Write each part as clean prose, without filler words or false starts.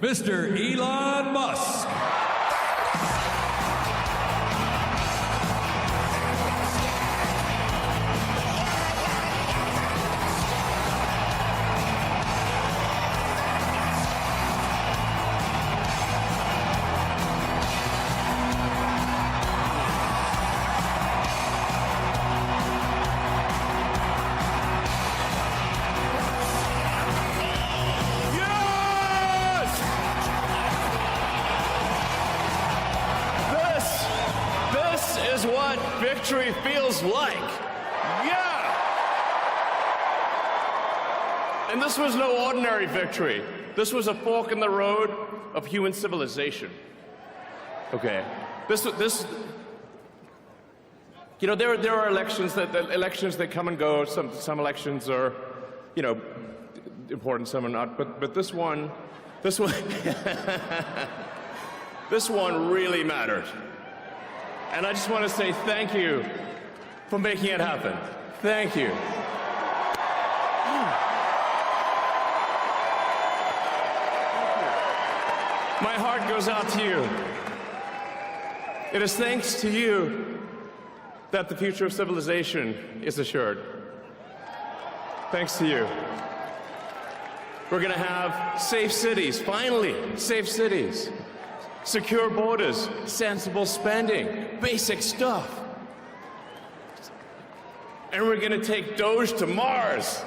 Mr. Elon Musk. Victory feels like. Yeah! And this was no ordinary victory. This was a fork in the road of human civilization. Okay. You know, there are elections that come and go. Some elections are, you know, important, some are not. But this one this one really mattered. And I just want to say thank you for making it happen. Thank you. My heart goes out to you. It is thanks to you that the future of civilization is assured. Thanks to you. We're going to have safe cities, finally, safe cities. Secure borders, sensible spending, basic stuff. And we're gonna take Doge to Mars.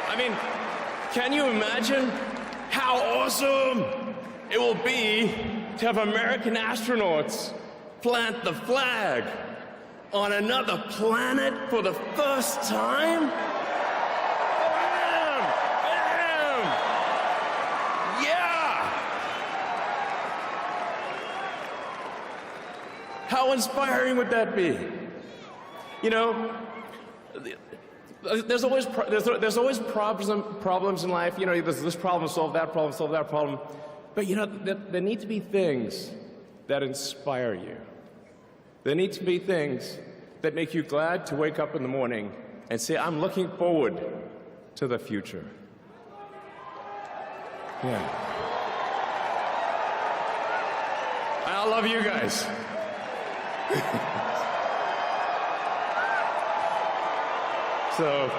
I mean, can you imagine how awesome it will be to have American astronauts plant the flag on another planet for the first time? How inspiring would that be? You know, there's always problems in life. You know, there's this problem, solve that problem. But you know, there need to be things that inspire you. There need to be things that make you glad to wake up in the morning and say, I'm looking forward to the future. Yeah. I love you guys. So,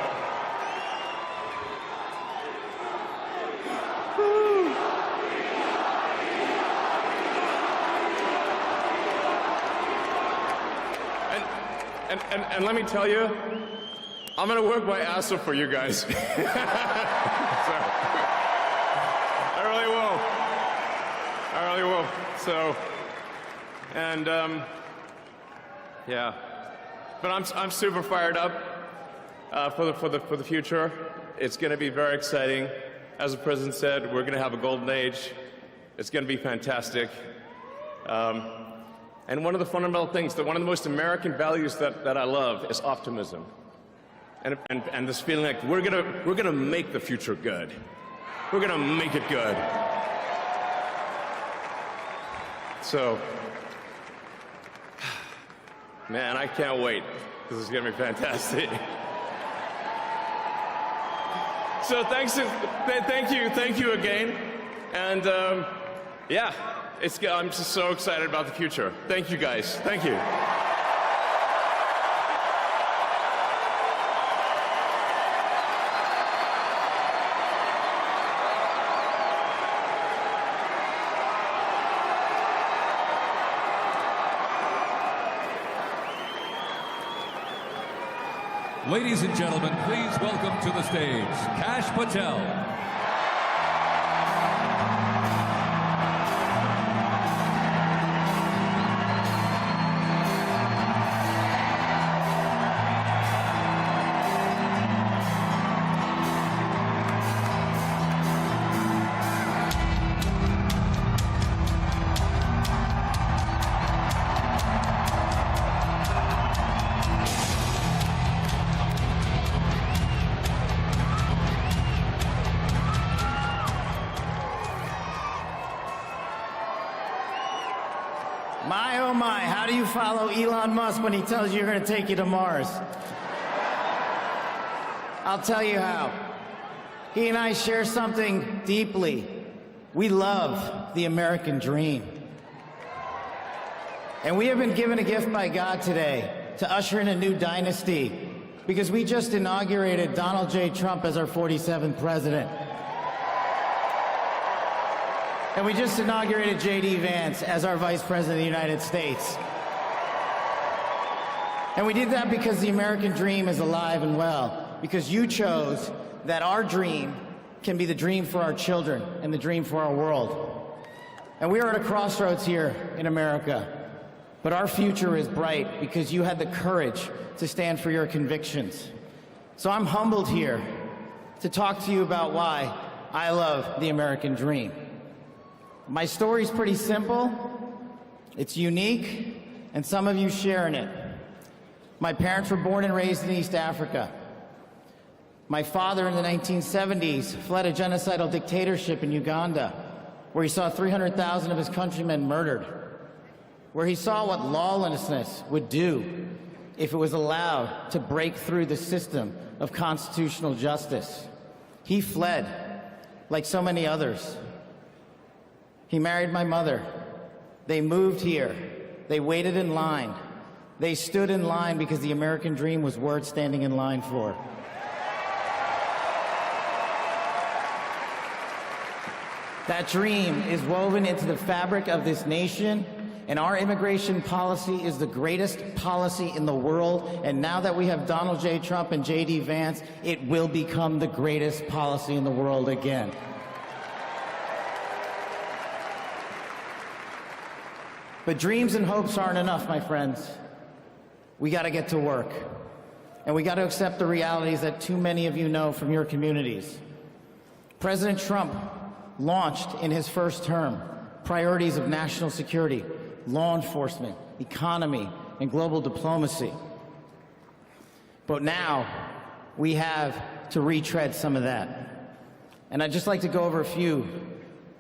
and let me tell you, I'm gonna work my ass off for you guys. So, I really will. So, and yeah, but I'm super fired up for the future. It's going to be very exciting. As the president said, we're going to have a golden age. It's going to be fantastic. And one of the fundamental things, one of the most American values that I love is optimism, and this feeling like we're gonna make the future good. We're gonna make it good. So. Man, I can't wait. This is going to be fantastic. So thank you again. And yeah, I'm just so excited about the future. Thank you guys. Thank you. Ladies and gentlemen, please welcome to the stage, Kash Patel. My, oh my, how do you follow Elon Musk when he tells you you're going to take you to Mars? I'll tell you how. He and I share something deeply. We love the American dream. And we have been given a gift by God today to usher in a new dynasty because we just inaugurated Donald J. Trump as our 47th president. And we just inaugurated J.D. Vance as our Vice President of the United States. And we did that because the American dream is alive and well, because you chose that our dream can be the dream for our children and the dream for our world. And we are at a crossroads here in America, but our future is bright because you had the courage to stand for your convictions. So I'm humbled here to talk to you about why I love the American dream. My story's pretty simple, it's unique, and some of you share in it. My parents were born and raised in East Africa. My father in the 1970s fled a genocidal dictatorship in Uganda, where he saw 300,000 of his countrymen murdered, where he saw what lawlessness would do if it was allowed to break through the system of constitutional justice. He fled, like so many others. He married my mother. They moved here. They waited in line. They stood in line because the American dream was worth standing in line for. That dream is woven into the fabric of this nation, and our immigration policy is the greatest policy in the world. And now that we have Donald J. Trump and J.D. Vance, it will become the greatest policy in the world again. But dreams and hopes aren't enough, my friends. We got to get to work. And we got to accept the realities that too many of you know from your communities. President Trump launched in his first term priorities of national security, law enforcement, economy, and global diplomacy. But now we have to retread some of that. And I'd just like to go over a few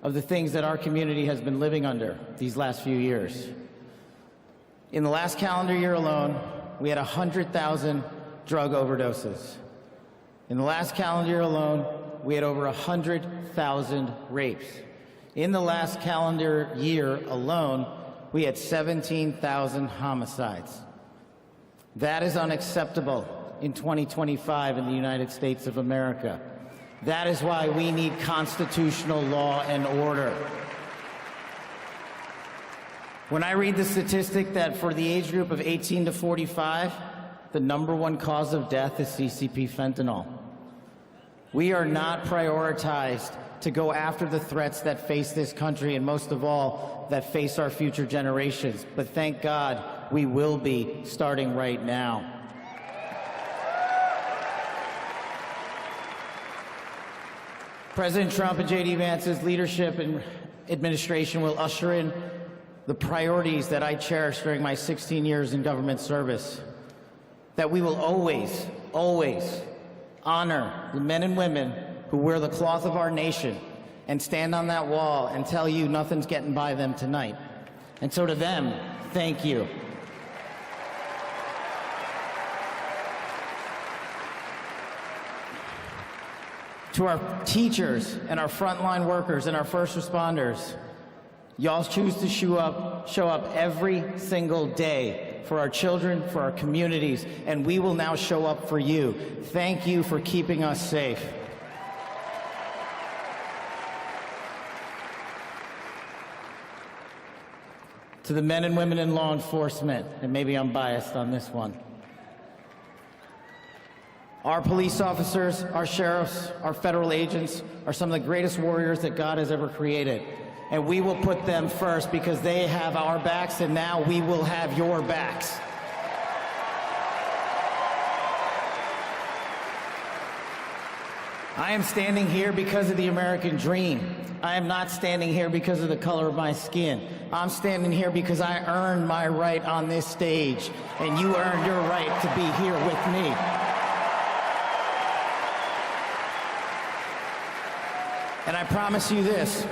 of the things that our community has been living under these last few years. In the last calendar year alone, we had 100,000 drug overdoses. In the last calendar year alone, we had over 100,000 rapes. In the last calendar year alone, we had 17,000 homicides. That is unacceptable in 2025 in the United States of America. That is why we need constitutional law and order. When I read the statistic that for the age group of 18 to 45, the #1 cause of death is CCP fentanyl. We are not prioritized to go after the threats that face this country, and most of all, that face our future generations. But thank God, we will be starting right now. President Trump and J.D. Vance's leadership and administration will usher in the priorities that I cherished during my 16 years in government service. That we will always, always honor the men and women who wear the cloth of our nation and stand on that wall and tell you nothing's getting by them tonight. And so to them, thank you. To our teachers and our frontline workers and our first responders, y'all choose to show up every single day for our children, for our communities, and we will now show up for you. Thank you for keeping us safe. To the men and women in law enforcement, and maybe I'm biased on this one, our police officers, our sheriffs, our federal agents are some of the greatest warriors that God has ever created. And we will put them first because they have our backs, and now we will have your backs. I am standing here because of the American dream. I am not standing here because of the color of my skin. I'm standing here because I earned my right on this stage, and you earned your right to be here with me. And I promise you this,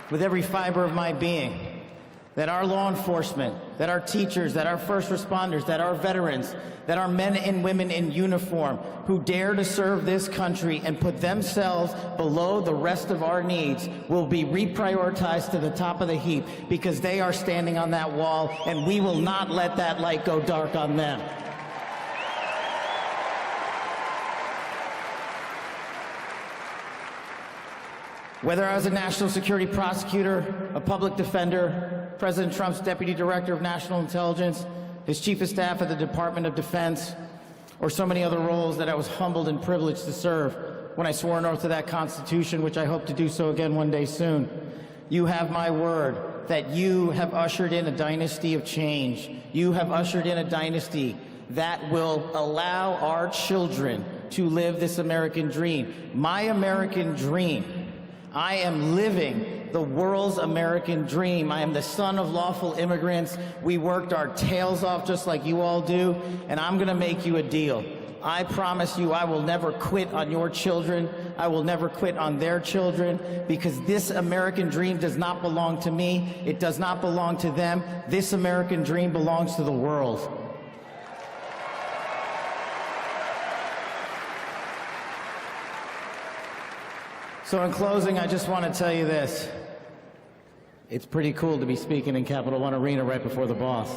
with every fiber of my being, that our law enforcement, that our teachers, that our first responders, that our veterans, that our men and women in uniform who dare to serve this country and put themselves below the rest of our needs will be reprioritized to the top of the heap because they are standing on that wall, and we will not let that light go dark on them. Whether I was a national security prosecutor, a public defender, President Trump's deputy director of national intelligence, his chief of staff at the Department of Defense, or so many other roles that I was humbled and privileged to serve when I swore an oath to that Constitution, which I hope to do so again one day soon. You have my word that you have ushered in a dynasty of change. You have ushered in a dynasty that will allow our children to live this American dream. My American dream. I am living the world's American dream. I am the son of lawful immigrants. We worked our tails off just like you all do, and I'm gonna make you a deal. I promise you I will never quit on your children. I will never quit on their children, because this American dream does not belong to me. It does not belong to them. This American dream belongs to the world. So in closing, I just want to tell you this. It's pretty cool to be speaking in Capital One Arena right before the boss.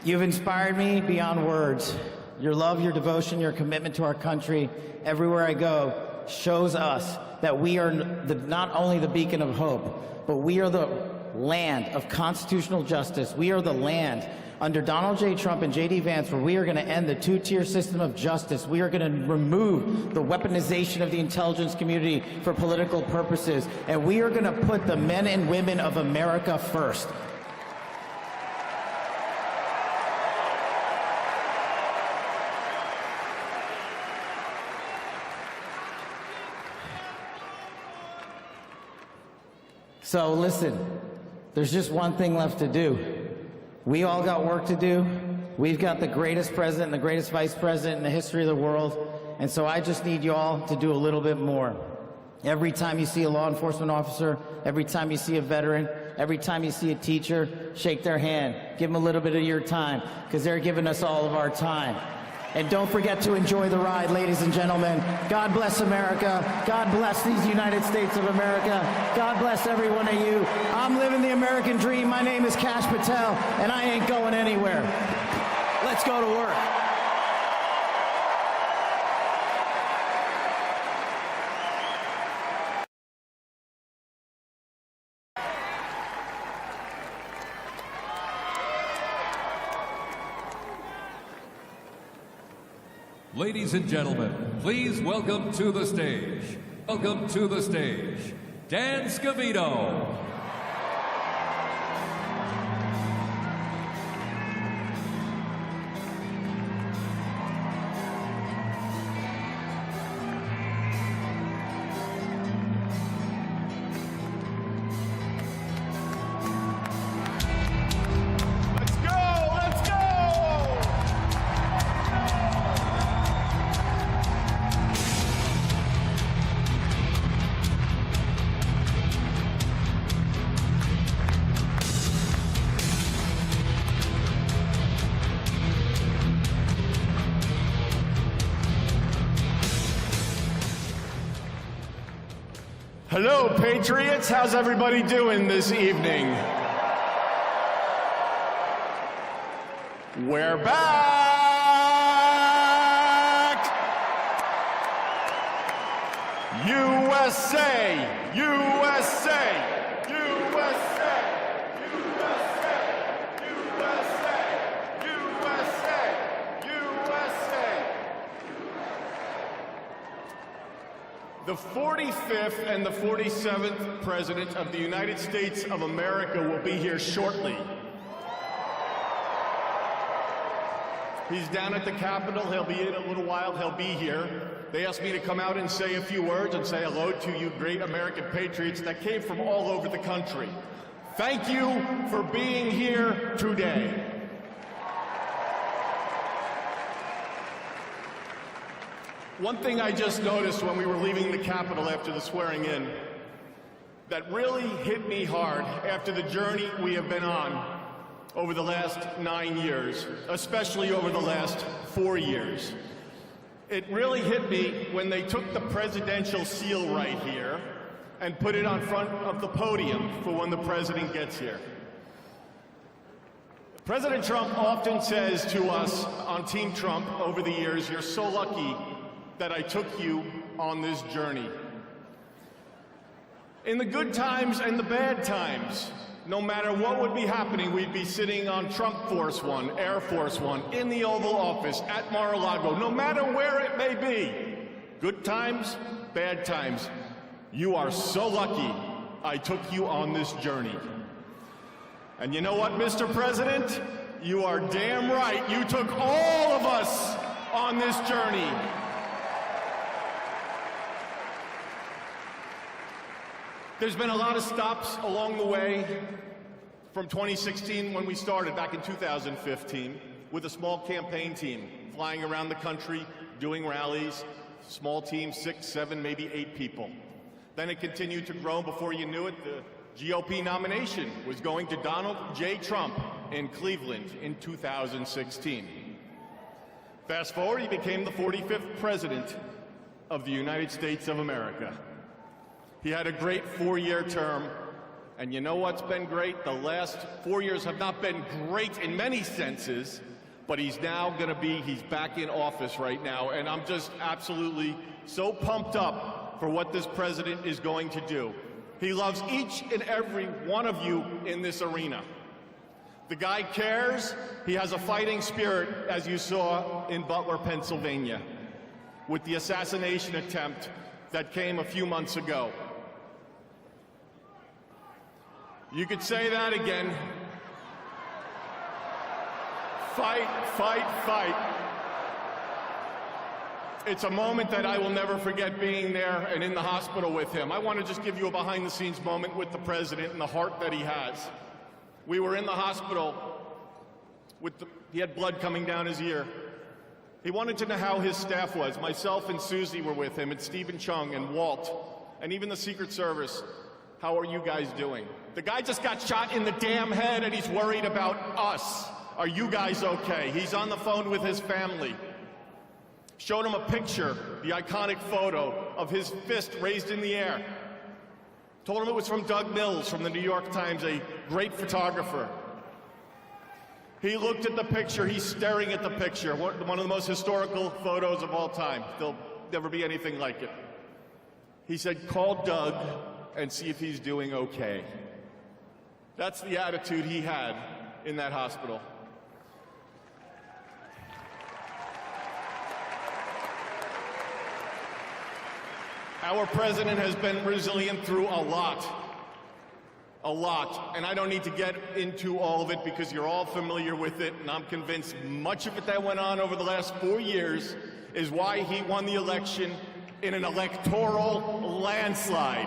You've inspired me beyond words. Your love, your devotion, your commitment to our country, everywhere I go, shows us that we are not only the beacon of hope, but we are the land of constitutional justice. We are the land under Donald J. Trump and J.D. Vance, where we are going to end the two-tier system of justice. We are going to remove the weaponization of the intelligence community for political purposes, and we are going to put the men and women of America first. So listen, there's just one thing left to do. We all got work to do. We've got the greatest president and the greatest vice president in the history of the world. And so I just need you all to do a little bit more. Every time you see a law enforcement officer, every time you see a veteran, every time you see a teacher, shake their hand. Give them a little bit of your time, because they're giving us all of our time. And don't forget to enjoy the ride, ladies and gentlemen. God bless America. God bless these United States of America. God bless every one of you. I'm living the American dream. My name is Kash Patel, and I ain't going anywhere. Let's go to work. Ladies and gentlemen, please welcome to the stage, Dan Scavino. Hello, Patriots. How's everybody doing this evening? We're back! USA! USA! USA! USA! USA! USA! USA! The 45th and the 47th President of the United States of America will be here shortly. He's down at the Capitol. He'll be in a little while. He'll be here. They asked me to come out and say a few words and say hello to you great American patriots that came from all over the country. Thank you for being here today. One thing I just noticed when we were leaving the Capitol after the swearing in that really hit me hard after the journey we have been on over the last 9 years, especially over the last 4 years. It really hit me when they took the presidential seal right here and put it on front of the podium for when the president gets here. President Trump often says to us on Team Trump over the years, "You're so lucky that I took you on this journey." In the good times and the bad times, no matter what would be happening, we'd be sitting on Trump Force One, Air Force One, in the Oval Office, at Mar-a-Lago, no matter where it may be. Good times, bad times. You are so lucky I took you on this journey. And you know what, Mr. President? You are damn right. You took all of us on this journey. There's been a lot of stops along the way from 2016 when we started back in 2015 with a small campaign team flying around the country, doing rallies, small team, 6, 7, maybe 8 people. Then it continued to grow. Before you knew it, the GOP nomination was going to Donald J. Trump in Cleveland in 2016. Fast forward, he became the 45th president of the United States of America. He had a great 4-year term, and you know what's been great? The last 4 years have not been great in many senses, but he's back in office right now, and I'm just absolutely so pumped up for what this president is going to do. He loves each and every one of you in this arena. The guy cares. He has a fighting spirit, as you saw in Butler, Pennsylvania, with the assassination attempt that came a few months ago. You could say that again. Fight, fight, fight. It's a moment that I will never forget, being there and in the hospital with him. I want to just give you a behind-the-scenes moment with the president and the heart that he has. We were in the hospital he had blood coming down his ear. He wanted to know how his staff was. Myself and Susie were with him, and Stephen Chung and Walt, and even the Secret Service. How are you guys doing? The guy just got shot in the damn head, and he's worried about us. Are you guys okay? He's on the phone with his family. Showed him a picture, the iconic photo of his fist raised in the air. Told him it was from Doug Mills from the New York Times, a great photographer. He looked at the picture, he's staring at the picture, one of the most historical photos of all time. There'll never be anything like it. He said, "Call Doug and see if he's doing okay." That's the attitude he had in that hospital. Our president has been resilient through a lot. And I don't need to get into all of it because you're all familiar with it, and I'm convinced much of it that went on over the last 4 years is why he won the election in an electoral landslide.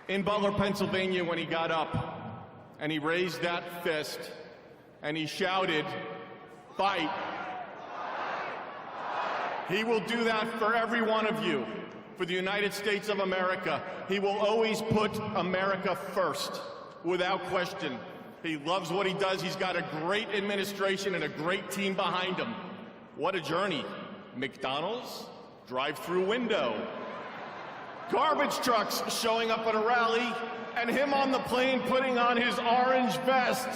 In Butler, Pennsylvania, when he got up and he raised that fist and he shouted, "Fight." He will do that for every one of you, for the United States of America. He will always put America first, without question. He loves what he does. He's got a great administration and a great team behind him. What a journey. McDonald's, drive-through window, garbage trucks showing up at a rally, and him on the plane putting on his orange vest.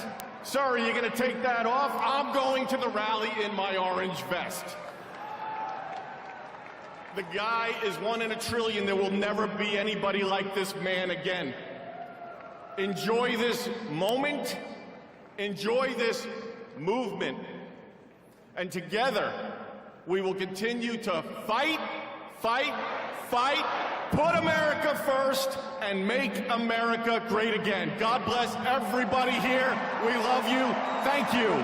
Sir, are you going to take that off? I'm going to the rally in my orange vest. The guy is 1 in a trillion. There will never be anybody like this man again. Enjoy this moment. Enjoy this movement. And together, we will continue to fight, fight, fight, put America first, and make America great again. God bless everybody here. We love you. Thank you.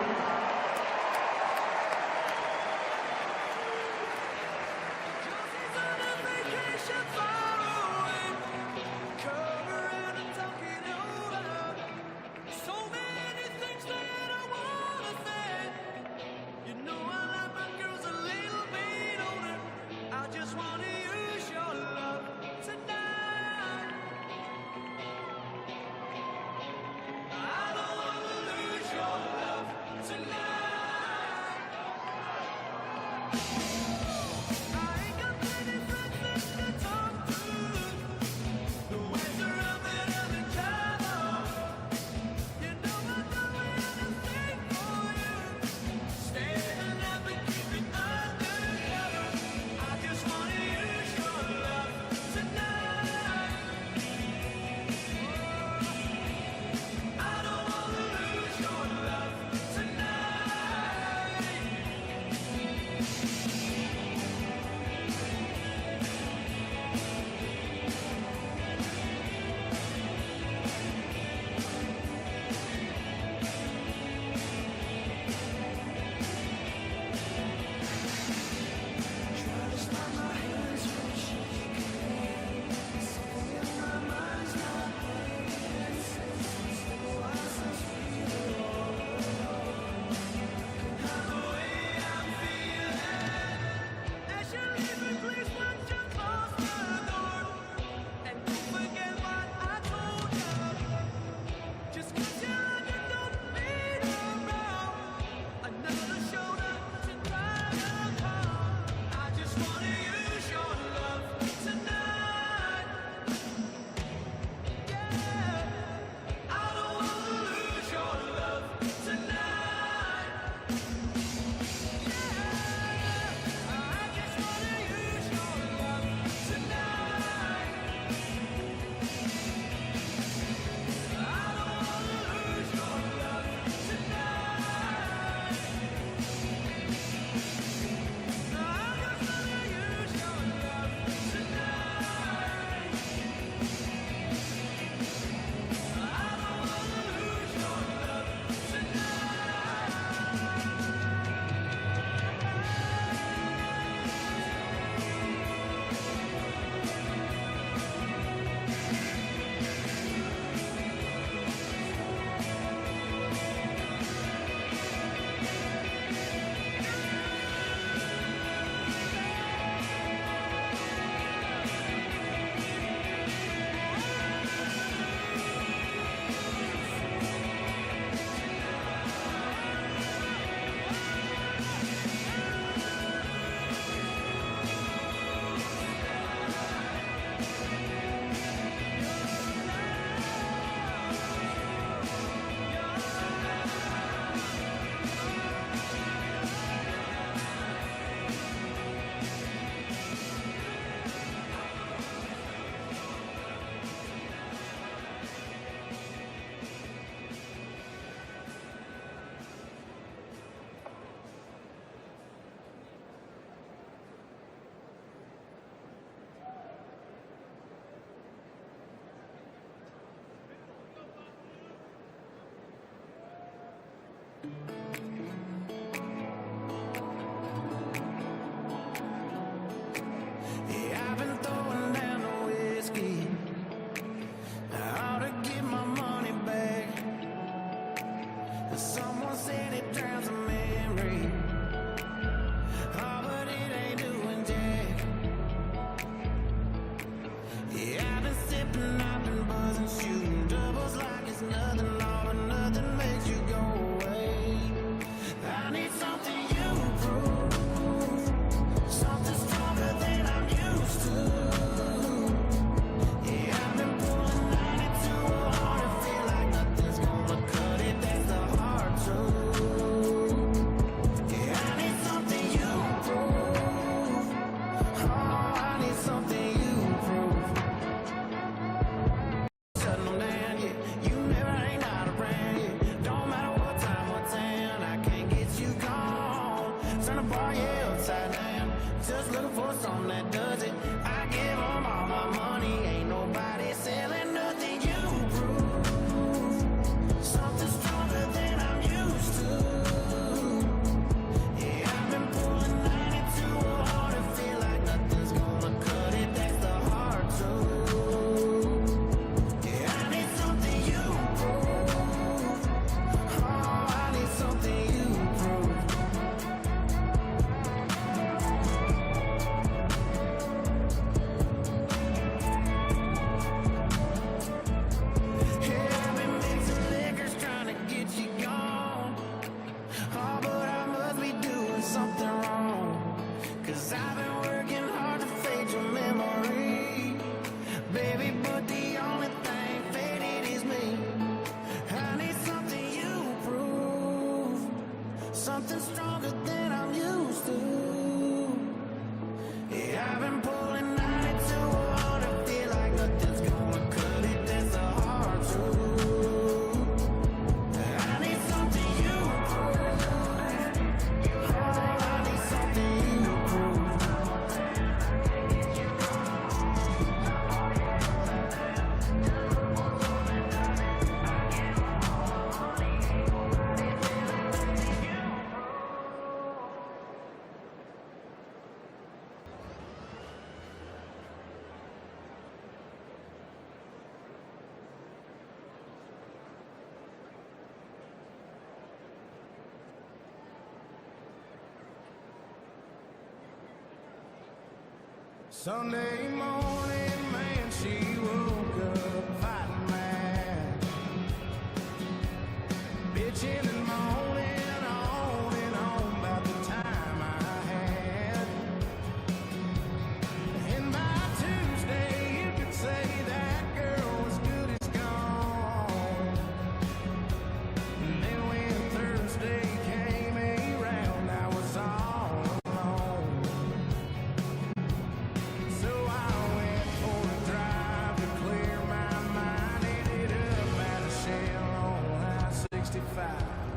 So many things that I Someone said it drowns a memory. Oh, but it ain't doing jack. Yeah, I've been sipping, I've been buzzing, shooting doubles like it's nothing, all but nothing makes you go away. I need something you prove, something stronger than I'm used to. Yeah, I've been pulling 92 hard and feel like nothing's gonna cut it. That's the hard truth. Yeah, I need something you prove. Oh, I need something you prove. Shutting them down, yeah. You never ain't out around, yeah. Don't matter what time, what town, I can't get you gone. Turn the bar, yeah, upside down. Just looking for something that does it. I give them all my money. Ain't nobody selling nothing. You prove something stronger than I'm used to. Yeah, I've been pulling 92 hard and feel like nothing's gonna cut it. That's the hard truth. Yeah, I need something you prove. Oh, I need something you prove. Yeah, I've been mixing liquors trying to get you gone. Oh, but I must be doing something wrong. 'Cause I've been working hard to fade your memory. Baby, but the only thing faded is me. I need something you prove, something stronger than I'm used to. Yeah, I've been pulling 92 hard and feel like nothing's gonna cut it. That's the hard truth. I need something you prove. Oh, I need something you prove. Sunday morning, man, she woke up fighting mad, bitching and moaning on about the time I had. And by Tuesday, you could say that girl was good as gone. And then when Thursday came around, I was all alone. So I went for a drive to clear my mind. Ended up at a shell on I-65.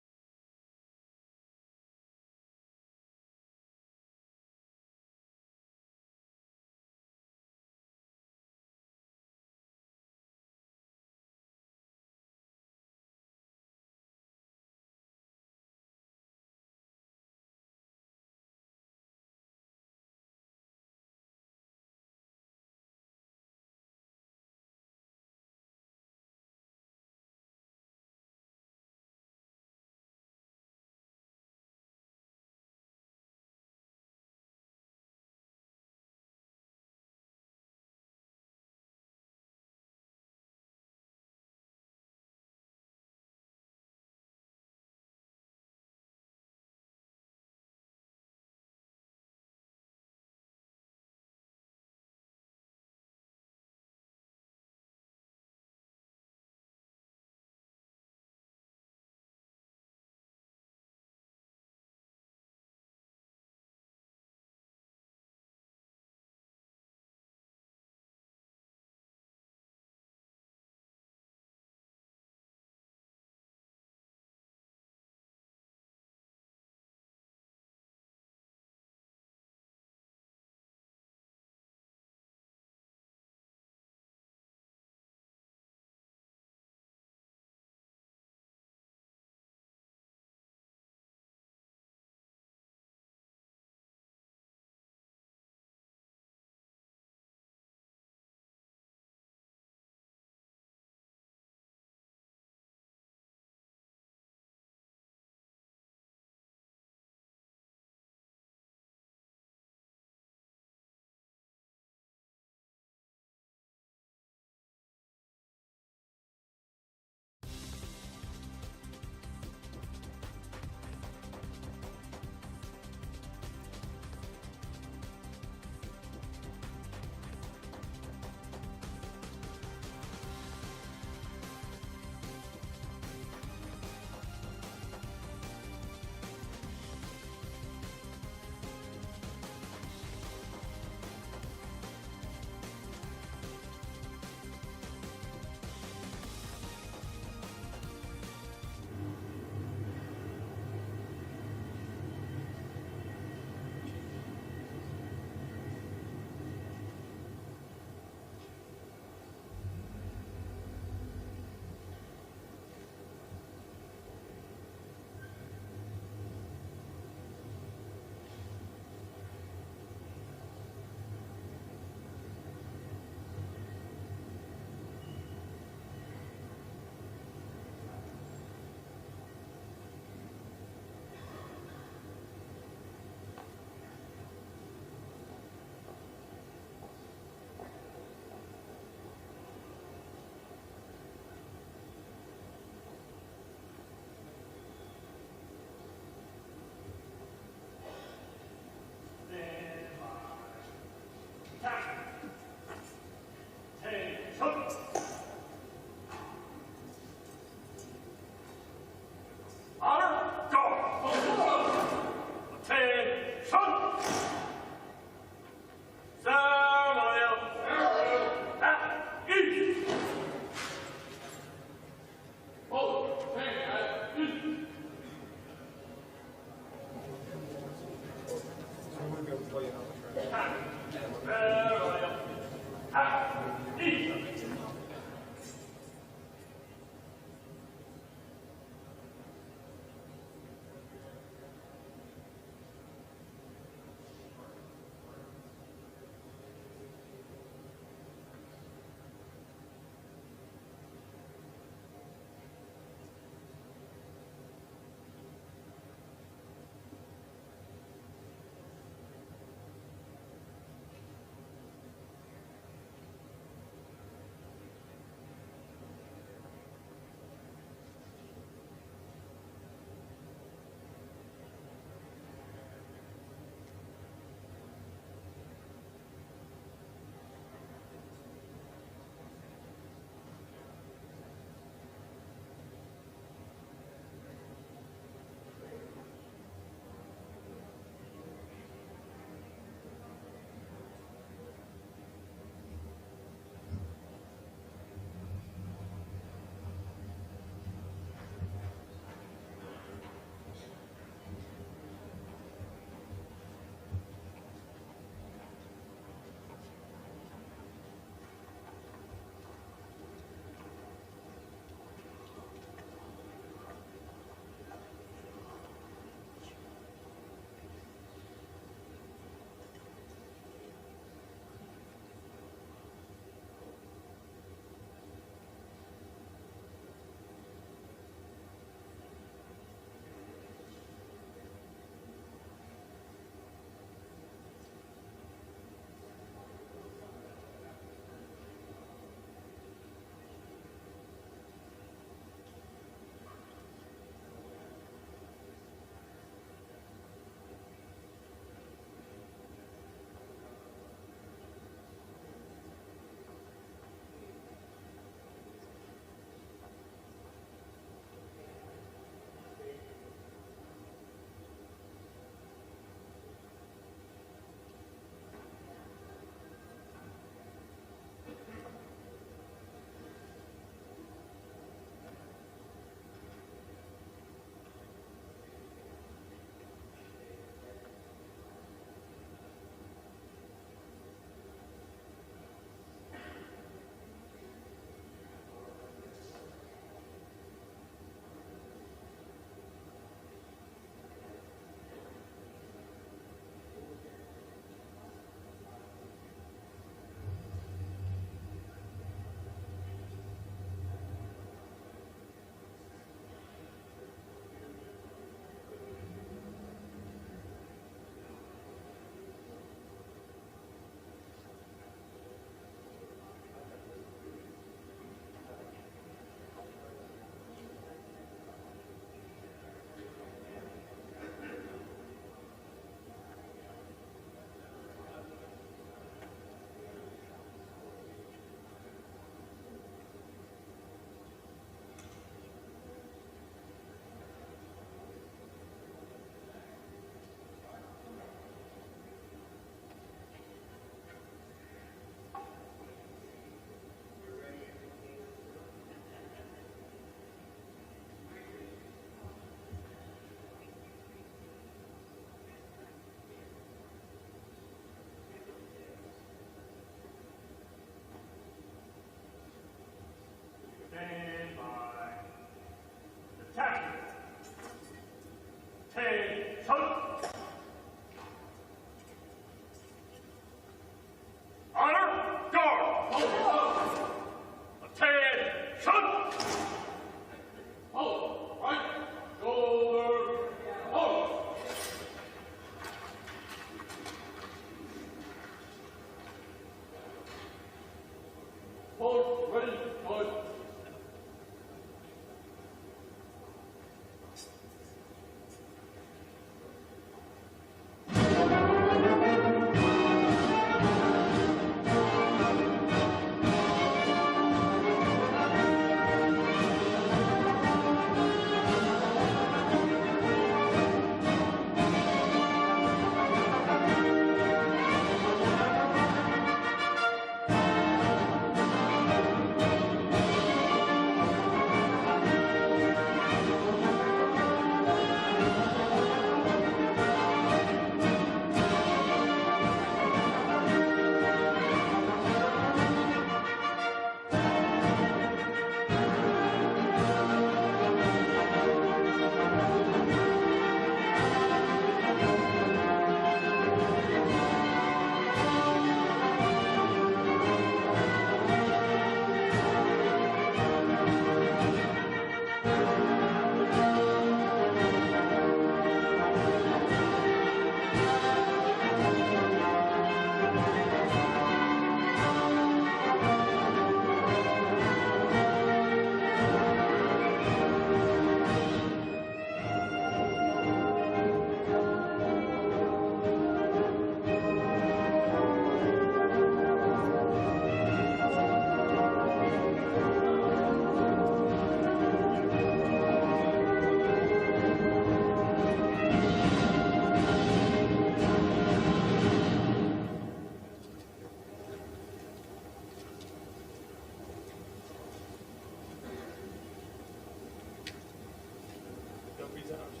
Present.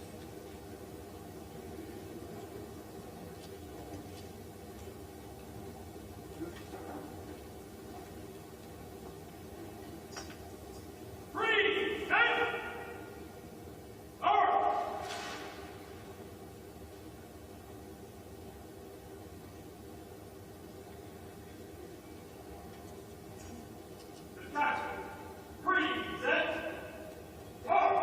Go!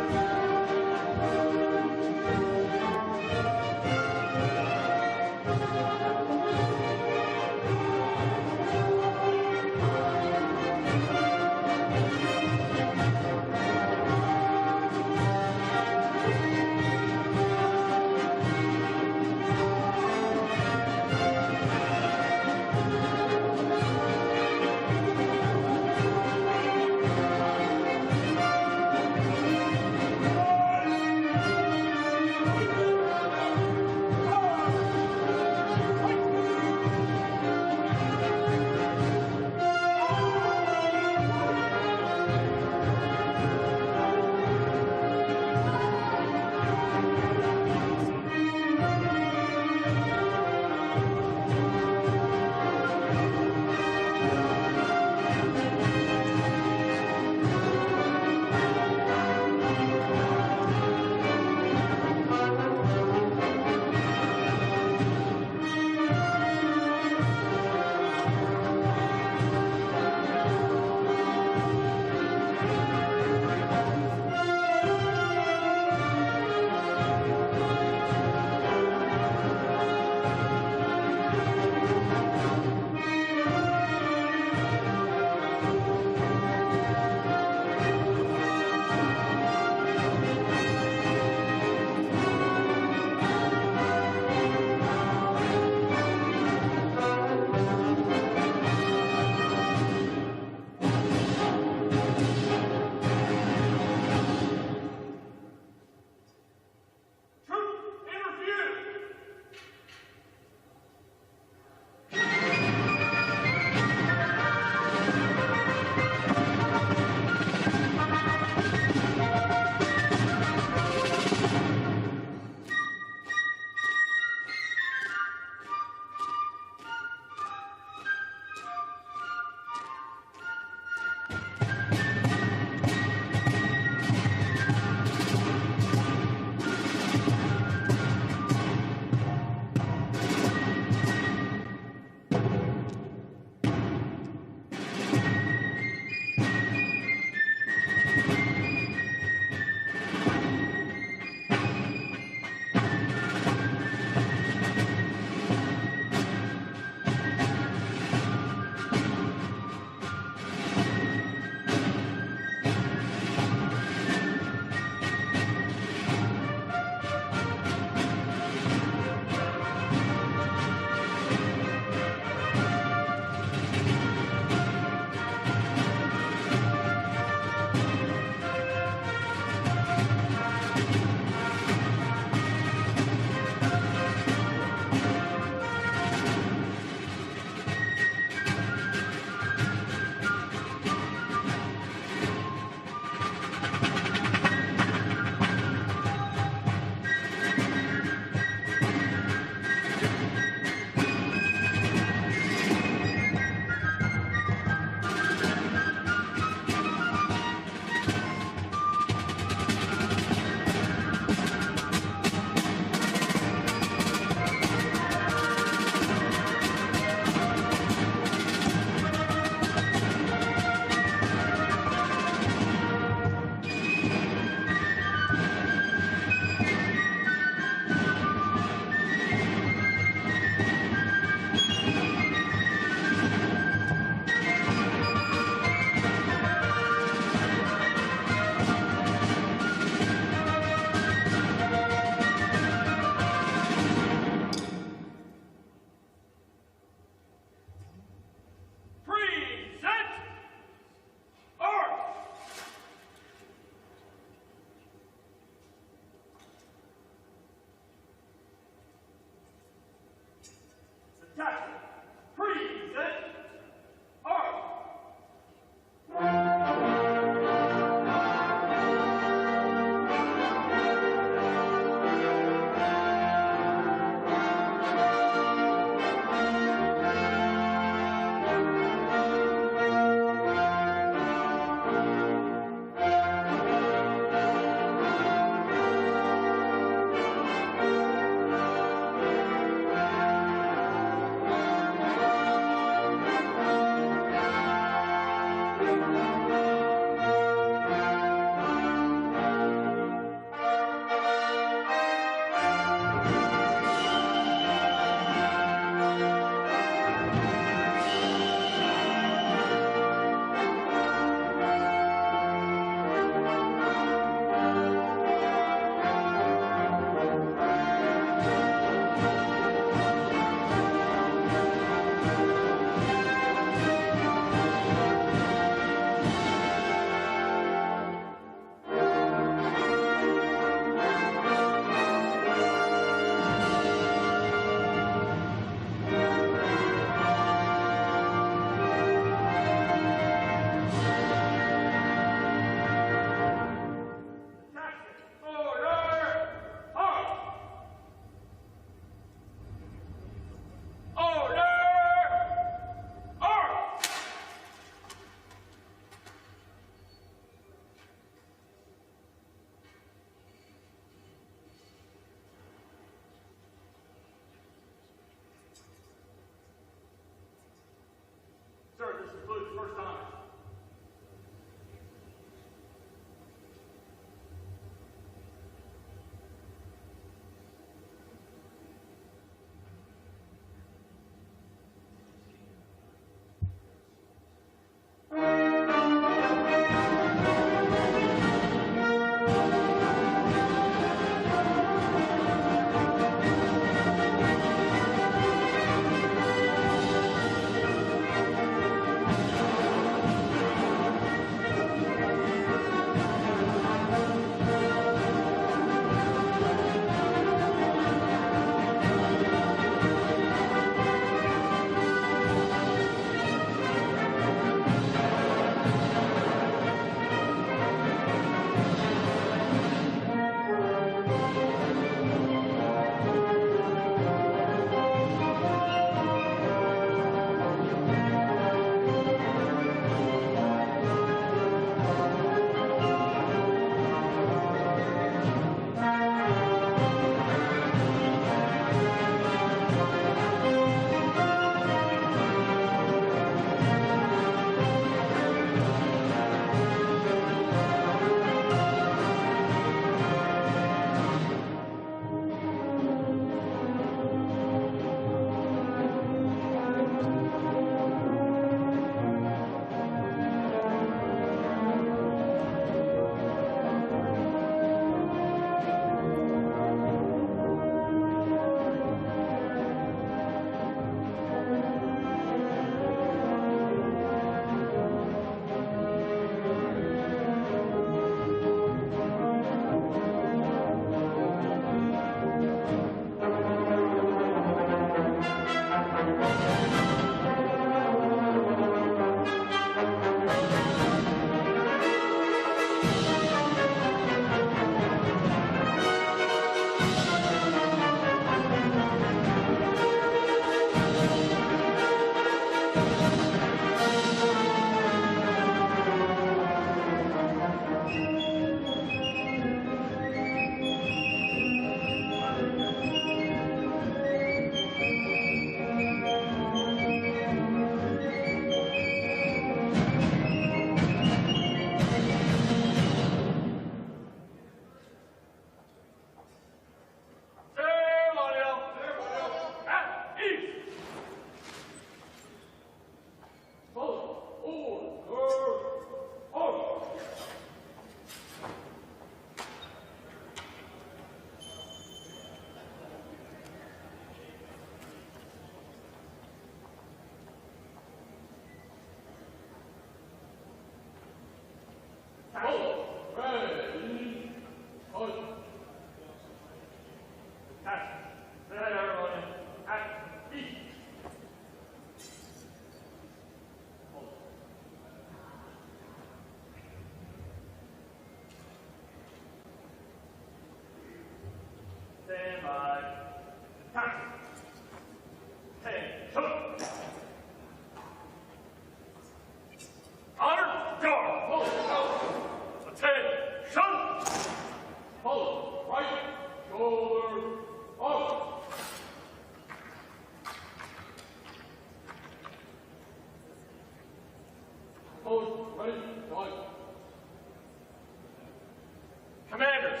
Commanders,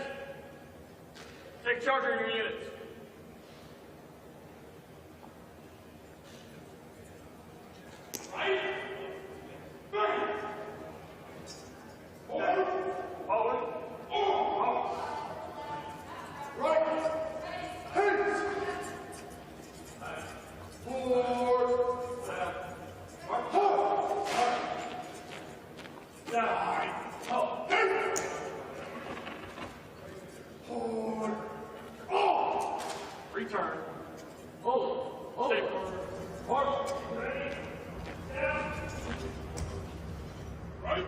take charge of your units. Right. Right. Forward. Forward. Forward. Right. Hands. Forward. Left. Right. Forward. Down. Up. Forward. Oh! Return. Hold. Stay forward. Forward. Ready. Down. Right.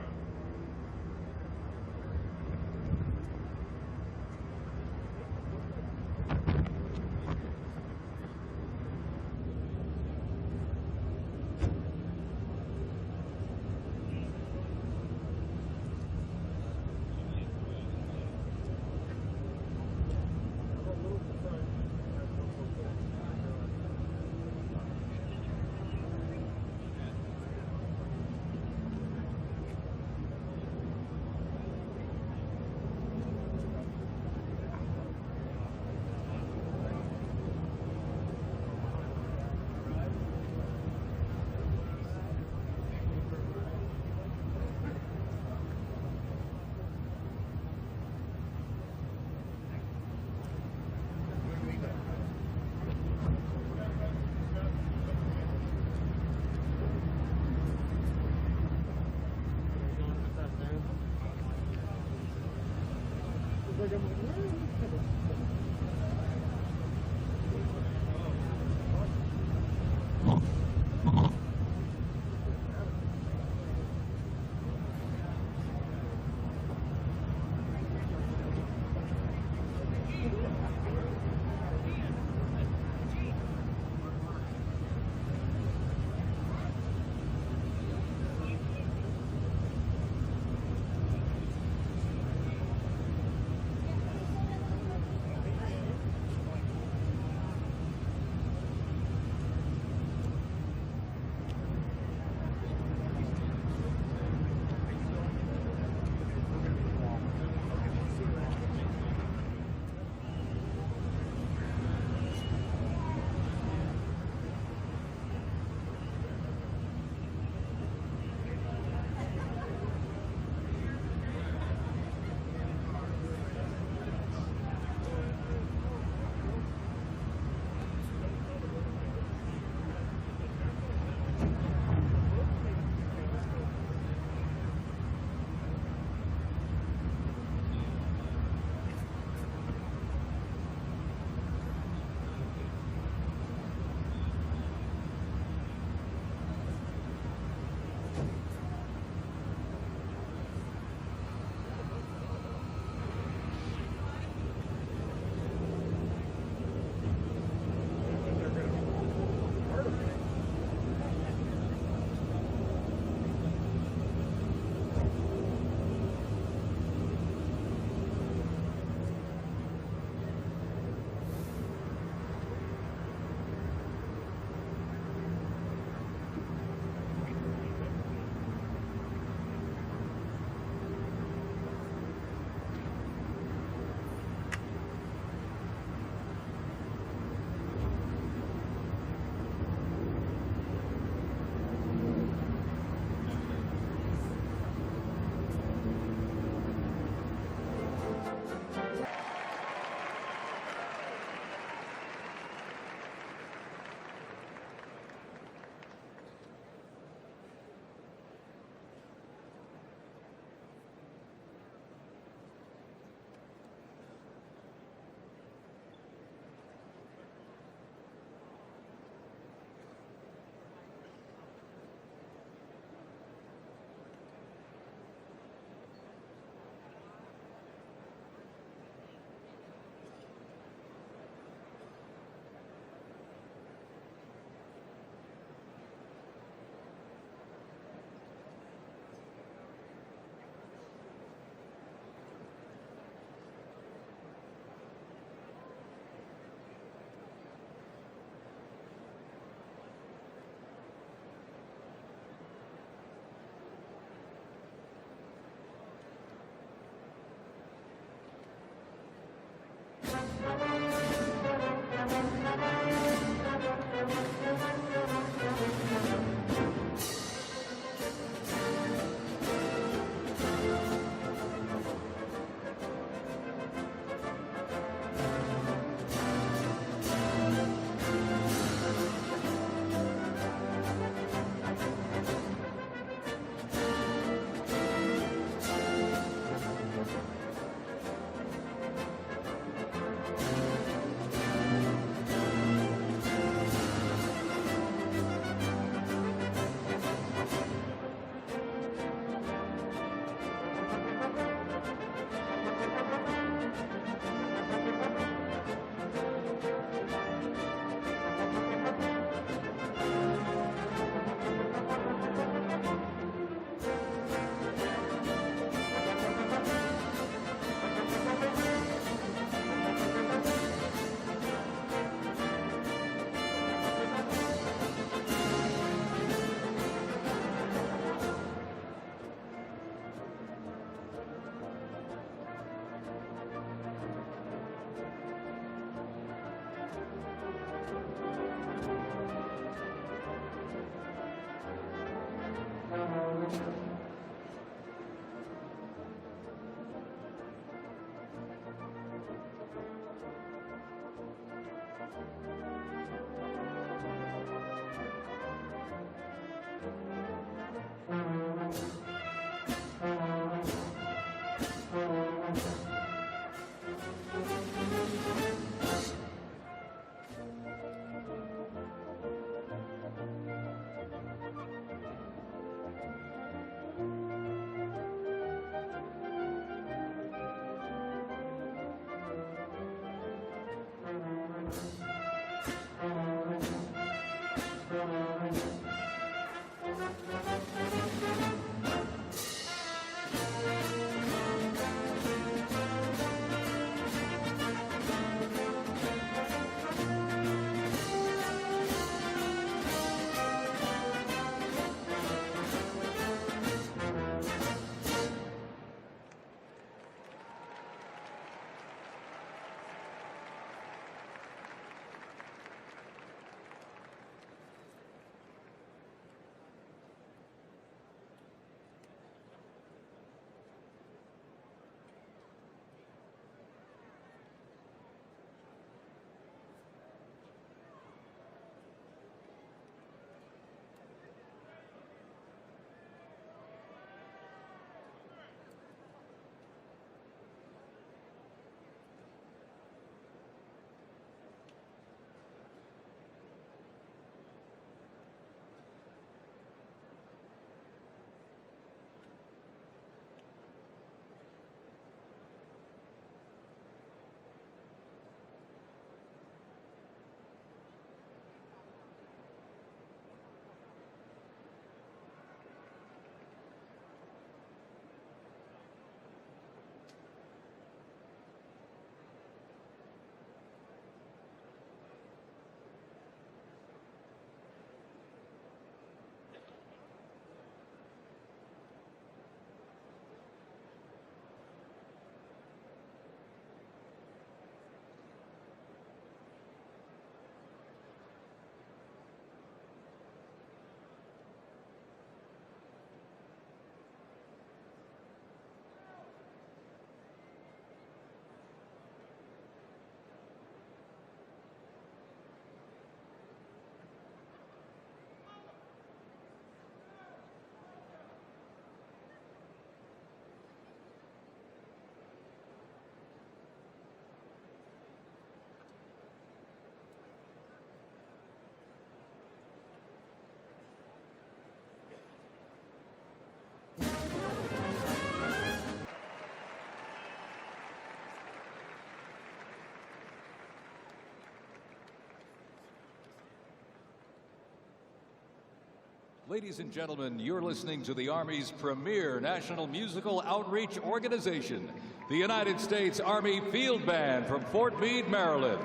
Ladies and gentlemen, you're listening to the Army's premier national musical outreach organization, the United States Army Field Band from Fort Meade, Maryland.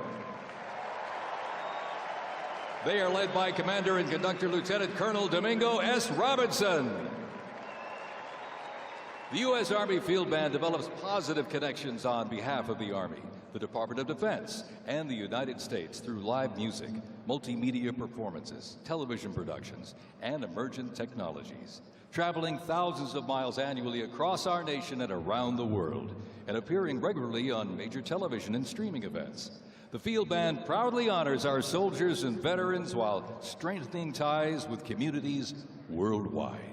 They are led by Commander and Conductor Lieutenant Colonel Domingo S. Robinson. The U.S. Army Field Band develops positive connections on behalf of the Army, the Department of Defense, and the United States through live music, multimedia performances, television productions, and emergent technologies, traveling thousands of miles annually across our nation and around the world, and appearing regularly on major television and streaming events. The Field Band proudly honors our soldiers and veterans while strengthening ties with communities worldwide.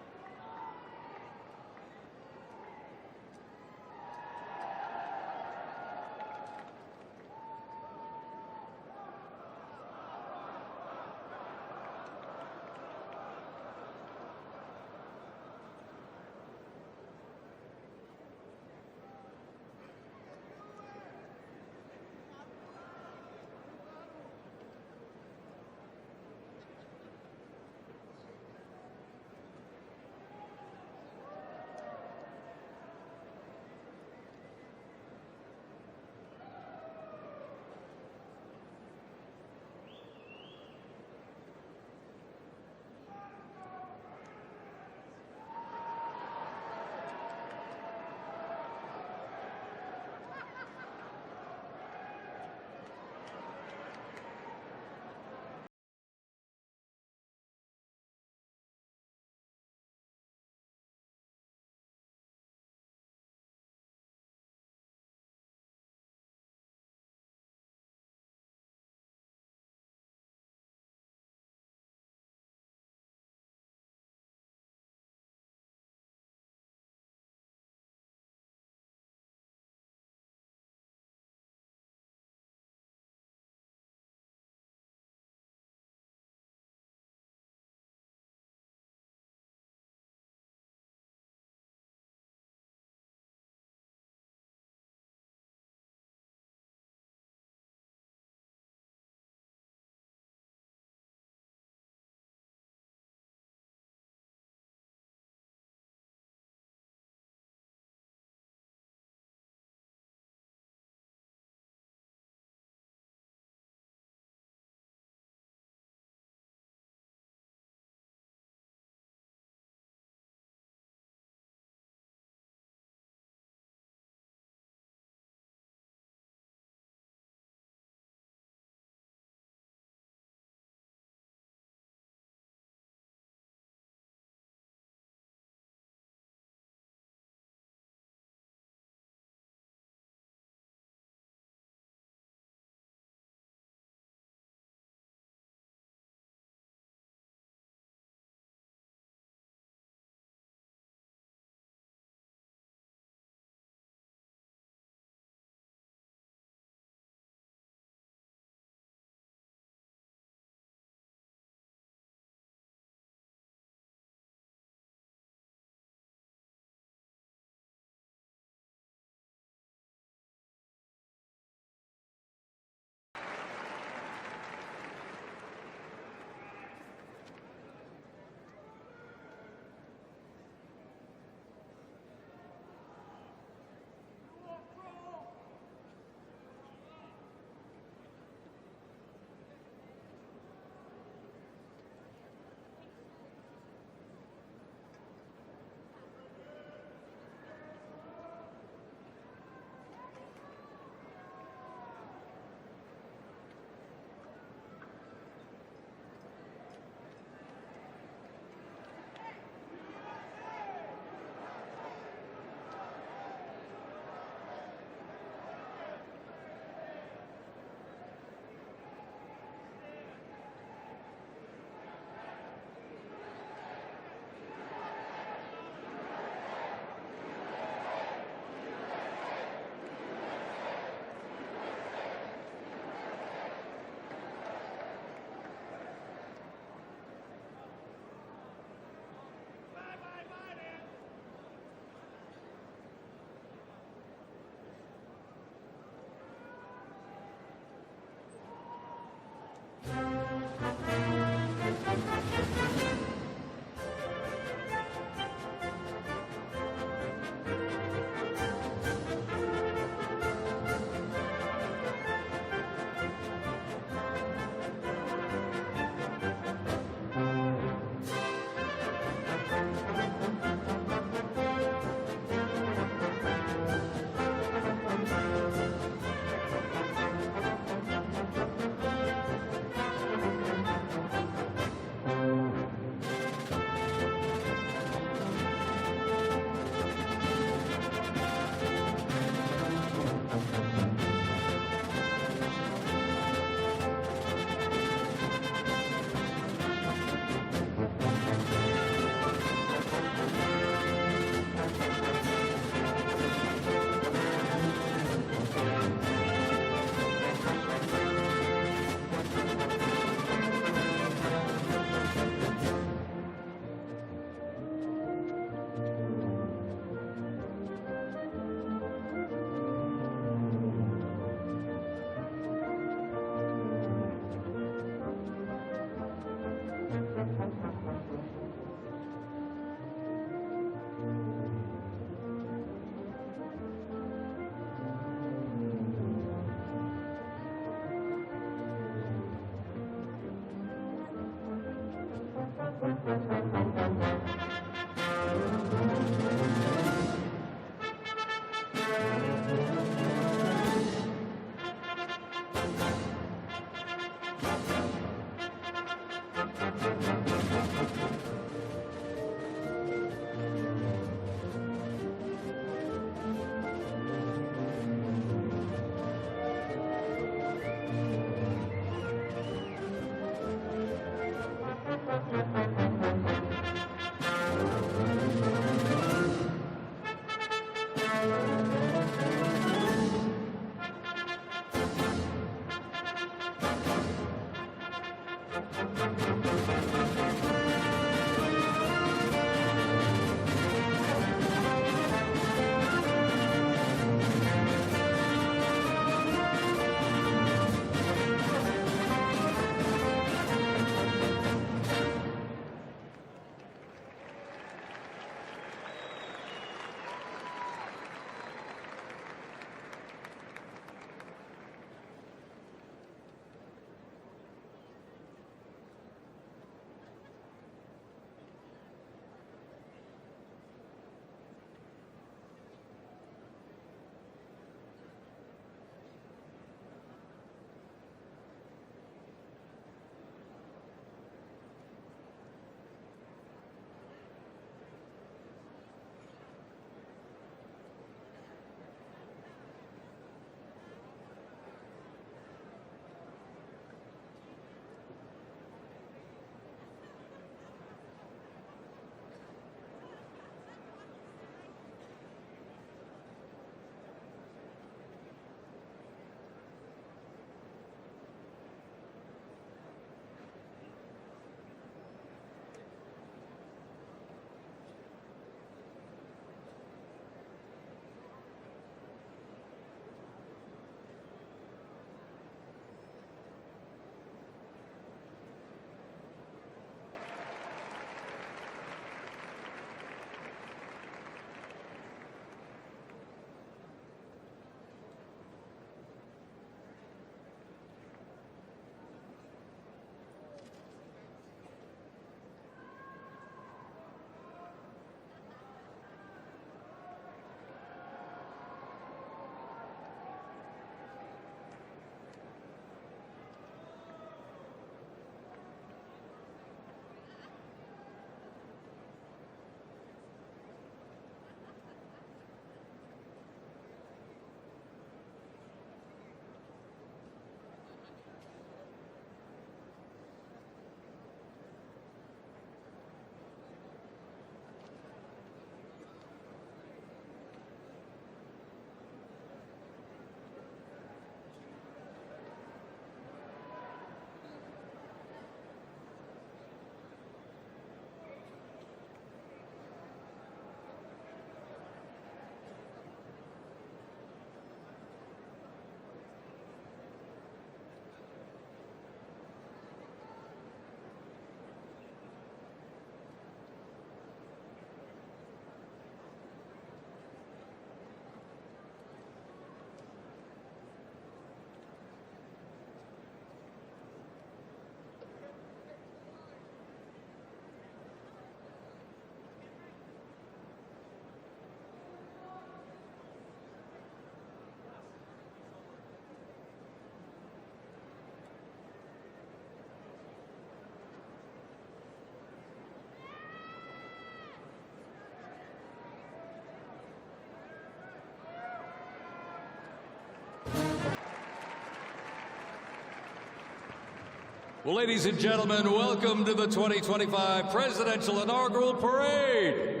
Well, ladies and gentlemen, welcome to the 2025 Presidential Inaugural Parade.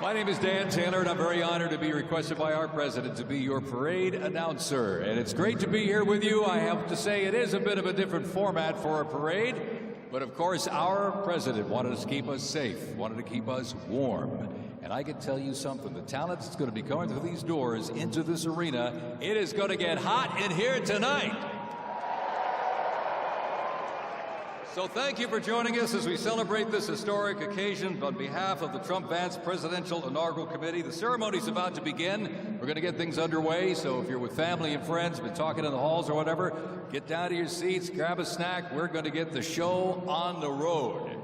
My name is Dan Taylor, and I'm very honored to be requested by our president to be your parade announcer. And it's great to be here with you. I have to say it is a bit of a different format for a parade, but of course our president wanted us to keep us safe, wanted to keep us warm. And I can tell you something, the talent that's going to be coming through these doors into this arena, it is going to get hot in here tonight. So thank you for joining us as we celebrate this historic occasion on behalf of the Trump-Vance Presidential Inaugural Committee. The ceremony's about to begin. We're going to get things underway, so if you're with family and friends, been talking in the halls or whatever, get down to your seats, grab a snack. We're going to get the show on the road.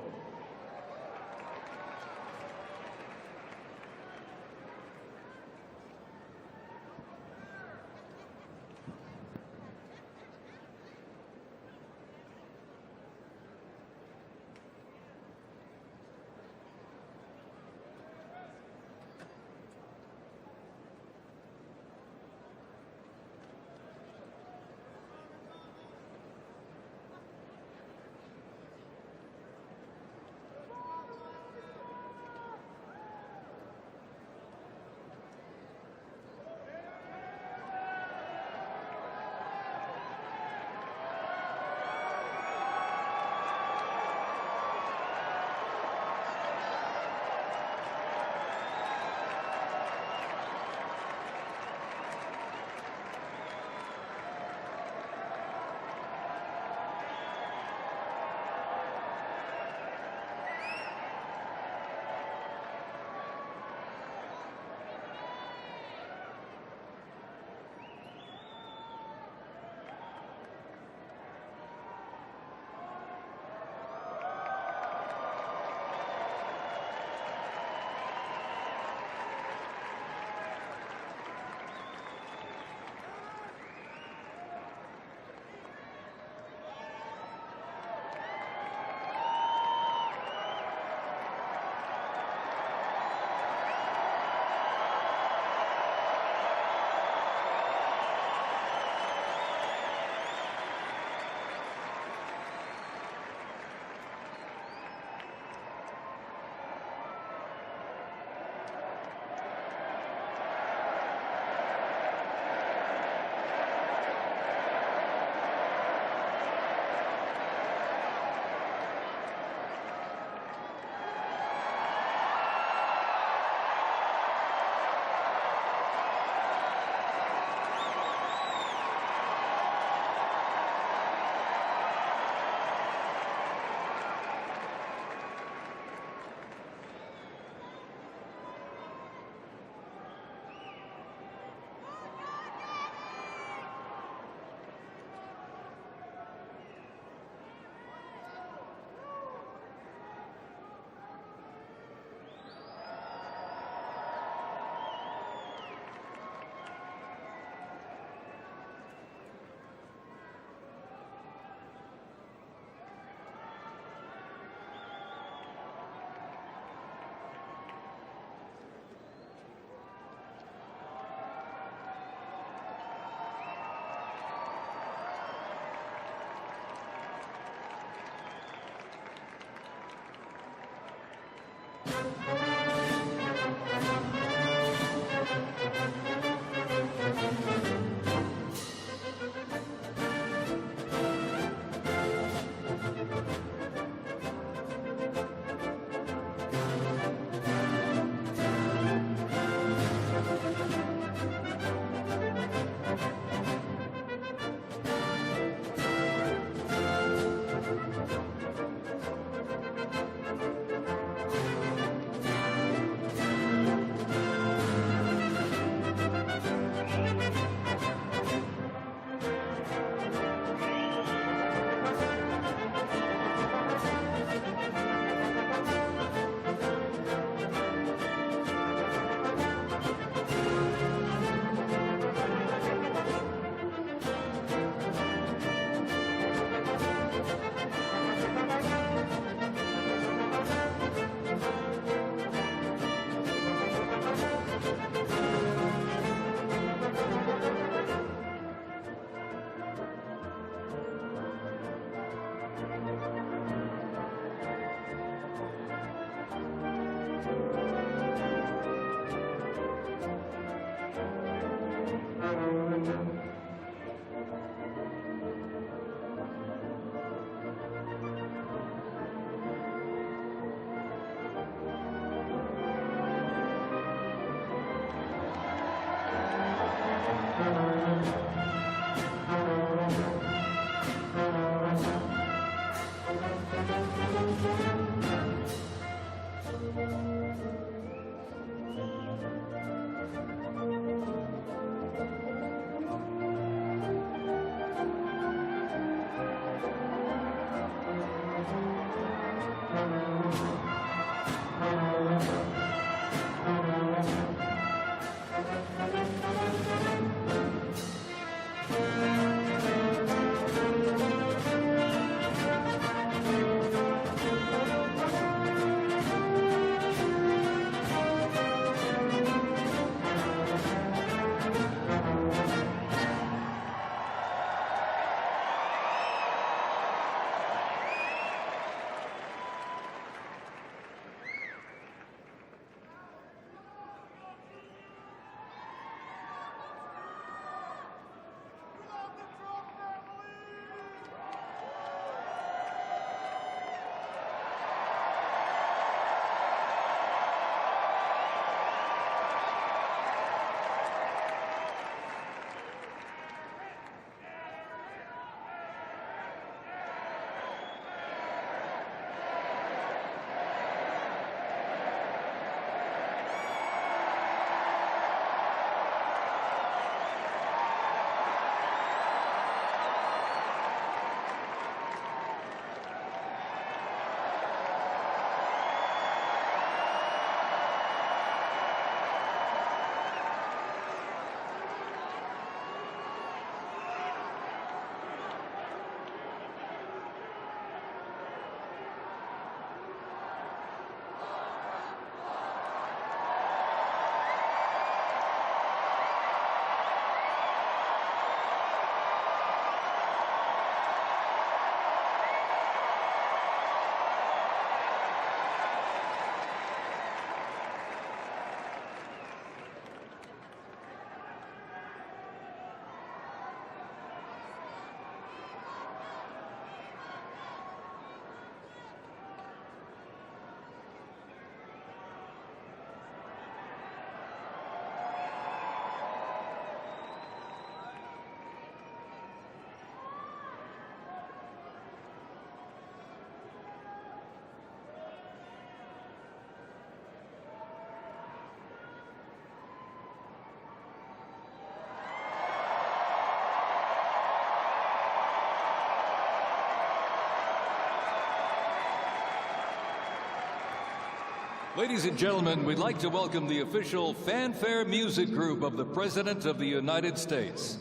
Ladies and gentlemen, we'd like to welcome the official fanfare music group of the President of the United States.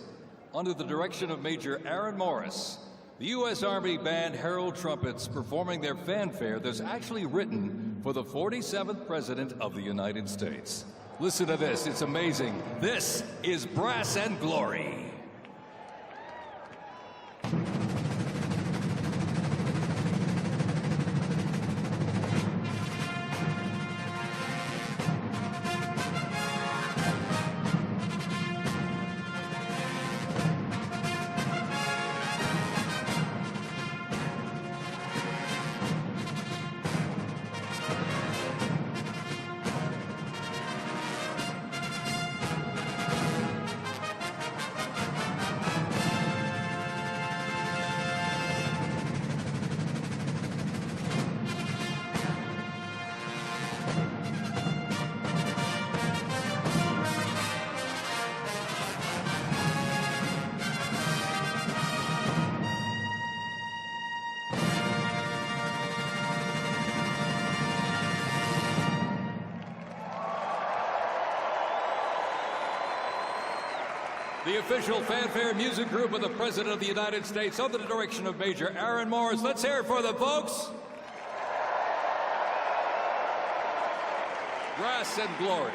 Under the direction of Major Aaron Morris, the U.S. Army Band Herald Trumpets performing their fanfare that's actually written for the 47th President of the United States. Listen to this, it's amazing. This is Brass and Glory. The official fanfare music group of the President of the United States under the direction of Major Aaron Morris. Let's hear it for them, folks. Brass and Glory.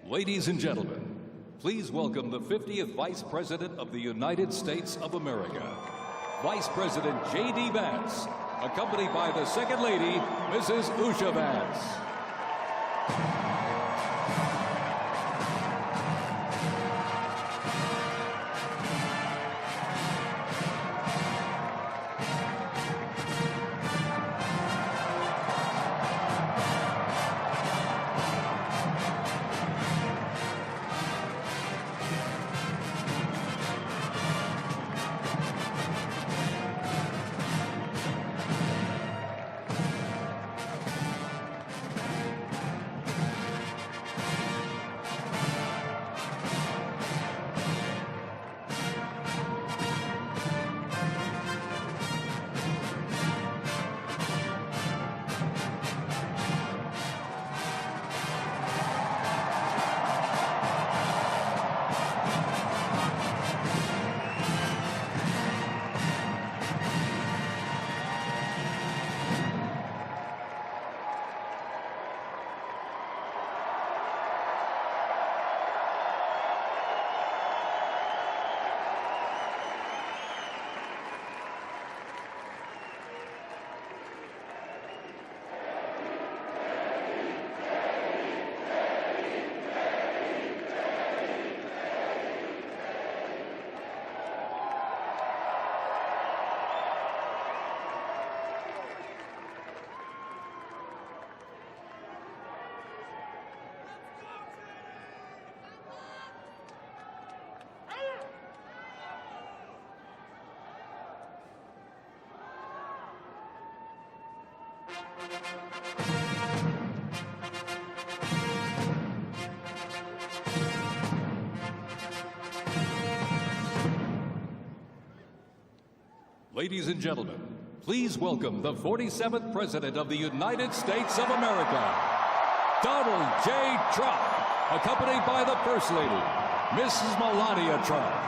Ladies and gentlemen, please welcome the 50th Vice President of the United States of America, Vice President J.D. Vance, accompanied by the Second Lady, Mrs. Usha Vance. Ladies and gentlemen, please welcome the 47th President of the United States of America, Donald J. Trump, accompanied by the First Lady, Mrs. Melania Trump.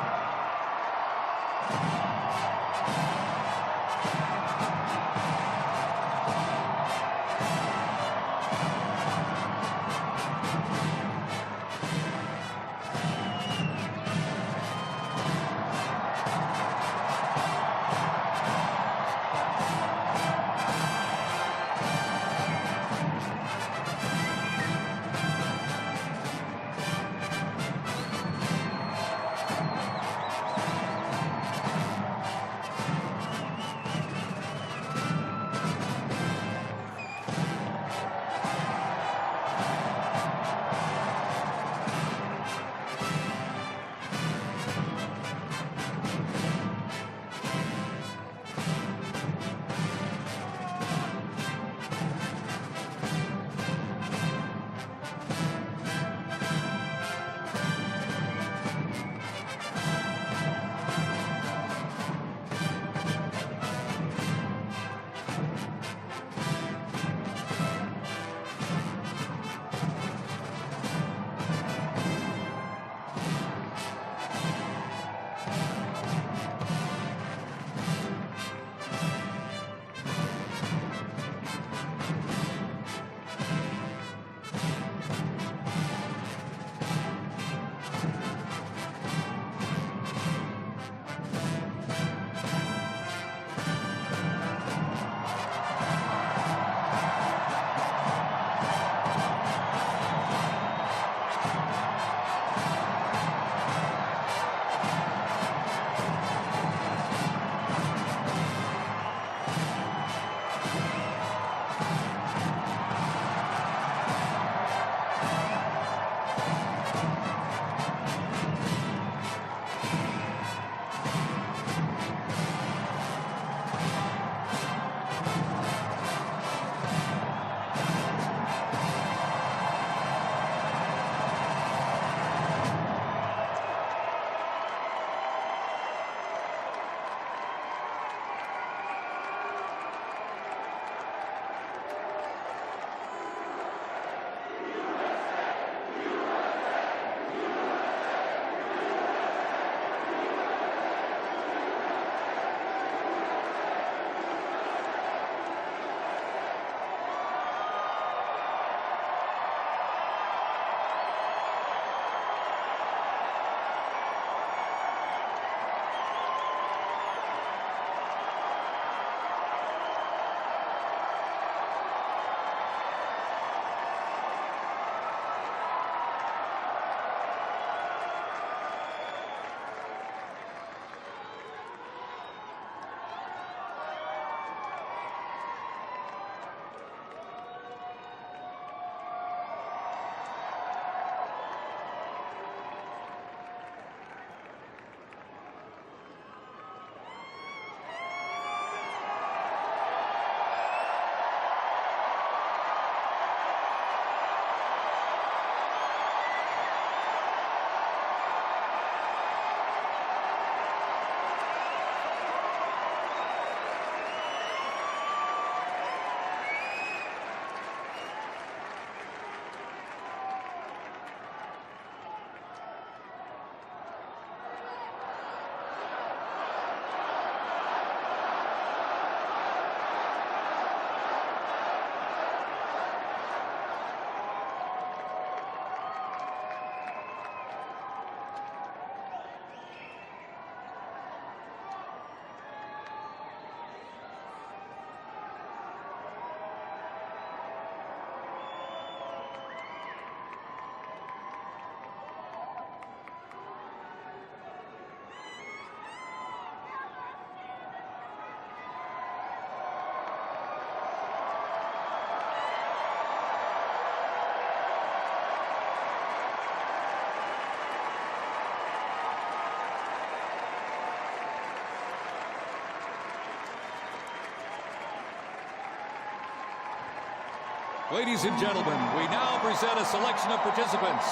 Ladies and gentlemen, we now present a selection of participants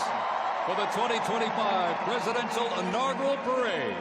for the 2025 Presidential Inaugural Parade.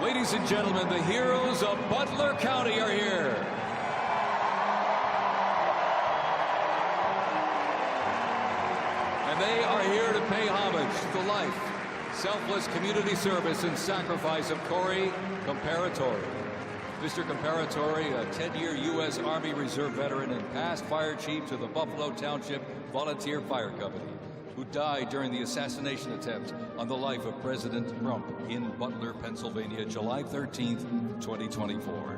Ladies and gentlemen, the heroes of Butler County are here. And they are here to pay homage to the life, selfless community service, and sacrifice of Corey Comparatori. Mr. Comparatori, a 10-year U.S. Army Reserve veteran and past fire chief to the Buffalo Township Volunteer Fire Company, who died during the assassination attempt on the life of President Trump in Butler, Pennsylvania, July 13th, 2024.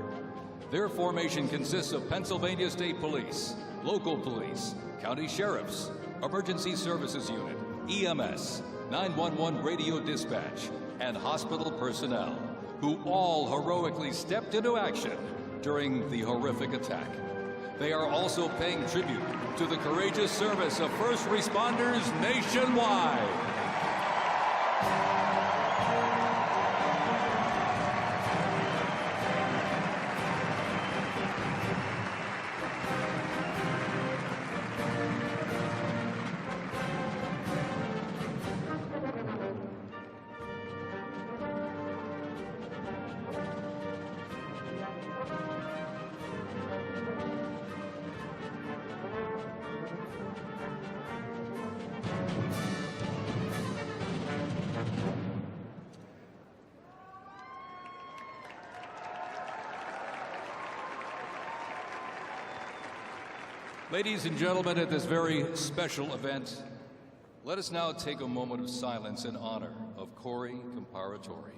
Their formation consists of Pennsylvania State Police, local police, county sheriffs, emergency services unit, EMS, 911 radio dispatch, and hospital personnel, who all heroically stepped into action during the horrific attack. They are also paying tribute to the courageous service of first responders nationwide. Ladies and gentlemen, at this very special event, let us now take a moment of silence in honor of Corey Comparatori.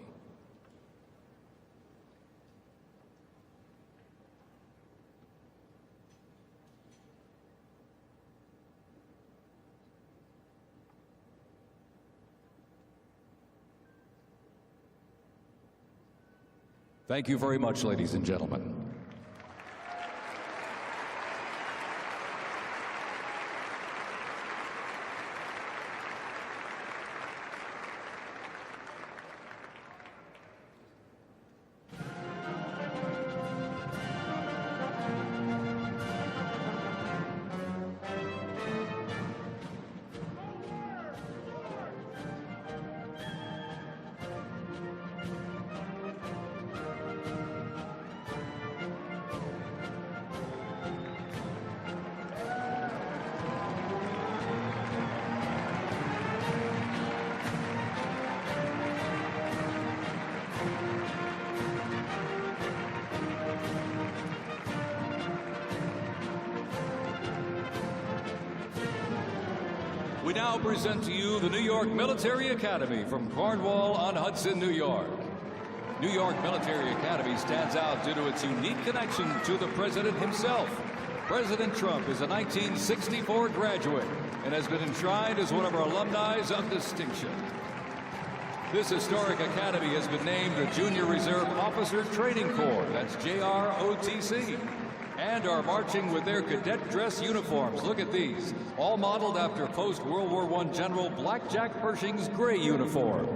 Thank you very much, ladies and gentlemen. We now present to you the New York Military Academy from Cornwall-on-Hudson, New York. New York Military Academy stands out due to its unique connection to the president himself. President Trump is a 1964 graduate and has been enshrined as one of our alumni of distinction. This historic academy has been named the Junior Reserve Officer Training Corps, that's JROTC, and are marching with their cadet dress uniforms. Look at these, all modeled after post-World War I General Blackjack Pershing's gray uniform.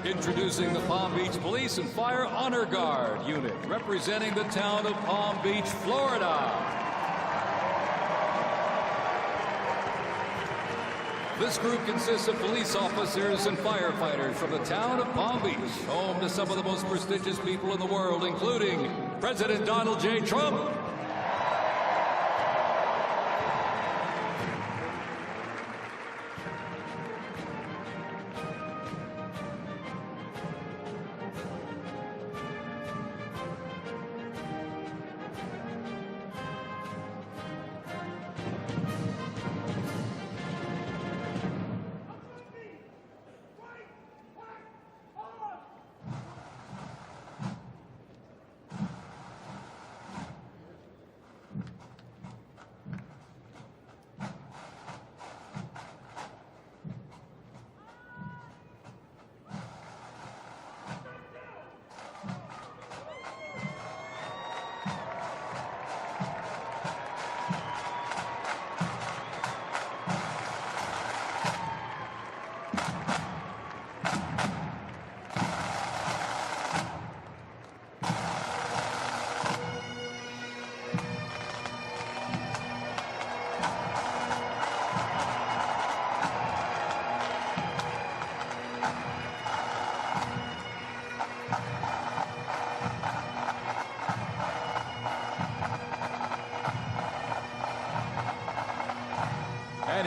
Introducing the Palm Beach Police and Fire Honor Guard Unit, representing the town of Palm Beach, Florida. This group consists of police officers and firefighters from the town of Palm Beach, home to some of the most prestigious people in the world, including President Donald J. Trump,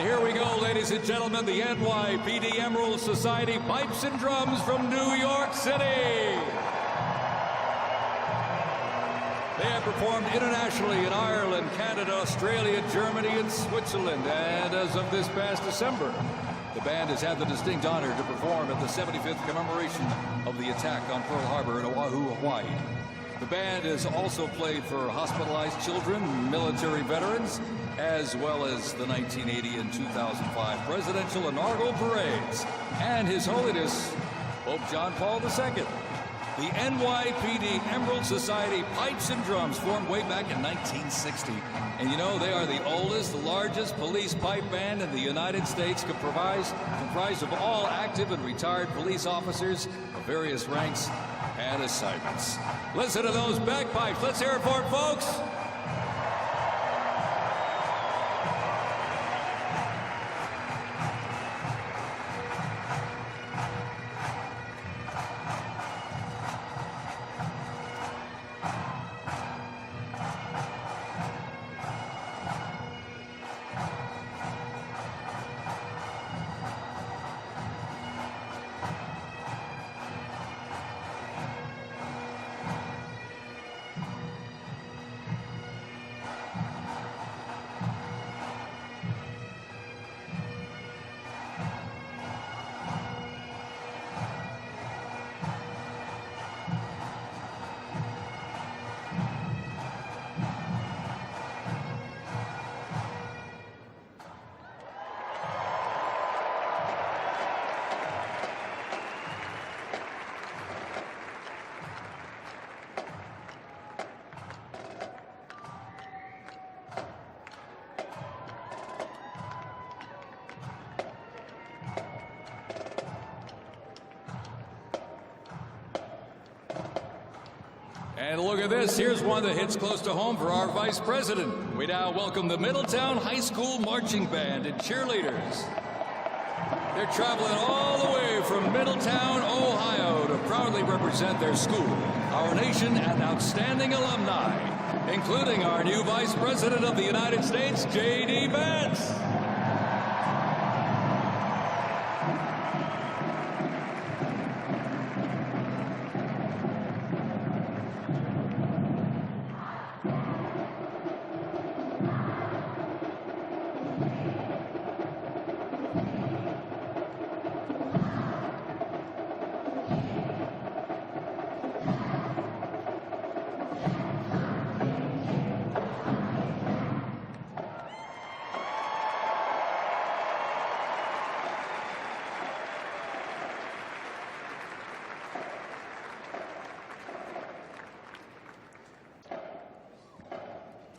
And here we go, ladies and gentlemen, the NYPD Emerald Society Pipes and Drums from New York City. They have performed internationally in Ireland, Canada, Australia, Germany, and Switzerland. And as of this past December, the band has had the distinct honor to perform at the 75th commemoration of the attack on Pearl Harbor in Oahu, Hawaii. The band has also played for hospitalized children, military veterans, as well as the 1980 and 2005 presidential inaugural parades, and His Holiness Pope John Paul II. The NYPD Emerald Society Pipes and Drums formed way back in 1960. And you know, they are the oldest, largest police pipe band in the United States, comprised of all active and retired police officers of various ranks and assignments. Listen to those bagpipes. Let's hear it for it, folks. And look at this, here's one that hits close to home for our Vice President. We now welcome the Middletown High School Marching Band and cheerleaders. They're traveling all the way from Middletown, Ohio to proudly represent their school, our nation, and outstanding alumni, including our new Vice President of the United States, J.D. Vance.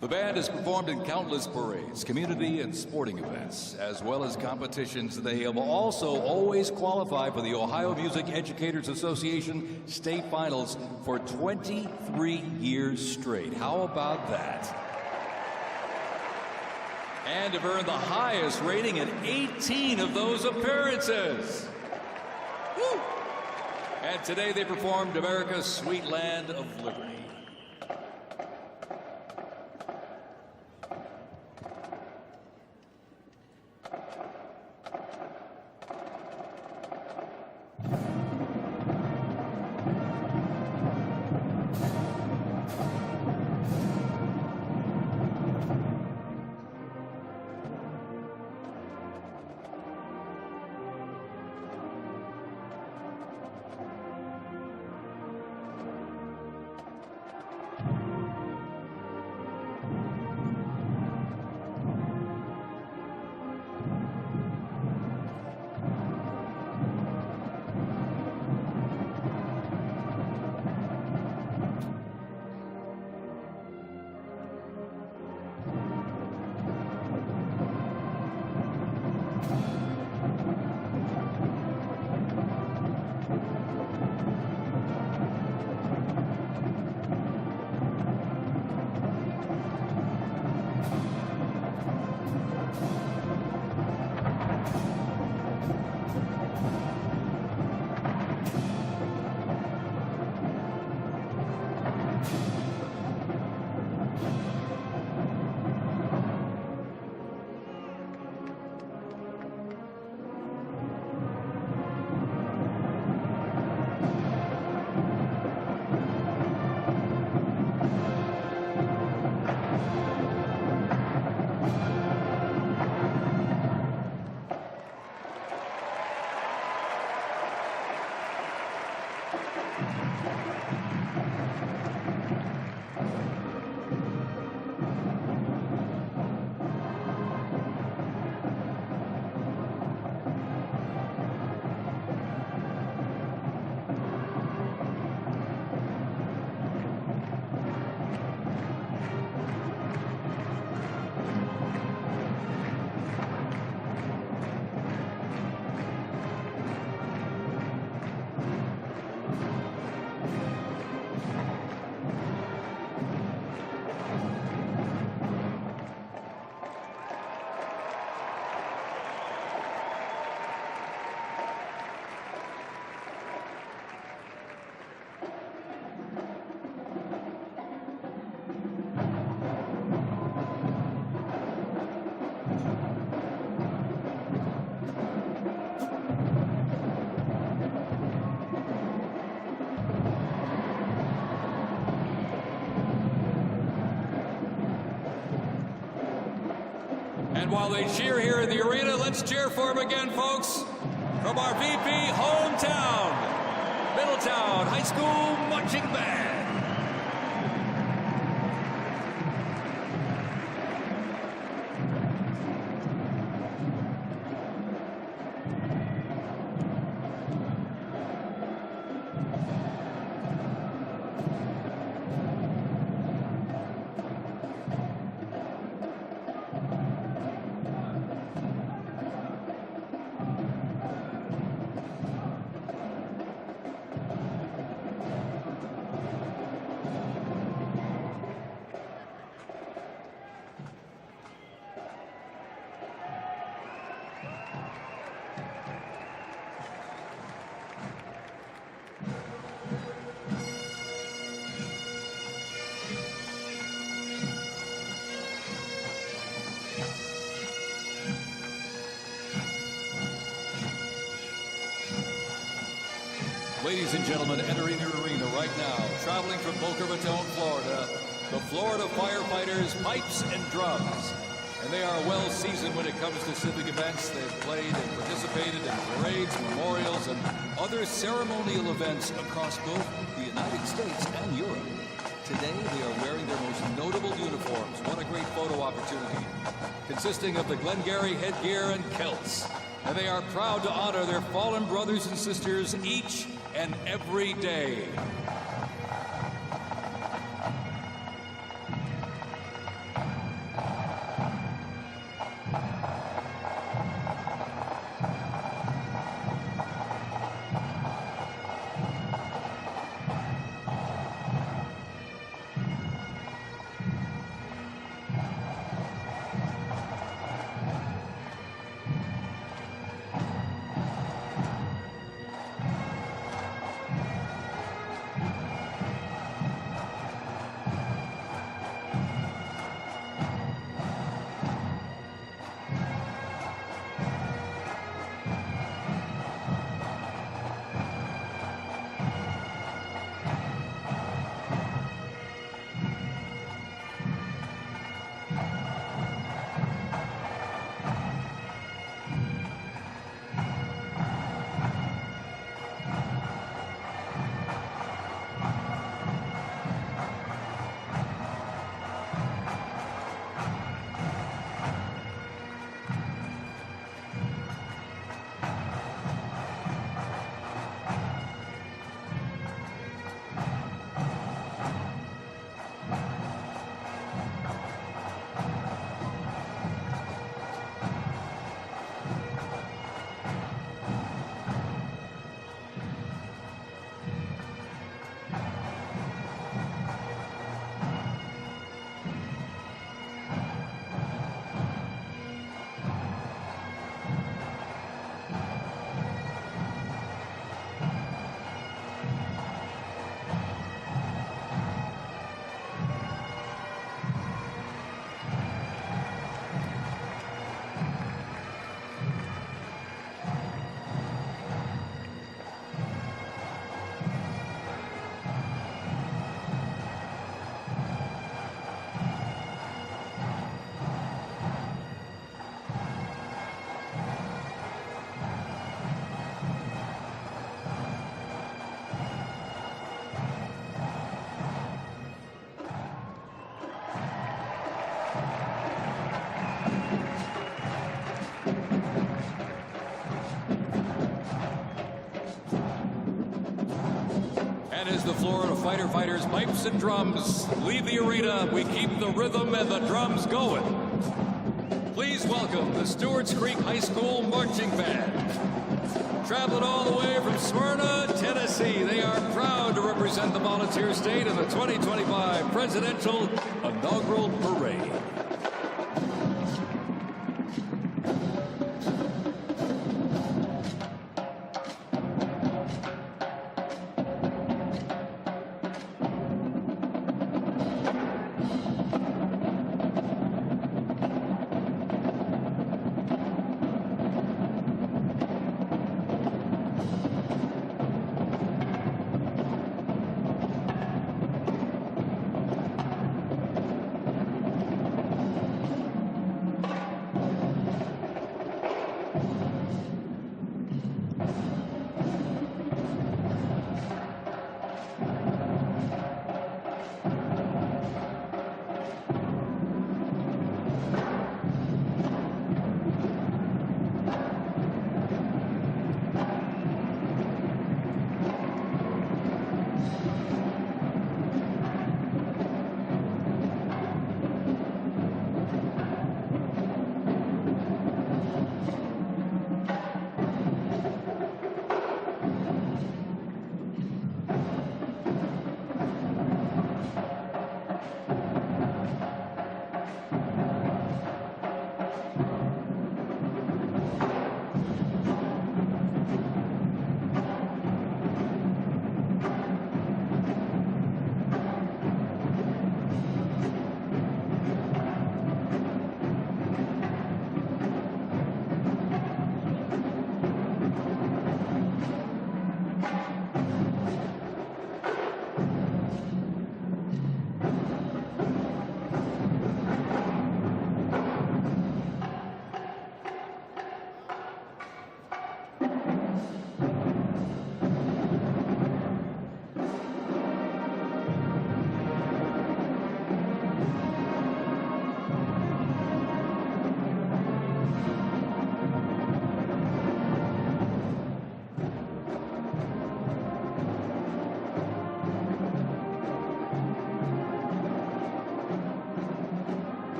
The band has performed in countless parades, community and sporting events, as well as competitions. They have also always qualified for the Ohio Music Educators Association state finals for 23 years straight. How about that? And have earned the highest rating in 18 of those appearances. Woo! And today they performed America's Sweet Land of Liberty. And while they cheer here in the arena, let's cheer for him again, folks, from our VP hometown, Middletown High School Marching Band. Ladies and gentlemen, entering the arena right now, traveling from Boca Raton, Florida, the Florida firefighters, pipes and drums. And they are well seasoned when it comes to civic events. They've played and participated in parades, memorials, and other ceremonial events across both the United States and Europe. Today, they are wearing their most notable uniforms. What a great photo opportunity. Consisting of the Glengarry headgear and kilts. And they are proud to honor their fallen brothers and sisters each and every day. As the Florida fighter fighters, pipes and drums leave the arena, we keep the rhythm and the drums going. Please welcome the Stewart's Creek High School Marching Band. Traveling all the way from Smyrna, Tennessee, they are proud to represent the volunteer state in the 2025 Presidential Inaugural Parade.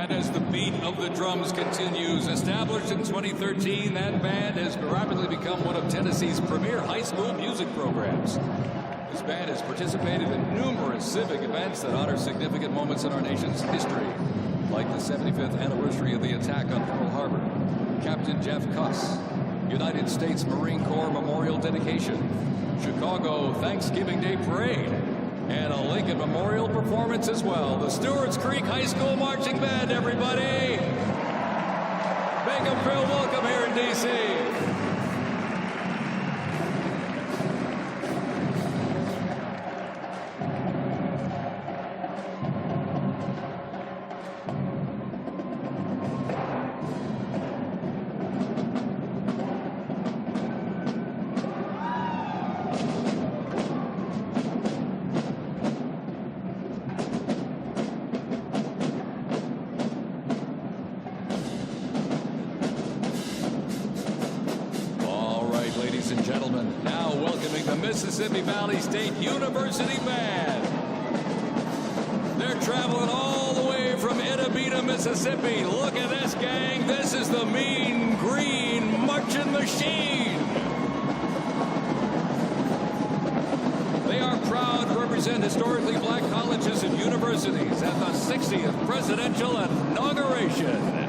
And as the beat of the drums continues, established in 2013, that band has rapidly become one of Tennessee's premier high school music programs. This band has participated in numerous civic events that honor significant moments in our nation's history, like the 75th anniversary of the attack on Pearl Harbor, Captain Jeff Cuss, United States Marine Corps Memorial Dedication, Chicago Thanksgiving Day Parade, and a Lincoln Memorial performance as well. The Stewart's Creek High School Marching Band, everybody! Make them feel welcome here in D.C. Mississippi Valley State University Band. They're traveling all the way from Itabita, Mississippi. Look at this, gang. This is the Mean Green Marching Machine. They are proud to represent historically black colleges and universities at the 60th Presidential Inauguration.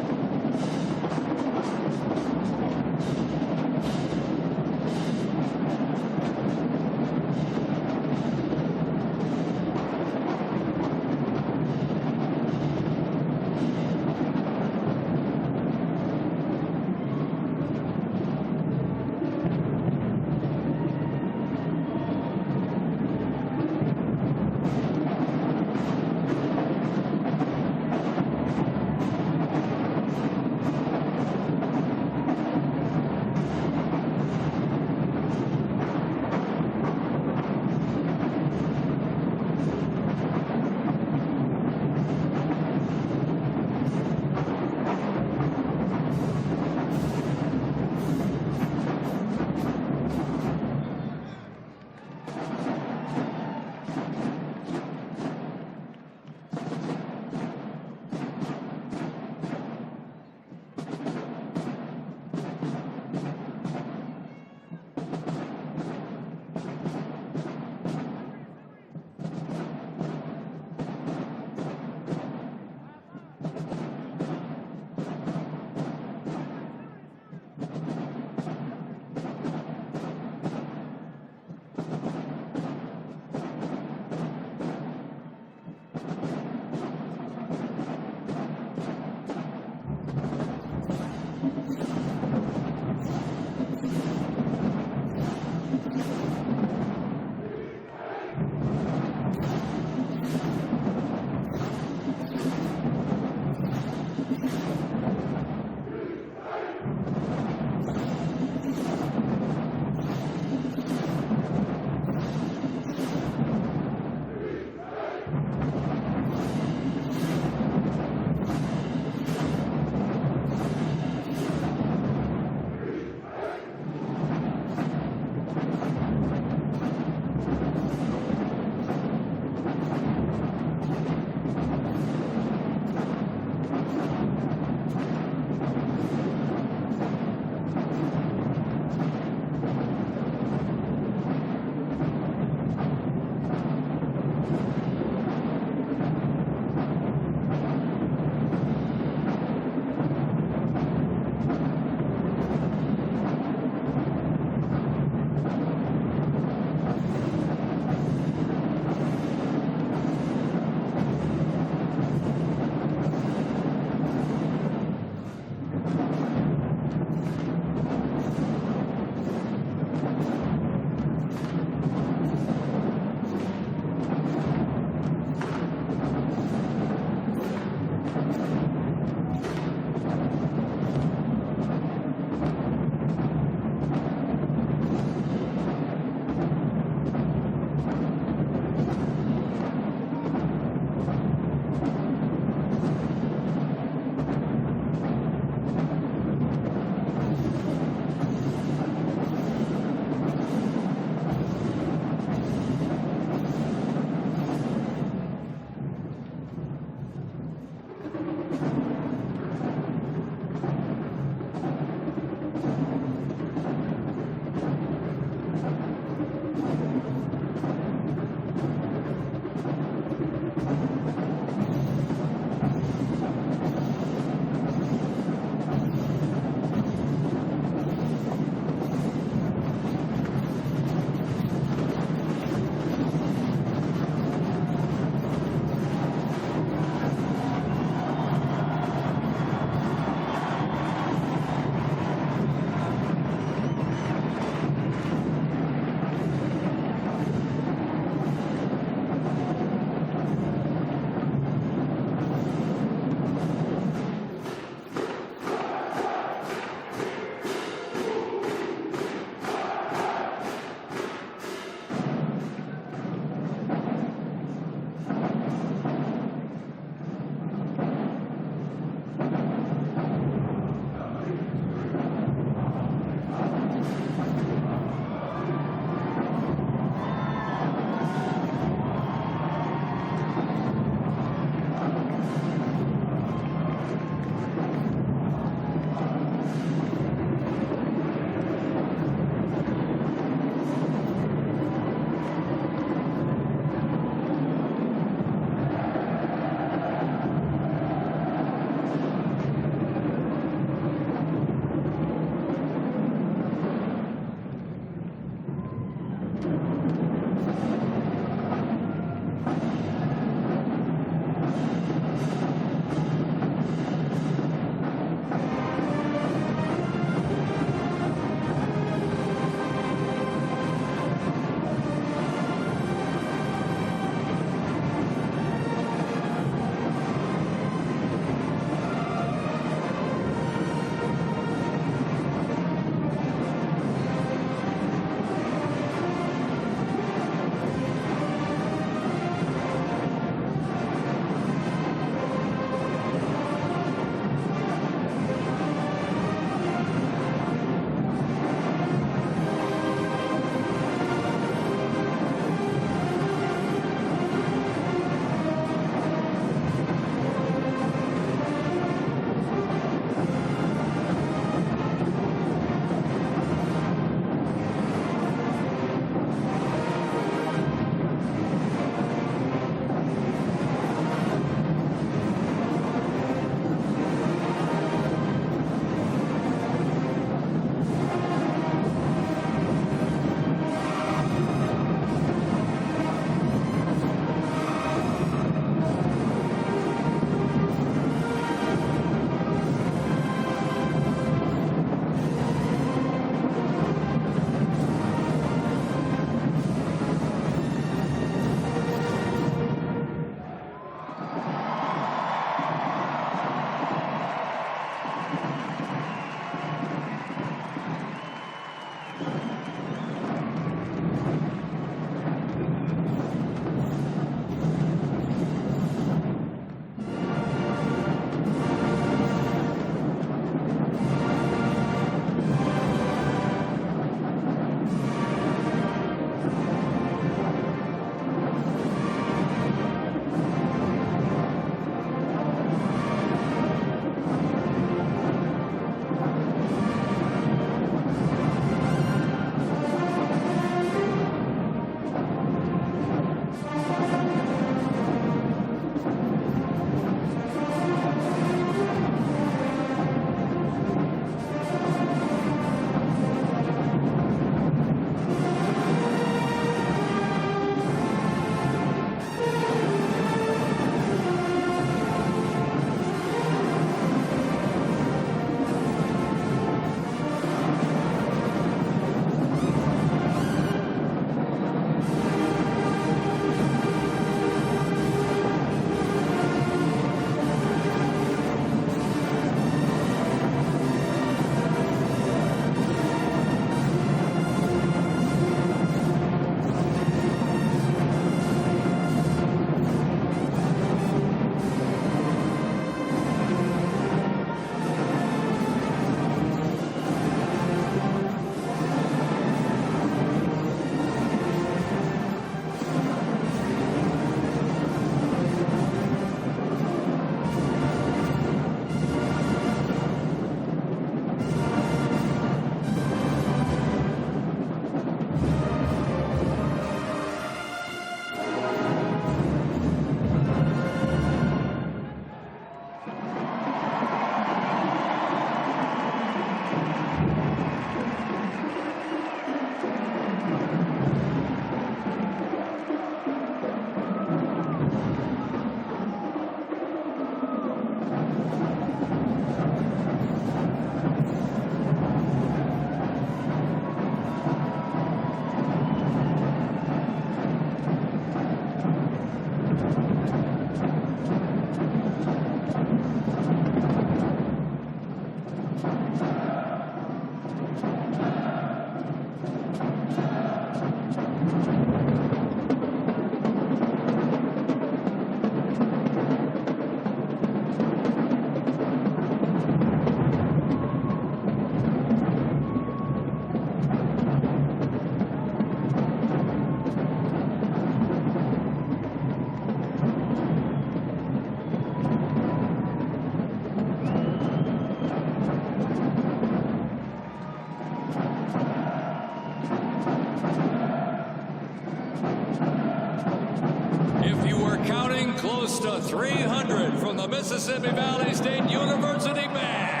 If you were counting, close to 300 from the Mississippi Valley State University Band.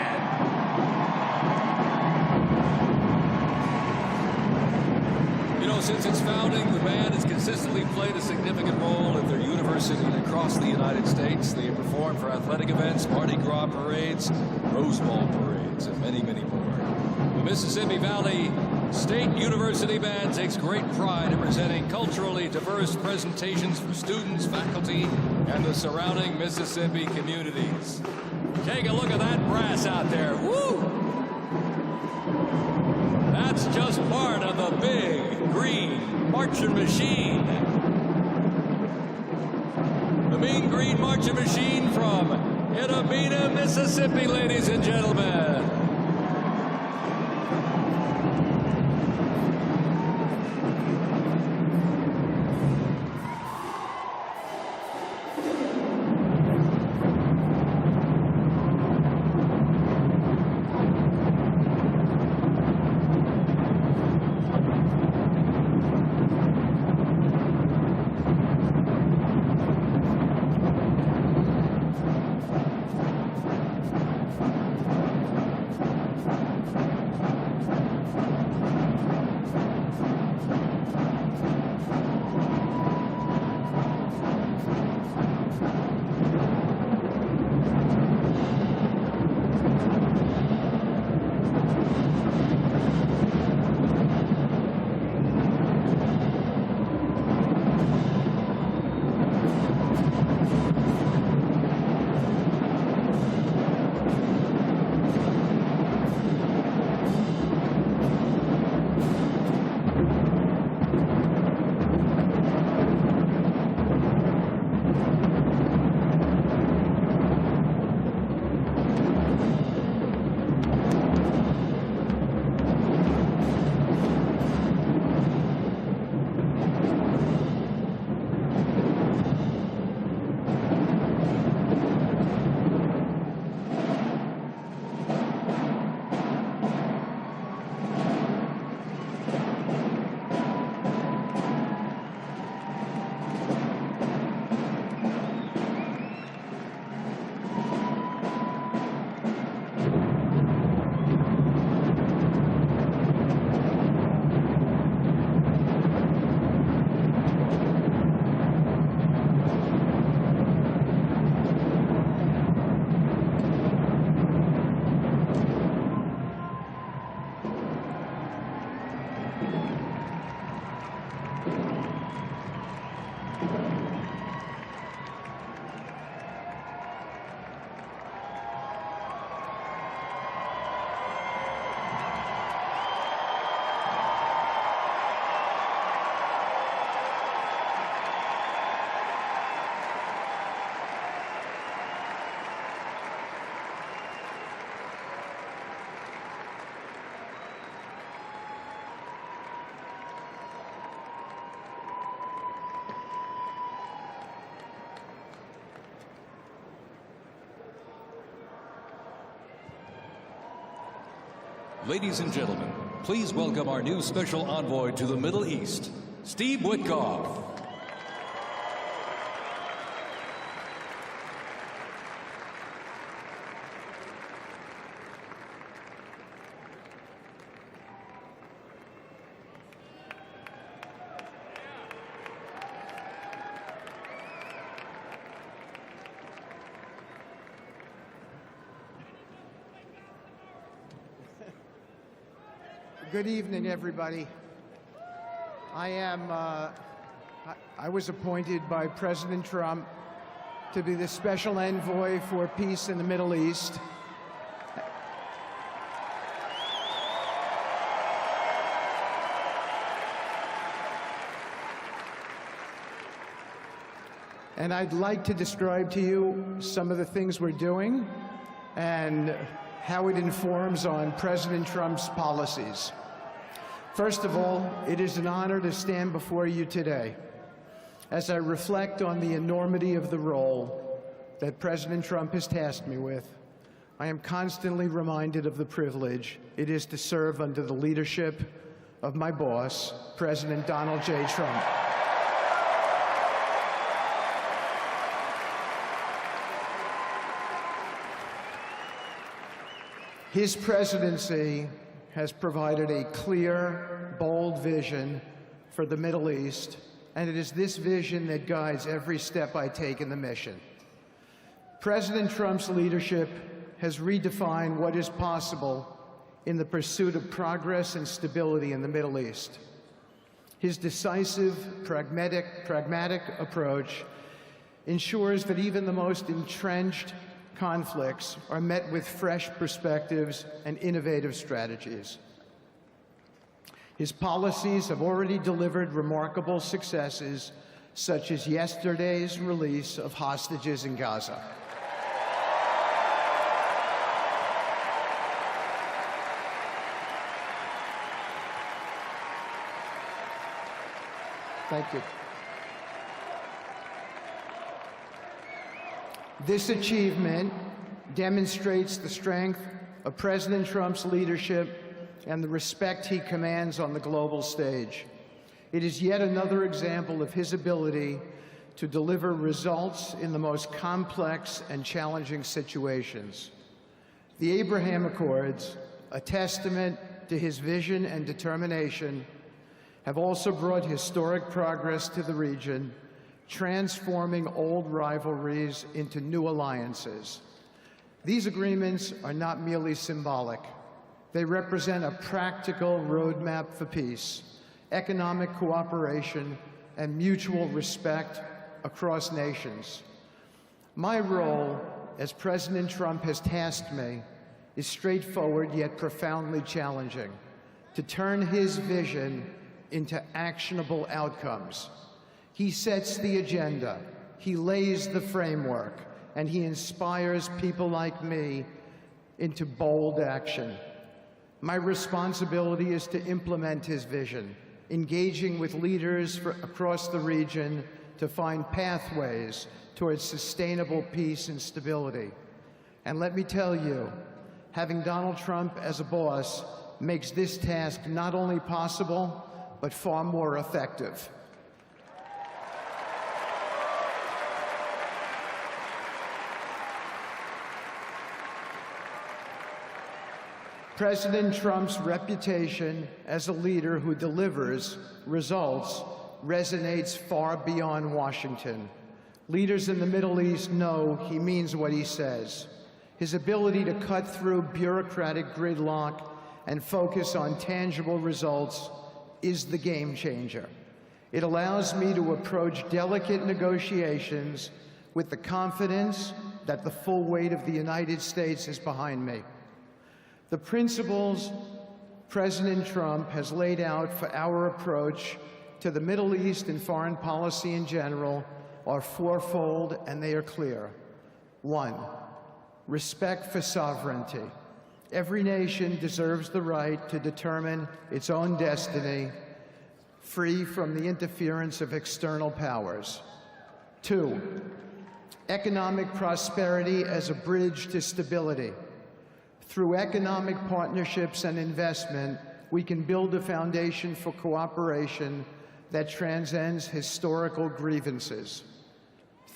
You know, since its founding, the band has consistently played a significant role at their university and across the United States. They have performed for athletic events, Mardi Gras parades, Rose Bowl parades, and many, many more. The Mississippi Valley State University Band takes great pride in presenting culturally diverse presentations for students, faculty, and the surrounding Mississippi communities. Take a look at that brass out there. Woo! That's just part of the big green marching machine. The Mean Green Marching Machine from Itabena, Mississippi, ladies and gentlemen. Ladies and gentlemen, please welcome our new special envoy to the Middle East, Steve Witkoff. Good evening, everybody. I was appointed by President Trump to be the special envoy for peace in the Middle East. And I'd like to describe to you some of the things we're doing and how it informs on President Trump's policies. First of all, it is an honor to stand before you today as I reflect on the enormity of the role that President Trump has tasked me with. I am constantly reminded of the privilege it is to serve under the leadership of my boss, President Donald J. Trump. His presidency has provided a clear, bold vision for the Middle East, and it is this vision that guides every step I take in the mission. President Trump's leadership has redefined what is possible in the pursuit of progress and stability in the Middle East. His decisive, pragmatic approach ensures that even the most entrenched conflicts are met with fresh perspectives and innovative strategies. His policies have already delivered remarkable successes, such as yesterday's release of hostages in Gaza. Thank you. This achievement demonstrates the strength of President Trump's leadership and the respect he commands on the global stage. It is yet another example of his ability to deliver results in the most complex and challenging situations. The Abraham Accords, a testament to his vision and determination, have also brought historic progress to the region, transforming old rivalries into new alliances. These agreements are not merely symbolic. They represent a practical roadmap for peace, economic cooperation, and mutual respect across nations. My role, as President Trump has tasked me, is straightforward yet profoundly challenging: to turn his vision into actionable outcomes. He sets the agenda, he lays the framework, and he inspires people like me into bold action. My responsibility is to implement his vision, engaging with leaders across the region to find pathways towards sustainable peace and stability. And let me tell you, having Donald Trump as a boss makes this task not only possible, but far more effective. President Trump's reputation as a leader who delivers results resonates far beyond Washington. Leaders in the Middle East know he means what he says. His ability to cut through bureaucratic gridlock and focus on tangible results is the game changer. It allows me to approach delicate negotiations with the confidence that the full weight of the United States is behind me. The principles President Trump has laid out for our approach to the Middle East and foreign policy in general are fourfold, and they are clear. 1, respect for sovereignty. Every nation deserves the right to determine its own destiny, free from the interference of external powers. 2, economic prosperity as a bridge to stability. Through economic partnerships and investment, we can build a foundation for cooperation that transcends historical grievances.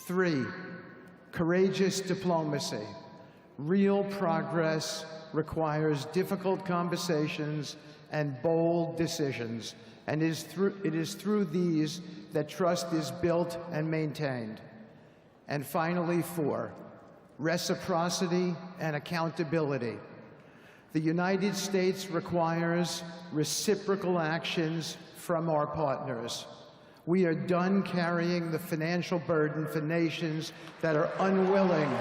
3, courageous diplomacy. Real progress requires difficult conversations and bold decisions, and it is through these that trust is built and maintained. And finally, 4, reciprocity and accountability. The United States requires reciprocal actions from our partners. We are done carrying the financial burden for nations that are unwilling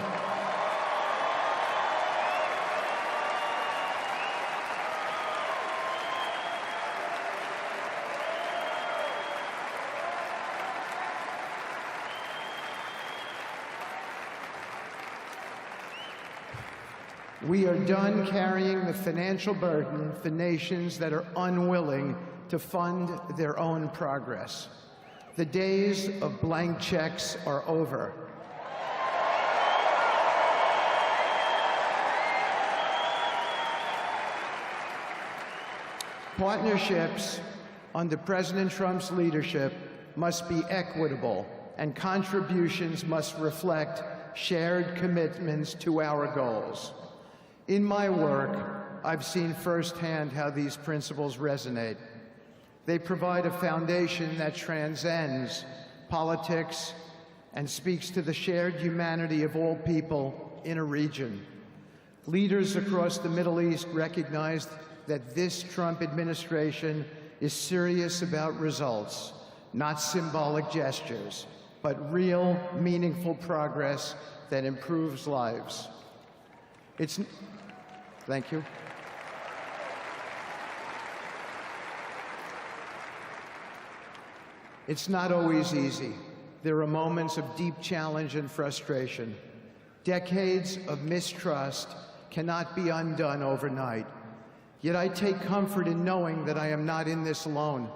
We are done carrying the financial burden for nations that are unwilling to fund their own progress. The days of blank checks are over. Partnerships under President Trump's leadership must be equitable, and contributions must reflect shared commitments to our goals. In my work, I've seen firsthand how these principles resonate. They provide a foundation that transcends politics and speaks to the shared humanity of all people in a region. Leaders across the Middle East recognize that this Trump administration is serious about results, not symbolic gestures, but real, meaningful progress that improves lives. Thank you. It's not always easy. There are moments of deep challenge and frustration. Decades of mistrust cannot be undone overnight. Yet I take comfort in knowing that I am not in this alone.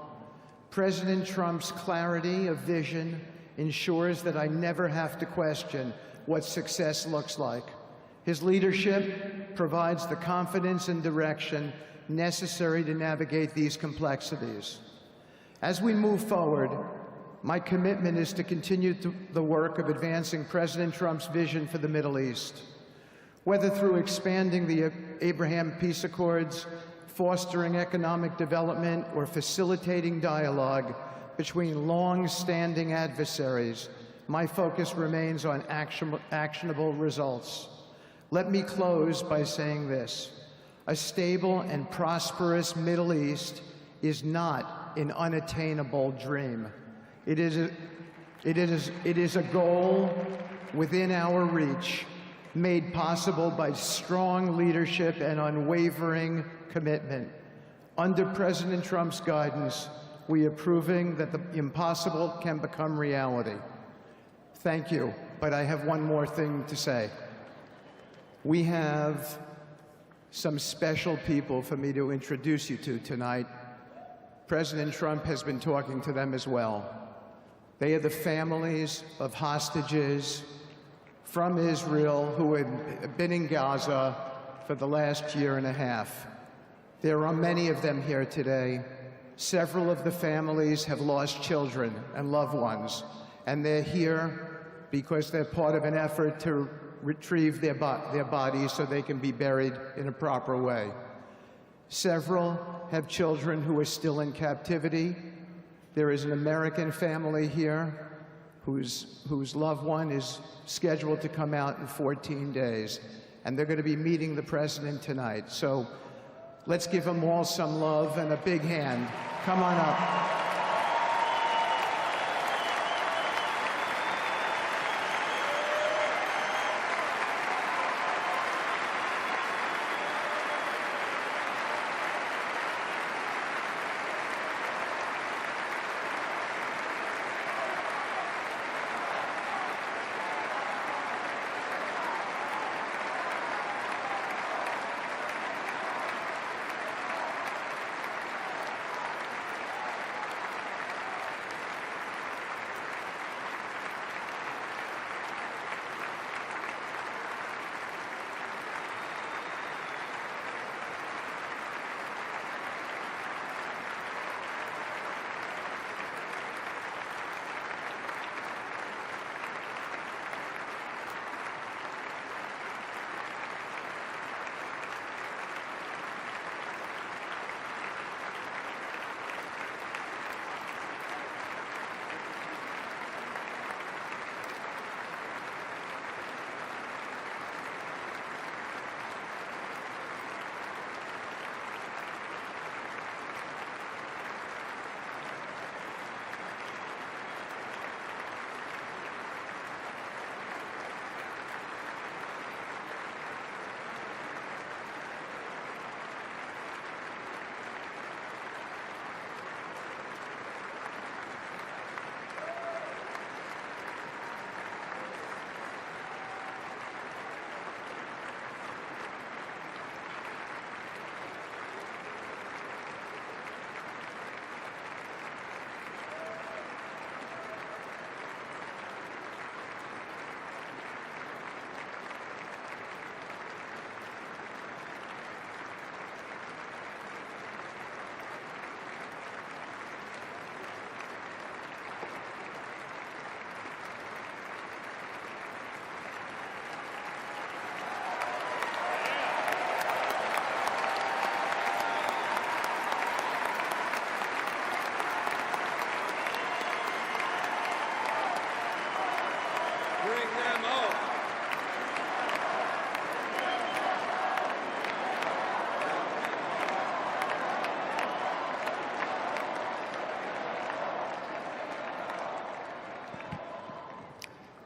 President Trump's clarity of vision ensures that I never have to question what success looks like. His leadership provides the confidence and direction necessary to navigate these complexities. As we move forward, my commitment is to continue the work of advancing President Trump's vision for the Middle East. Whether through expanding the Abraham Peace Accords, fostering economic development, or facilitating dialogue between long-standing adversaries, my focus remains on actionable results. Let me close by saying this: a stable and prosperous Middle East is not an unattainable dream. It is a goal within our reach, made possible by strong leadership and unwavering commitment. Under President Trump's guidance, we are proving that the impossible can become reality. Thank you, but I have one more thing to say. We have some special people for me to introduce you to tonight. President Trump has been talking to them as well. They are the families of hostages from Israel who have been in Gaza for the last year and a half. There are many of them here today. Several of the families have lost children and loved ones, and they're here because they're part of an effort to retrieve their bodies so they can be buried in a proper way. Several have children who are still in captivity. There is an American family here whose loved one is scheduled to come out in 14 days, and they're going to be meeting the president tonight. So let's give them all some love and a big hand. Come on up.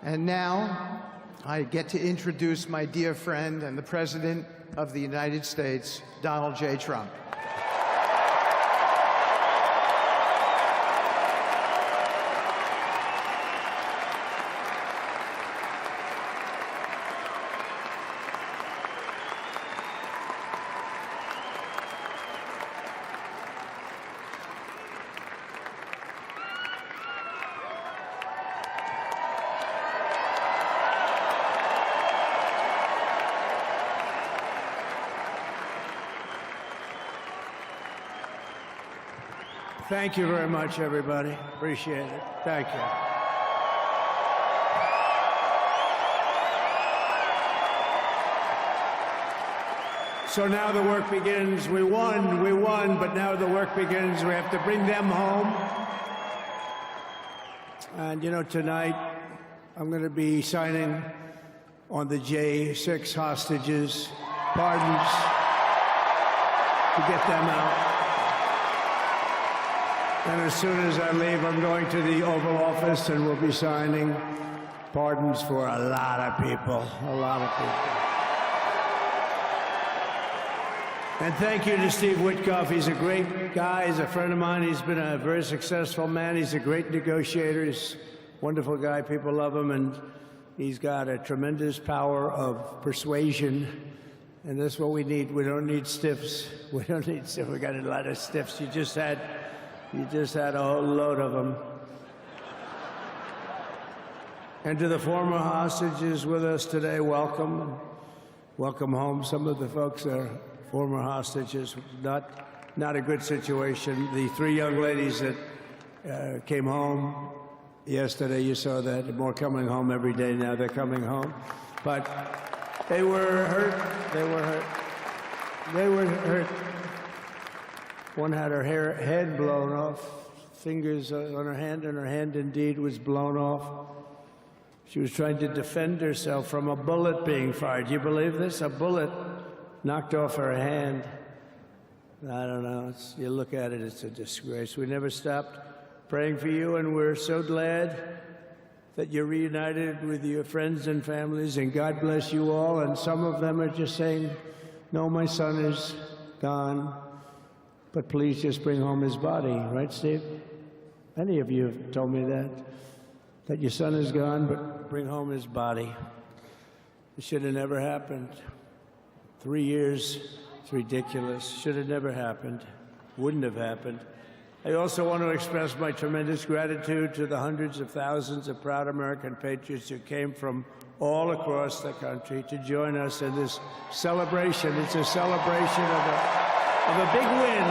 And now, I get to introduce my dear friend and the President of the United States, Donald J. Trump. Thank you very much, everybody. Appreciate it. Thank you. So now the work begins. We won, but now the work begins. We have to bring them home. And, you know, tonight I'm going to be signing on the J6 hostages, pardons, to get them out. And as soon as I leave, I'm going to the Oval Office and we'll be signing pardons for a lot of people, a lot of people. And thank you to Steve Witkoff. He's a great guy. He's a friend of mine. He's been a very successful man. He's a great negotiator. He's a wonderful guy. People love him. And he's got a tremendous power of persuasion. And that's what we need. We don't need stiffs. We don't need stiffs. We got a lot of stiffs. You just had a whole load of them. And to the former hostages with us today, welcome. Welcome home. Some of the folks are former hostages. Not a good situation. The three young ladies that came home yesterday, you saw that. They're more coming home every day now. They're coming home. But they were hurt. They were hurt. They were hurt. One had her head blown off, fingers on her hand, and her hand indeed was blown off. She was trying to defend herself from a bullet being fired. Do you believe this? A bullet knocked off her hand. I don't know. You look at it, it's a disgrace. We never stopped praying for you, and we're so glad that you're reunited with your friends and families, and God bless you all. And some of them are just saying, no, my son is gone. But please just bring home his body, right, Steve? Many of you have told me that your son is gone, but bring home his body. It should have never happened. 3 years, it's ridiculous. Should have never happened. Wouldn't have happened. I also want to express my tremendous gratitude to the hundreds of thousands of proud American patriots who came from all across the country to join us in this celebration. It's a celebration of a big win.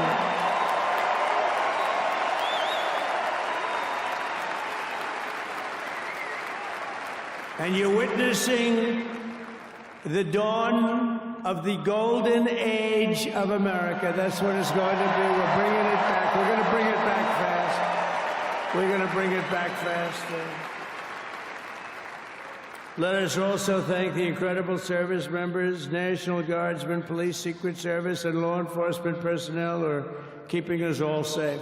And you're witnessing the dawn of the golden age of America. That's what it's going to be. We're bringing it back. We're going to bring it back fast. We're going to bring it back fast. Let us also thank the incredible service members, National Guardsmen, Police, Secret Service, and law enforcement personnel who are keeping us all safe,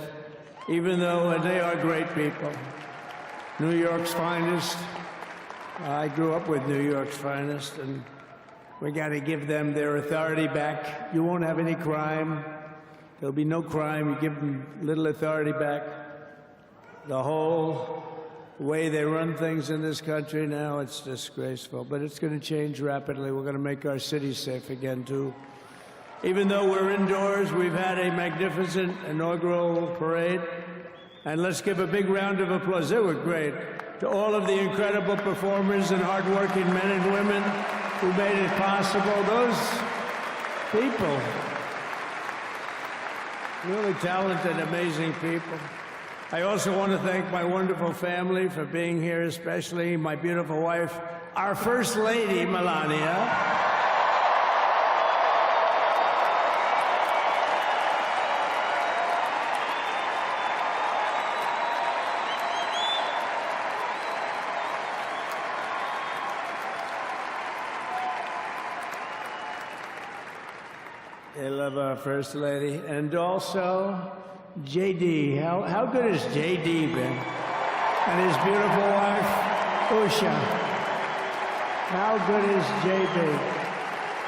even though they are great people. New York's finest. I grew up with New York's finest, and we got to give them their authority back. You won't have any crime. There'll be no crime. You give them little authority back. The whole way they run things in this country now, it's disgraceful. But it's going to change rapidly. We're going to make our cities safe again, too. Even though we're indoors, we've had a magnificent inaugural parade. And let's give a big round of applause. They were great. To all of the incredible performers and hardworking men and women who made it possible. Those people, really talented, amazing people. I also want to thank my wonderful family for being here, especially my beautiful wife, our First Lady, Melania. I love our First Lady. And also, JD. How good has JD been? And his beautiful wife, Usha. How good is JD?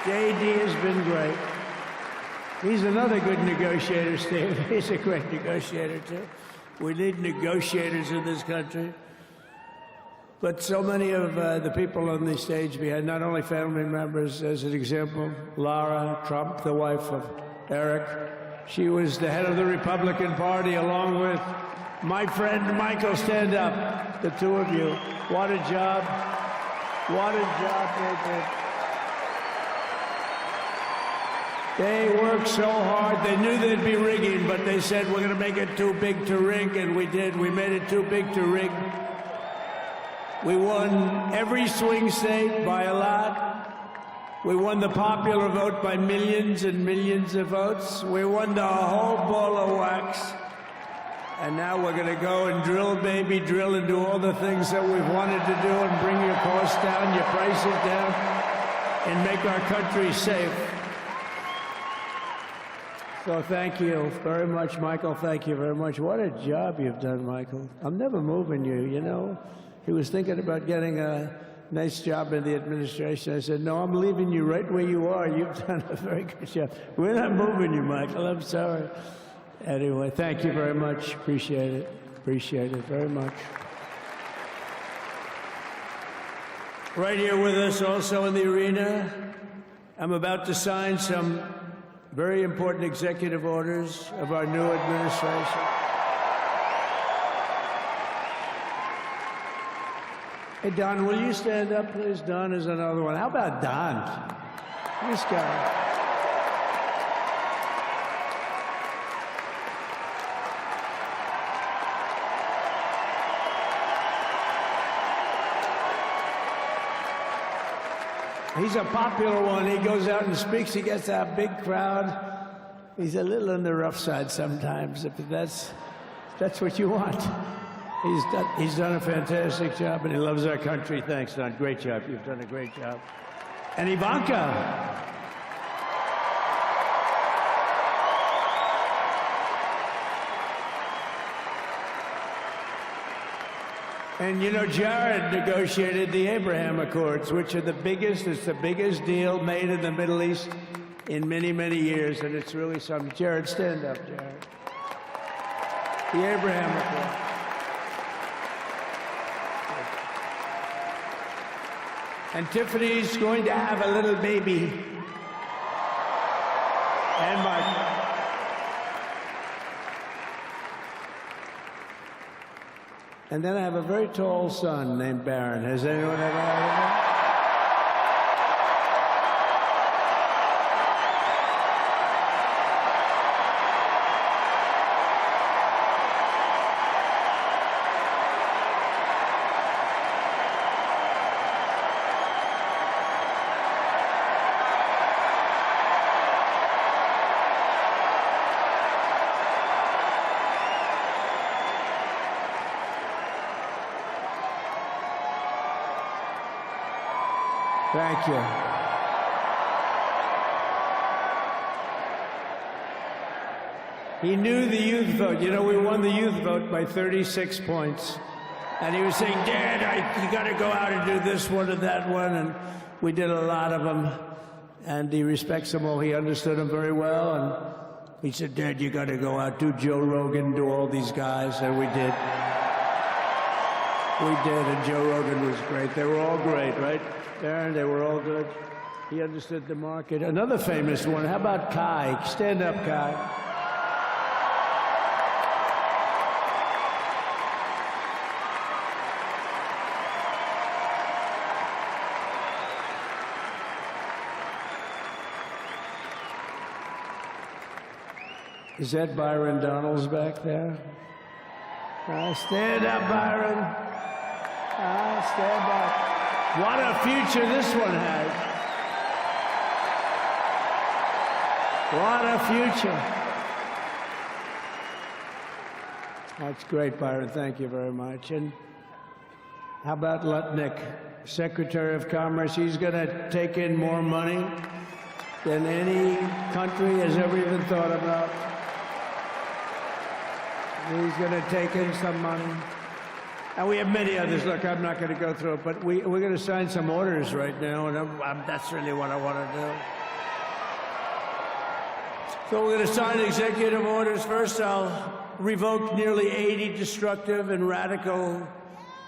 JD has been great. He's another good negotiator, Steve. He's a great negotiator, too. We need negotiators in this country. But so many of the people on the stage behind, not only family members, as an example, Lara Trump, the wife of Eric. She was the head of the Republican Party, along with my friend Michael. Stand up, the two of you. What a job. What a job they did. They worked so hard. They knew they'd be rigging, but they said, we're going to make it too big to rig, and we did. We made it too big to rig. We won every swing state by a lot. We won the popular vote by millions and millions of votes. We won the whole ball of wax. And now we're going to go and drill, baby, drill, and do all the things that we've wanted to do and bring your costs down, your prices down, and make our country safe. So thank you very much, Michael. Thank you very much. What a job you've done, Michael. I'm never moving you, you know. He was thinking about getting a nice job in the administration. I said, no, I'm leaving you right where you are. You've done a very good job. We're not moving you, Michael. I'm sorry. Anyway, thank you very much. Appreciate it. Appreciate it very much. Right here with us also in the arena, I'm about to sign some very important executive orders of our new administration. Hey, Don, will you stand up, please? Don is another one. How about Don? This guy. He's a popular one. He goes out and speaks. He gets a big crowd. He's a little on the rough side sometimes, but that's what you want. He's done a fantastic job, and he loves our country. Thanks, Don. Great job. You've done a great job. And Ivanka. And you know, Jared negotiated the Abraham Accords, which are the biggest, it's the biggest deal made in the Middle East in many, many years, and it's really something. Jared, stand up, Jared. The Abraham Accords. And Tiffany's going to have a little baby. And Mark. And then I have a very tall son named Barron. Has anyone ever heard of him? Thank you. He knew the youth vote. You know, we won the youth vote by 36 points. And he was saying, Dad, you got to go out and do this one and that one. And we did a lot of them. And he respects them all. He understood them very well. And he said, Dad, you got to go out, do Joe Rogan, do all these guys. And we did. We did, and Joe Rogan was great. They were all great, right, Aaron? They were all good. He understood the market. Another famous one, how about Kai? Stand up, Kai. Is that Byron Donalds back there? Stand up, Byron. Stand up. What a future this one has. What a future. That's great, Byron. Thank you very much. And how about Lutnick, Secretary of Commerce? He's going to take in more money than any country has ever even thought about. He's going to take in some money. And we have many others. Look, I'm not going to go through it, but we're going to sign some orders right now, and that's really what I want to do. So we're going to sign executive orders. First, I'll revoke nearly 80 destructive and radical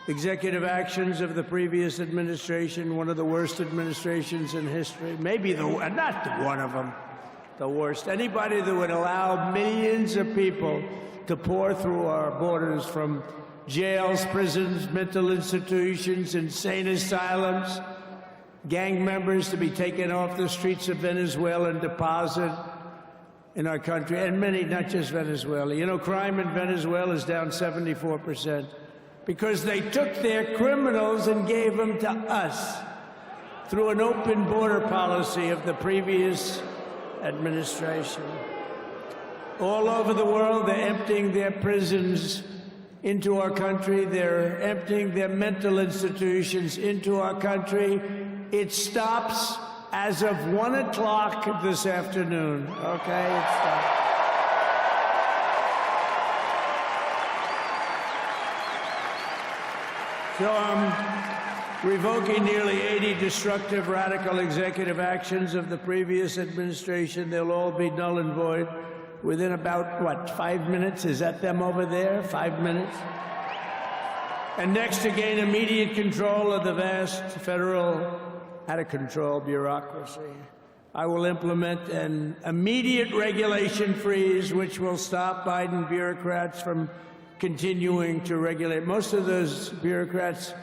executive actions of the previous administration, one of the worst administrations in history. Maybe not one of them, the worst. Anybody that would allow millions of people to pour through our borders from jails, prisons, mental institutions, insane asylums, gang members to be taken off the streets of Venezuela and deposited in our country, and many, not just Venezuela. You know, crime in Venezuela is down 74% because they took their criminals and gave them to us through an open border policy of the previous administration. All over the world, they're emptying their prisons into our country. They're emptying their mental institutions into our country. It stops as of 1 o'clock this afternoon, okay? It stops. So I'm revoking nearly 80 destructive, radical executive actions of the previous administration. They'll all be null and void within about, what, 5 minutes? Is that them over there? 5 minutes? And next, to gain immediate control of the vast federal, out-of-control bureaucracy, I will implement an immediate regulation freeze which will stop Biden bureaucrats from continuing to regulate. Most of those bureaucrats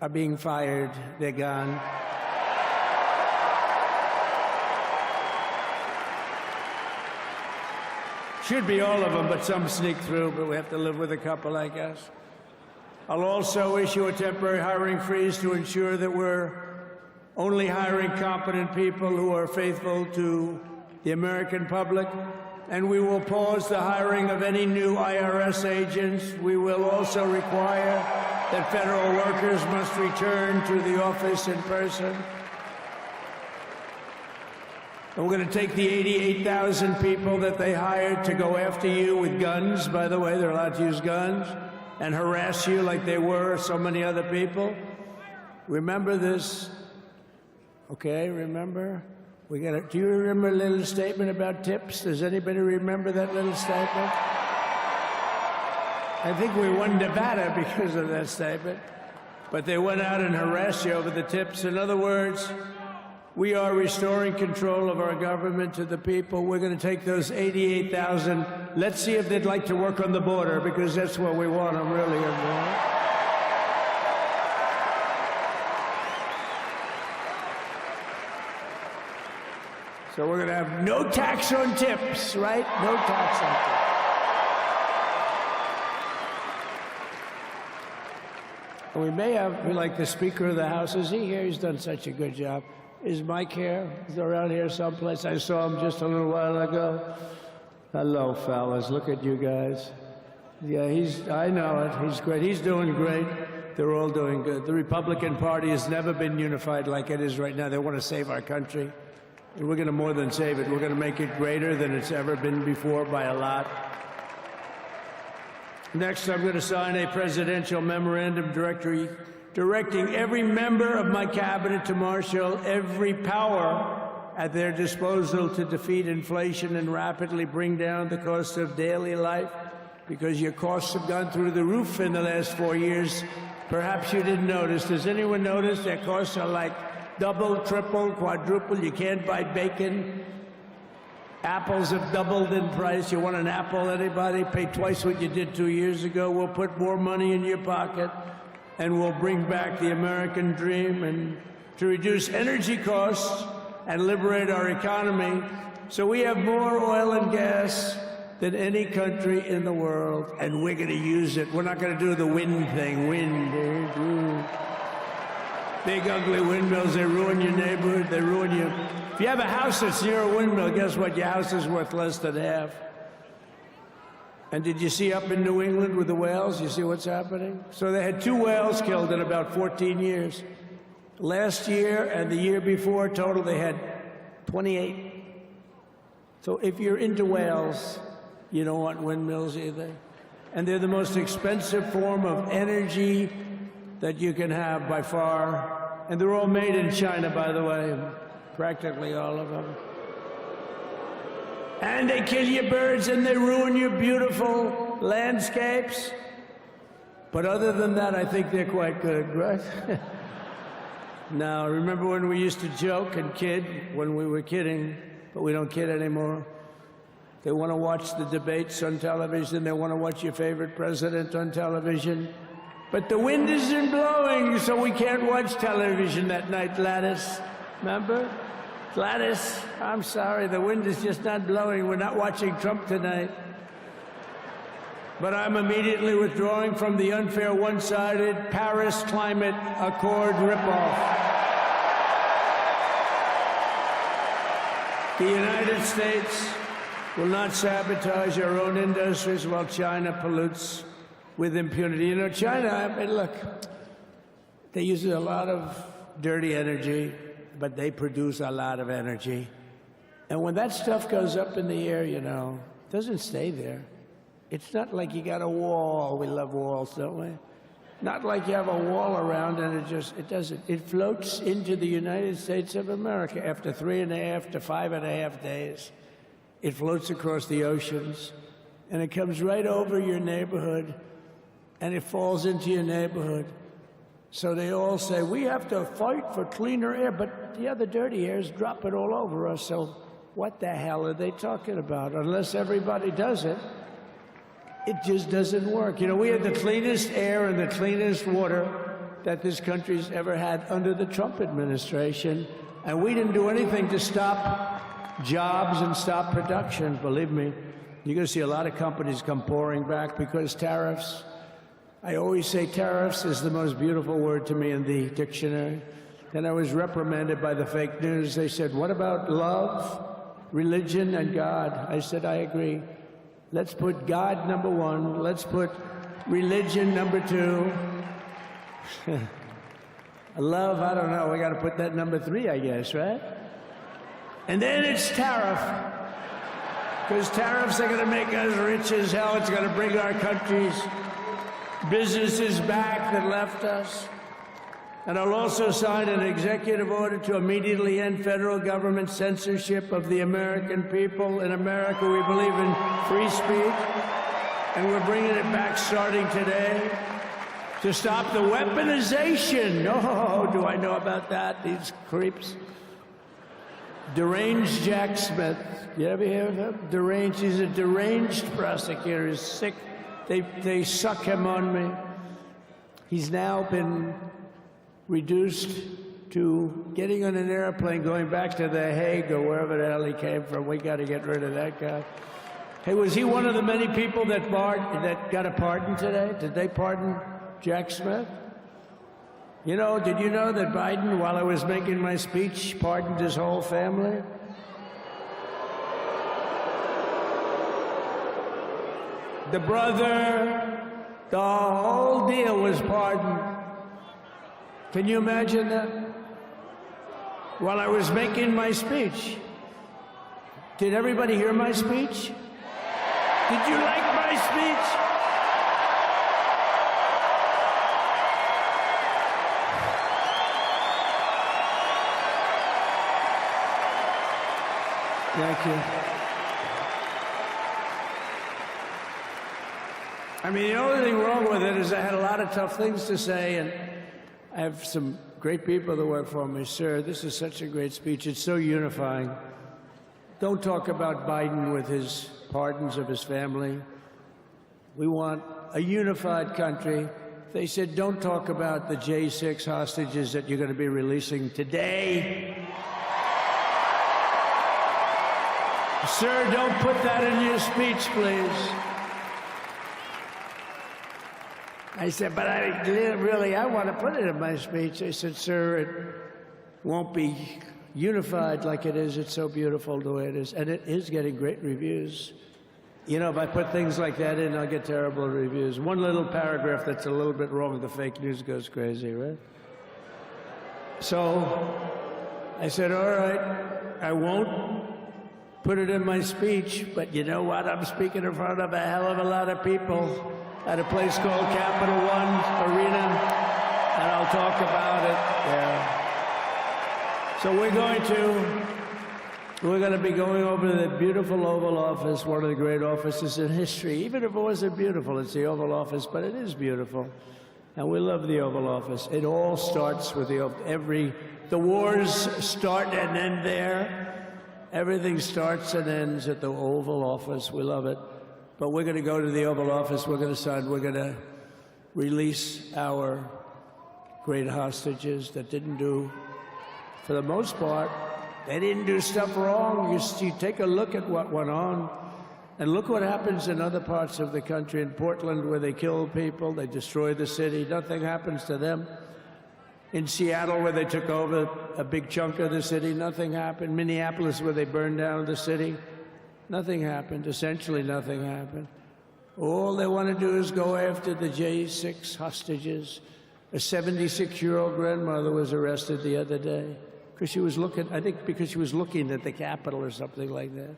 are being fired. They're gone. Should be all of them, but some sneak through, but we have to live with a couple, I guess. I'll also issue a temporary hiring freeze to ensure that we're only hiring competent people who are faithful to the American public, and we will pause the hiring of any new IRS agents. We will also require that federal workers must return to the office in person. And we're going to take the 88,000 people that they hired to go after you with guns. By the way, they're allowed to use guns and harass you like they were so many other people. Remember this. Okay, remember? Do you remember a little statement about tips? Does anybody remember that little statement? I think we won Nevada because of that statement. But they went out and harassed you over the tips. In other words, we are restoring control of our government to the people. We're going to take those 88,000. Let's see if they'd like to work on the border, because that's what we want them really involved. So we're going to have no tax on tips, right? No tax on tips. And we may have, like the Speaker of the House, is he here? He's done such a good job. Is Mike here? He's around here someplace. I saw him just a little while ago. Hello, fellas. Look at you guys. Yeah, I know it. He's great. He's doing great. They're all doing good. The Republican Party has never been unified like it is right now. They want to save our country. And we're going to more than save it. We're going to make it greater than it's ever been before by a lot. Next, I'm going to sign a presidential memorandum directing every member of my cabinet to marshal every power at their disposal to defeat inflation and rapidly bring down the cost of daily life, because your costs have gone through the roof in the last 4 years. Perhaps you didn't notice. Does anyone notice their costs are like double, triple, quadruple? You can't buy bacon. Apples have doubled in price. You want an apple, anybody? Pay twice what you did 2 years ago. We'll put more money in your pocket, and we'll bring back the American dream and to reduce energy costs and liberate our economy. So we have more oil and gas than any country in the world, and we're going to use it. We're not going to do the wind thing. Wind, big ugly windmills, they ruin your neighborhood, they ruin you. If you have a house that's near a windmill, guess what? Your house is worth less than half. And did you see up in New England with the whales? You see what's happening? So they had 2 whales killed in about 14 years. Last year and the year before, total, they had 28. So if you're into whales, you don't want windmills either. and they're the most expensive form of energy that you can have by far. And they're all made in China, by the way, practically all of them. And they kill your birds and they ruin your beautiful landscapes. But other than that, I think they're quite good, right? Now, remember when we used to joke and kid when we were kidding, but we don't kid anymore? They want to watch the debates on television. They want to watch your favorite president on television. But the wind isn't blowing, so we can't watch television that night, Gladys. Remember? Gladys, I'm sorry, the wind is just not blowing. We're not watching Trump tonight. But I'm immediately withdrawing from the unfair, one-sided Paris Climate Accord ripoff. The United States will not sabotage our own industries while China pollutes with impunity. You know, China, I mean, look, they use a lot of dirty energy, but they produce a lot of energy. And when that stuff goes up in the air, you know, it doesn't stay there. It's not like you got a wall. We love walls, don't we? Not like you have a wall around and it doesn't. It floats into the United States of America after 3.5 to 5.5 days. It floats across the oceans and it comes right over your neighborhood and it falls into your neighborhood. So they all say, we have to fight for cleaner air, but the other dirty air is dropping all over us. So what the hell are they talking about? Unless everybody does it. It just doesn't work. You know, we had the cleanest air and the cleanest water that this country's ever had under the Trump administration, and we didn't do anything to stop jobs and stop production. Believe me, you're going to see a lot of companies come pouring back because tariffs. I always say tariffs is the most beautiful word to me in the dictionary. Then I was reprimanded by the fake news. They said, what about love, religion, and God? I said, I agree. Let's put God number one. Let's put religion number two. Love, I don't know. We got to put that number 3, I guess, right? And then it's tariff. Because tariffs are going to make us rich as hell. It's going to bring our country's businesses back that left us. And I'll also sign an executive order to immediately end federal government censorship of the American people. In America, we believe in free speech, and we're bringing it back starting today to stop the weaponization. Oh, do I know about that? These creeps. Deranged Jack Smith. You ever hear of him? Deranged. He's a deranged prosecutor. He's sick. They suck him on me. He's now been reduced to getting on an airplane, going back to The Hague or wherever the hell he came from. We got to get rid of that guy. Hey, was he one of the many people that got a pardon today? Did they pardon Jack Smith? You know, did you know that Biden, while I was making my speech, pardoned his whole family? The brother, the whole deal was pardoned. Can you imagine that? While I was making my speech. Did everybody hear my speech? Did you like my speech? Thank you. I mean, the only thing wrong with it is I had a lot of tough things to say, and I have some great people that work for me. Sir, this is such a great speech. It's so unifying. Don't talk about Biden with his pardons of his family. We want a unified country. They said, don't talk about the J6 hostages that you're going to be releasing today. Sir, don't put that in your speech, please. I said, but I want to put it in my speech. They said, sir, it won't be unified like it is. It's so beautiful the way it is. And it is getting great reviews. You know, if I put things like that in, I'll get terrible reviews. One little paragraph that's a little bit wrong, the fake news goes crazy, right? So I said, all right, I won't put it in my speech, but you know what? I'm speaking in front of a hell of a lot of people. at a place called Capital One Arena, and I'll talk about it there. So we're going to be going over the beautiful Oval Office, one of the great offices in history. Even if it wasn't beautiful, it's the Oval Office, but it is beautiful. And we love the Oval Office. It all starts with the wars start and end there. Everything starts and ends at the Oval Office. We love it. But we're going to go to the Oval Office. We're going to release our great hostages that didn't do, for the most part, they didn't do stuff wrong. You take a look at what went on, and look what happens in other parts of the country. In Portland, where they kill people, they destroy the city, nothing happens to them. In Seattle, where they took over a big chunk of the city, nothing happened. Minneapolis, where they burned down the city, nothing happened. Essentially nothing happened. All they want to do is go after the J6 hostages. A 76-year-old grandmother was arrested the other day because she was looking, I think because she was looking at the Capitol or something like that.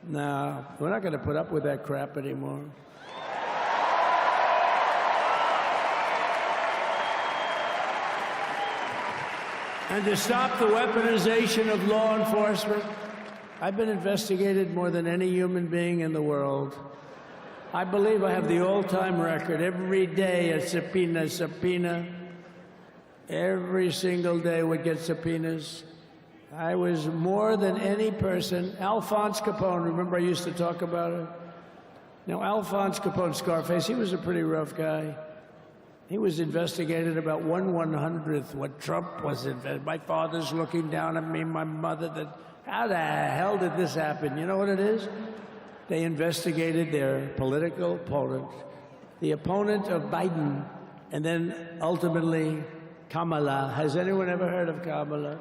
No, we're not going to put up with that crap anymore. And to stop the weaponization of law enforcement, I've been investigated more than any human being in the world. I believe I have the all-time record. Every day a subpoena. Every single day we get subpoenas. I was more than any person. Alphonse Capone, remember I used to talk about it? Now, Alphonse Capone, Scarface, he was a pretty rough guy. He was investigated about 1/100th what Trump was investigated. My father's looking down at me, my mother, how the hell did this happen? You know what it is? They investigated their political opponent, the opponent of Biden, and then ultimately Kamala. Has anyone ever heard of Kamala?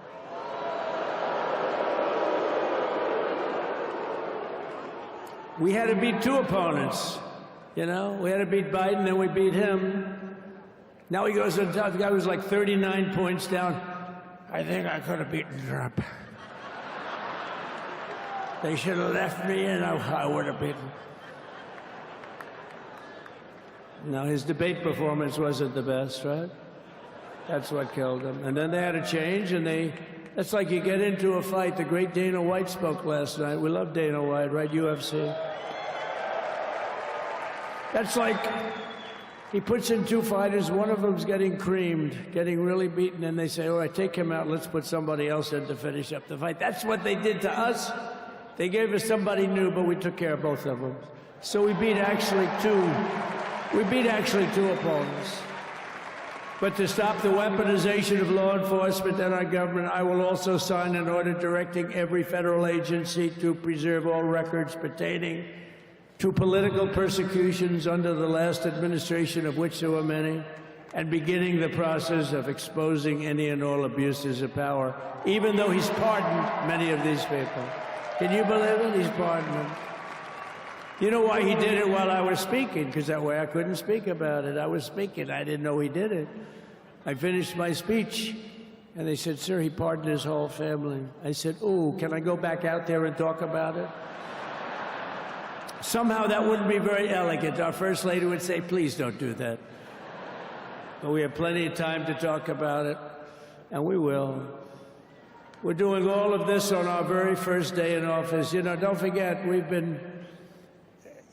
We had to beat two opponents, you know? We had to beat Biden, then we beat him. Now he goes on top. The guy was like 39 points down. I think I could have beaten Trump. They should have left me and I would have beaten. No, his debate performance wasn't the best, right? That's what killed him. And then they had to change, and that's like you get into a fight. The great Dana White spoke last night. We love Dana White, right? UFC. That's like he puts in two fighters. One of them's getting creamed, getting really beaten, and they say, all right, take him out. Let's put somebody else in to finish up the fight. That's what they did to us. They gave us somebody new, but we took care of both of them. So we beat actually two opponents. But to stop the weaponization of law enforcement and our government, I will also sign an order directing every federal agency to preserve all records pertaining to political persecutions under the last administration, of which there were many, and beginning the process of exposing any and all abuses of power, even though he's pardoned many of these people. Can you believe it? He's pardoned them. You know why he did it while I was speaking? Because that way I couldn't speak about it. I was speaking. I didn't know he did it. I finished my speech, and they said, sir, he pardoned his whole family. I said, ooh, can I go back out there and talk about it? Somehow that wouldn't be very elegant. Our First Lady would say, please don't do that. But we have plenty of time to talk about it, and we will. We're doing all of this on our very first day in office. You know, don't forget, we've been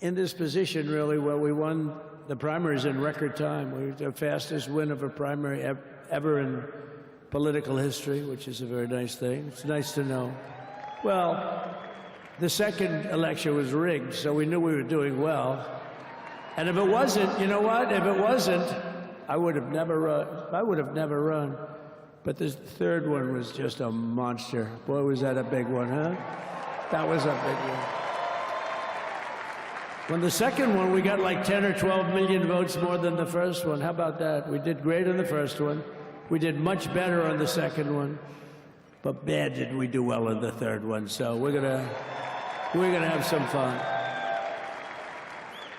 in this position, really, where we won the primaries in record time. We were the fastest win of a primary ever in political history, which is a very nice thing. It's nice to know. Well, the second election was rigged, so we knew we were doing well. And if it wasn't, you know what? If it wasn't, I would have never run. But this third one was just a monster. Boy, was that a big one, huh? That was a big one. When the second one, we got like 10 or 12 million votes more than the first one. How about that? We did great on the first one. We did much better on the second one. But bad did we do well on the third one. So we're gonna have some fun.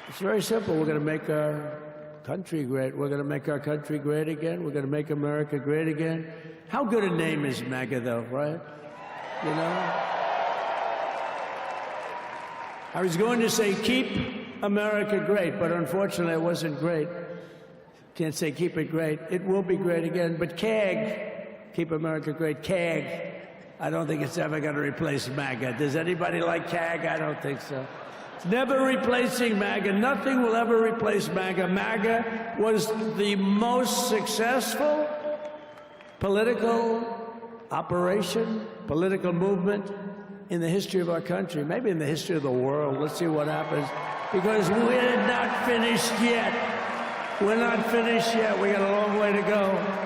It's very simple. We're gonna make our country great. We're gonna make our country great again. We're gonna make America great again. How good a name is MAGA, though, right? You know? I was going to say, keep America great, but unfortunately it wasn't great. Can't say keep it great. It will be great again, but CAG, keep America great, CAG, I don't think it's ever going to replace MAGA. Does anybody like CAG? I don't think so. It's never replacing MAGA. Nothing will ever replace MAGA. MAGA was the most successful political operation, political movement in the history of our country, maybe in the history of the world. Let's see what happens. Because we're not finished yet. We're not finished yet. We got a long way to go.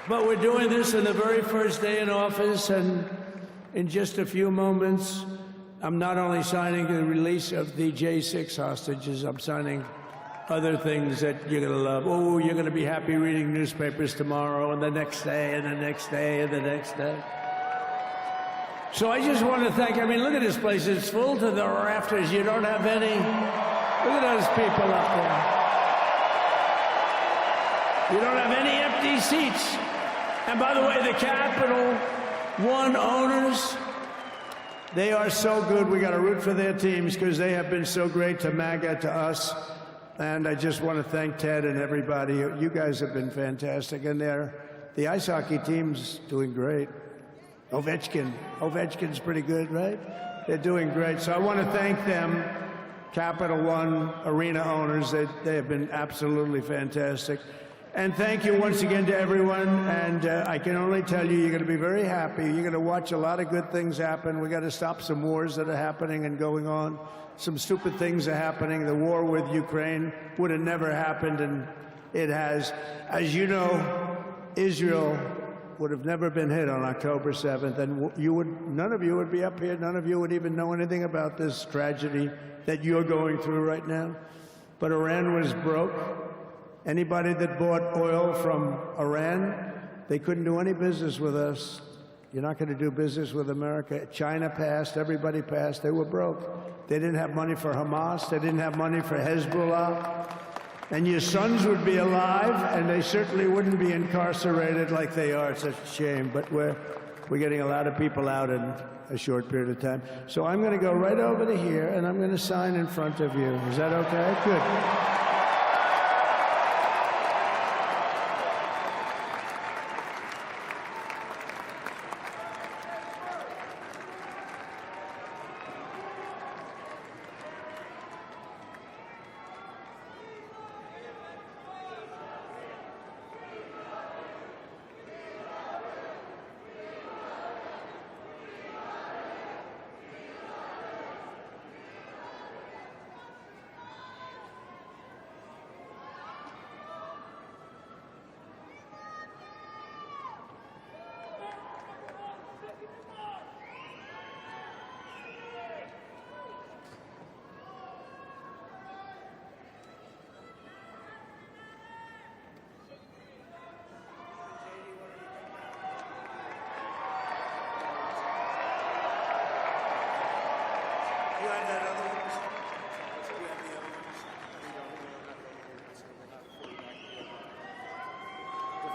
But we're doing this in the very first day in office, and in just a few moments, I'm not only signing the release of the J6 hostages, I'm signing other things that you're going to love. Oh, you're going to be happy reading newspapers tomorrow, and the next day, and the next day, and the next day. So I just want to thank, I mean, look at this place. It's full to the rafters. You don't have any. Look at those people up there. You don't have any empty seats. And by the way, the Capital One owners, they are so good. We got to root for their teams because they have been so great to MAGA, to us. And I just want to thank Ted and everybody. You guys have been fantastic. And the ice hockey team's doing great. Ovechkin's pretty good, right? They're doing great. So I want to thank them, Capital One arena owners. They have been absolutely fantastic. And thank you once again to everyone. And I can only tell you, you're going to be very happy. You're going to watch a lot of good things happen. We got to stop some wars that are happening and going on. Some stupid things are happening. The war with Ukraine would have never happened, and it has. As you know, Israel would have never been hit on October 7th, and none of you would be up here. None of you would even know anything about this tragedy that you're going through right now. But Iran was broke. Anybody that bought oil from Iran, they couldn't do any business with us. You're not going to do business with America. China passed, everybody passed, they were broke. They didn't have money for Hamas, they didn't have money for Hezbollah. And your sons would be alive, and they certainly wouldn't be incarcerated like they are. It's such a shame, but we're getting a lot of people out in a short period of time. So I'm going to go right over to here, and I'm going to sign in front of you. Is that okay? Good.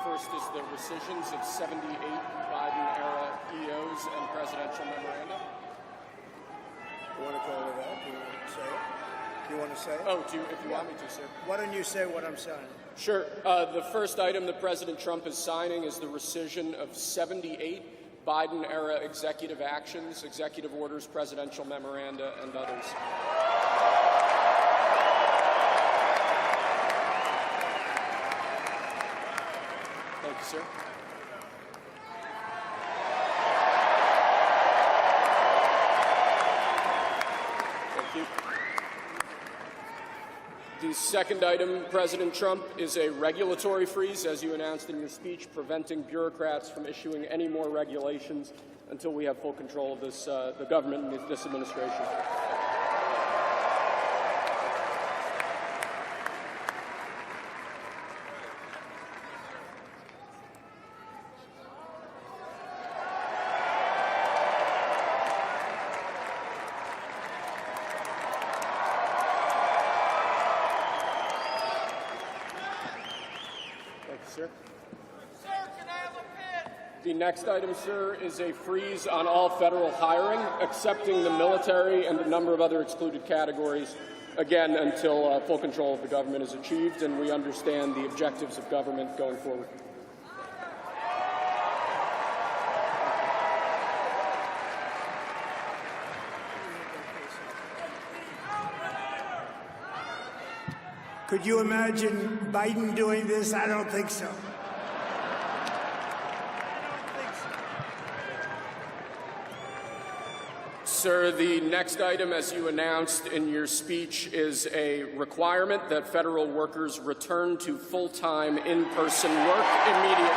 First is the rescissions of 78 Biden-era EOs and presidential memoranda. You want to call it out? Do you want to say it? Do you want to say it? Oh, if you want me to, sir. Why don't you say what I'm signing? Sure. The first item that President Trump is signing is the rescission of 78 Biden-era executive actions, executive orders, presidential memoranda, and others. Thank you, sir. Thank you. The second item, President Trump, is a regulatory freeze, as you announced in your speech, preventing bureaucrats from issuing any more regulations until we have full control of this, the government and this administration. Sir, can I have a pen? The next item, sir, is a freeze on all federal hiring, excepting the military and a number of other excluded categories, again, until full control of the government is achieved and we understand the objectives of government going forward. Could you imagine Biden doing this? I don't think so. Sir, the next item, as you announced in your speech, is a requirement that federal workers return to full-time in-person work immediately.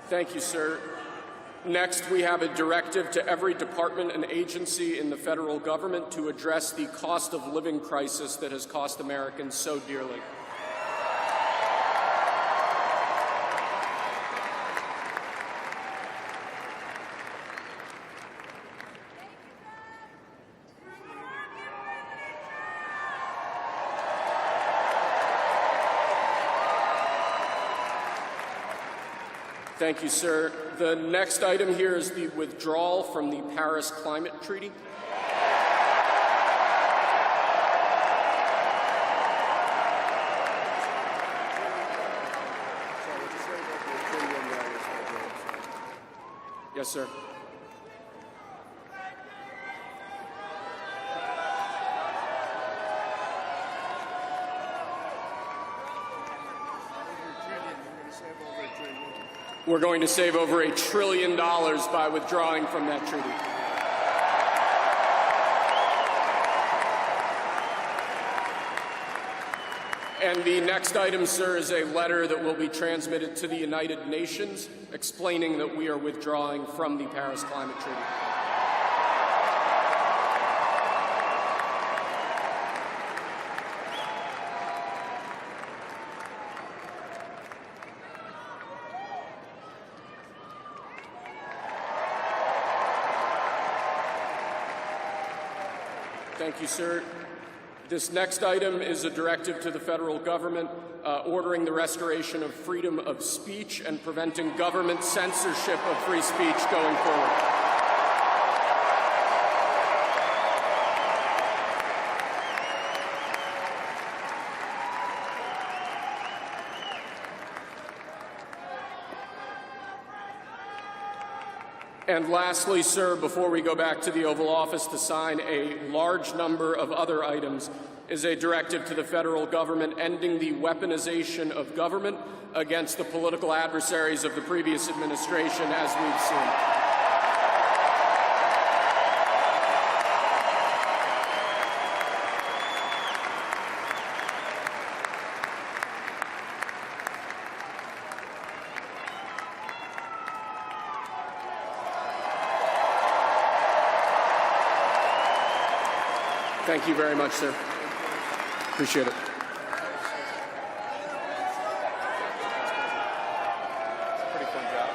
Thank you, sir. Next, we have a directive to every department and agency in the federal government to address the cost of living crisis that has cost Americans so dearly. Thank you, sir. The next item here is the withdrawal from the Paris Climate Treaty. Yes, sir. We're going to save over $1 trillion by withdrawing from that treaty. And the next item, sir, is a letter that will be transmitted to the United Nations explaining that we are withdrawing from the Paris Climate Treaty. Thank you, sir. This next item is a directive to the federal government ordering the restoration of freedom of speech and preventing government censorship of free speech going forward. And lastly, sir, before we go back to the Oval Office to sign a large number of other items, is a directive to the federal government ending the weaponization of government against the political adversaries of the previous administration, as we've seen. Thank you very much, sir. Appreciate it. Pretty fun job.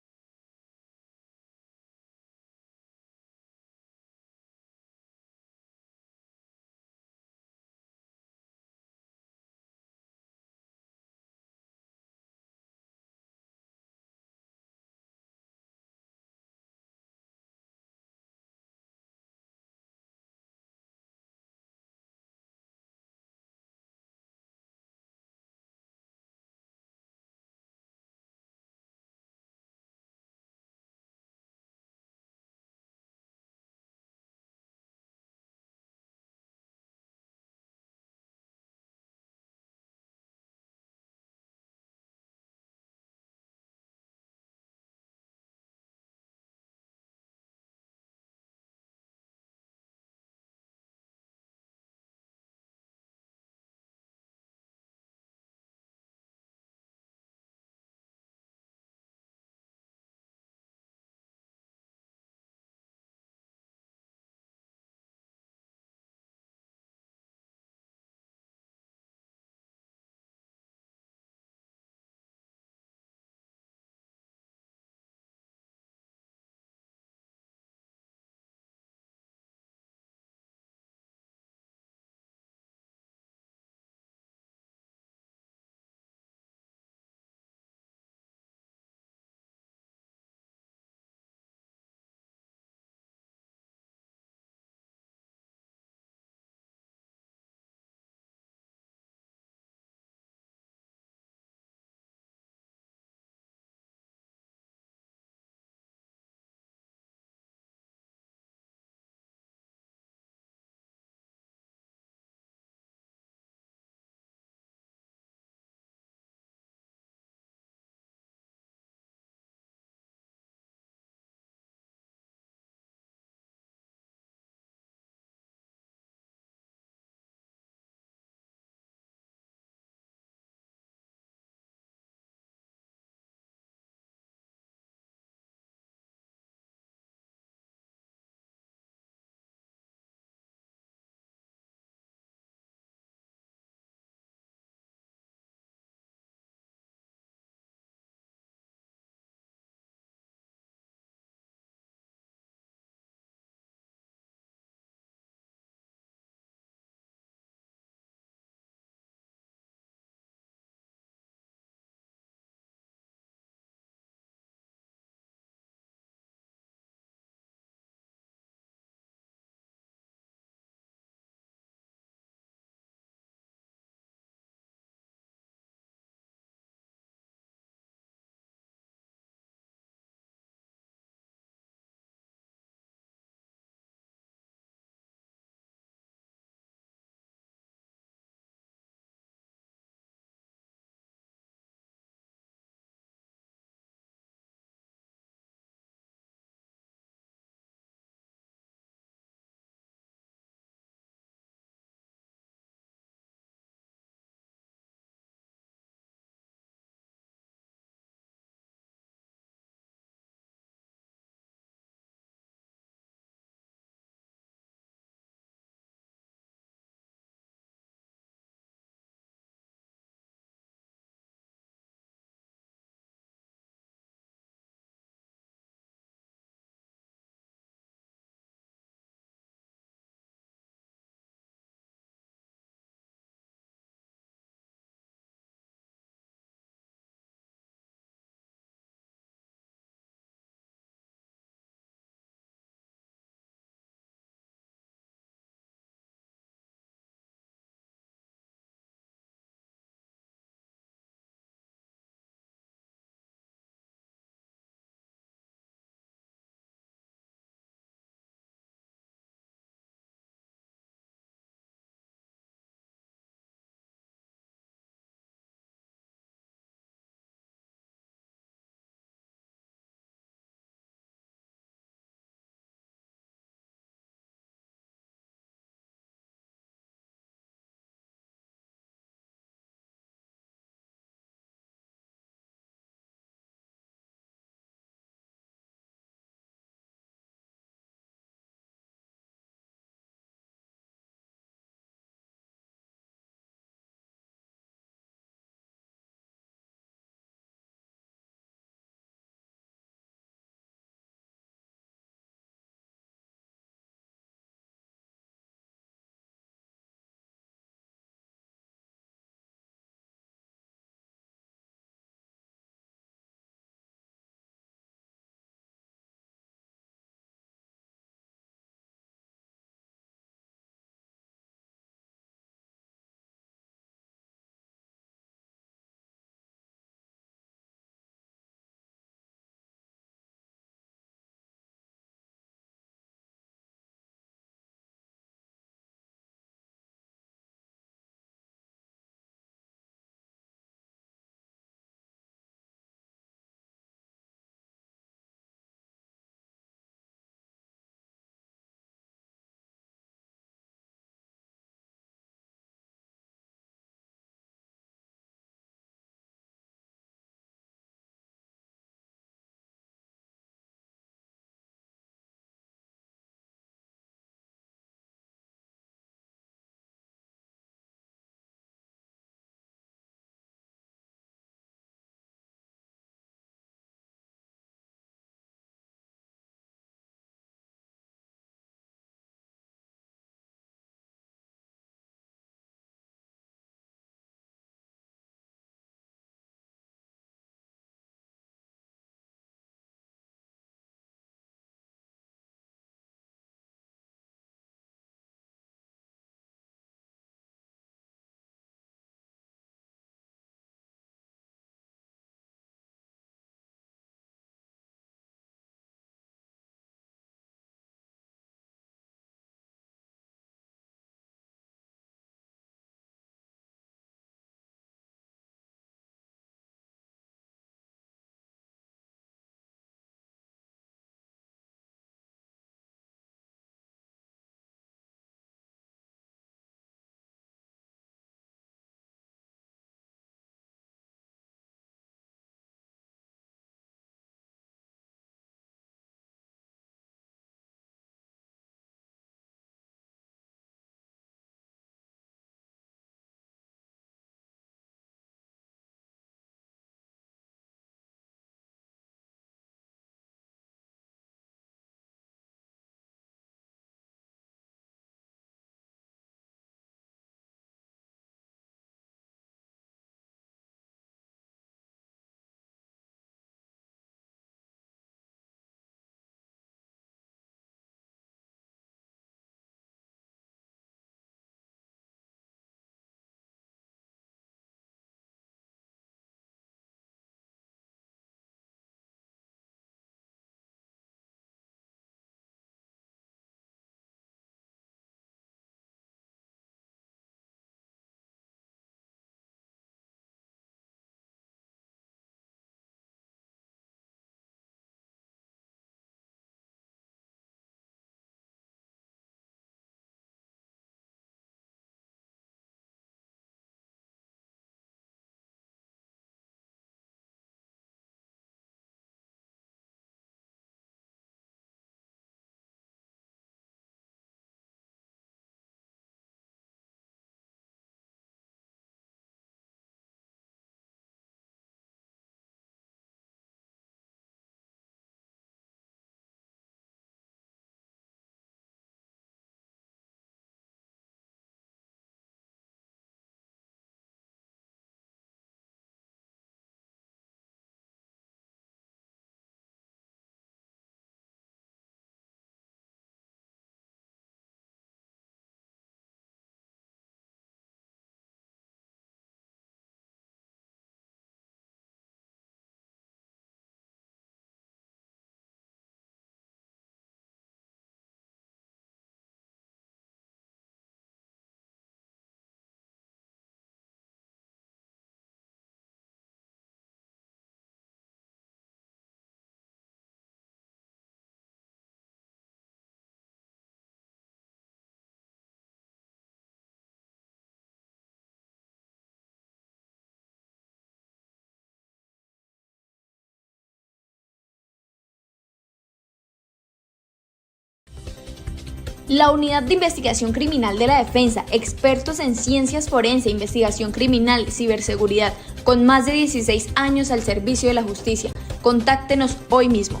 La Unidad de Investigación Criminal de la Defensa, expertos en ciencias forense, investigación criminal, ciberseguridad, con más de 16 años al servicio de la justicia. Contáctenos hoy mismo.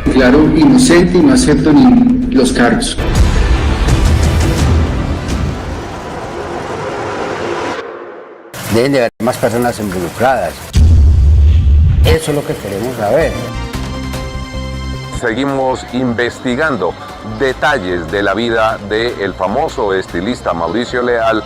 Declaro inocente y no acepto ni los cargos. Deben de haber más personas involucradas. Eso es lo que queremos saber. Seguimos investigando detalles de la vida del famoso estilista Mauricio Leal,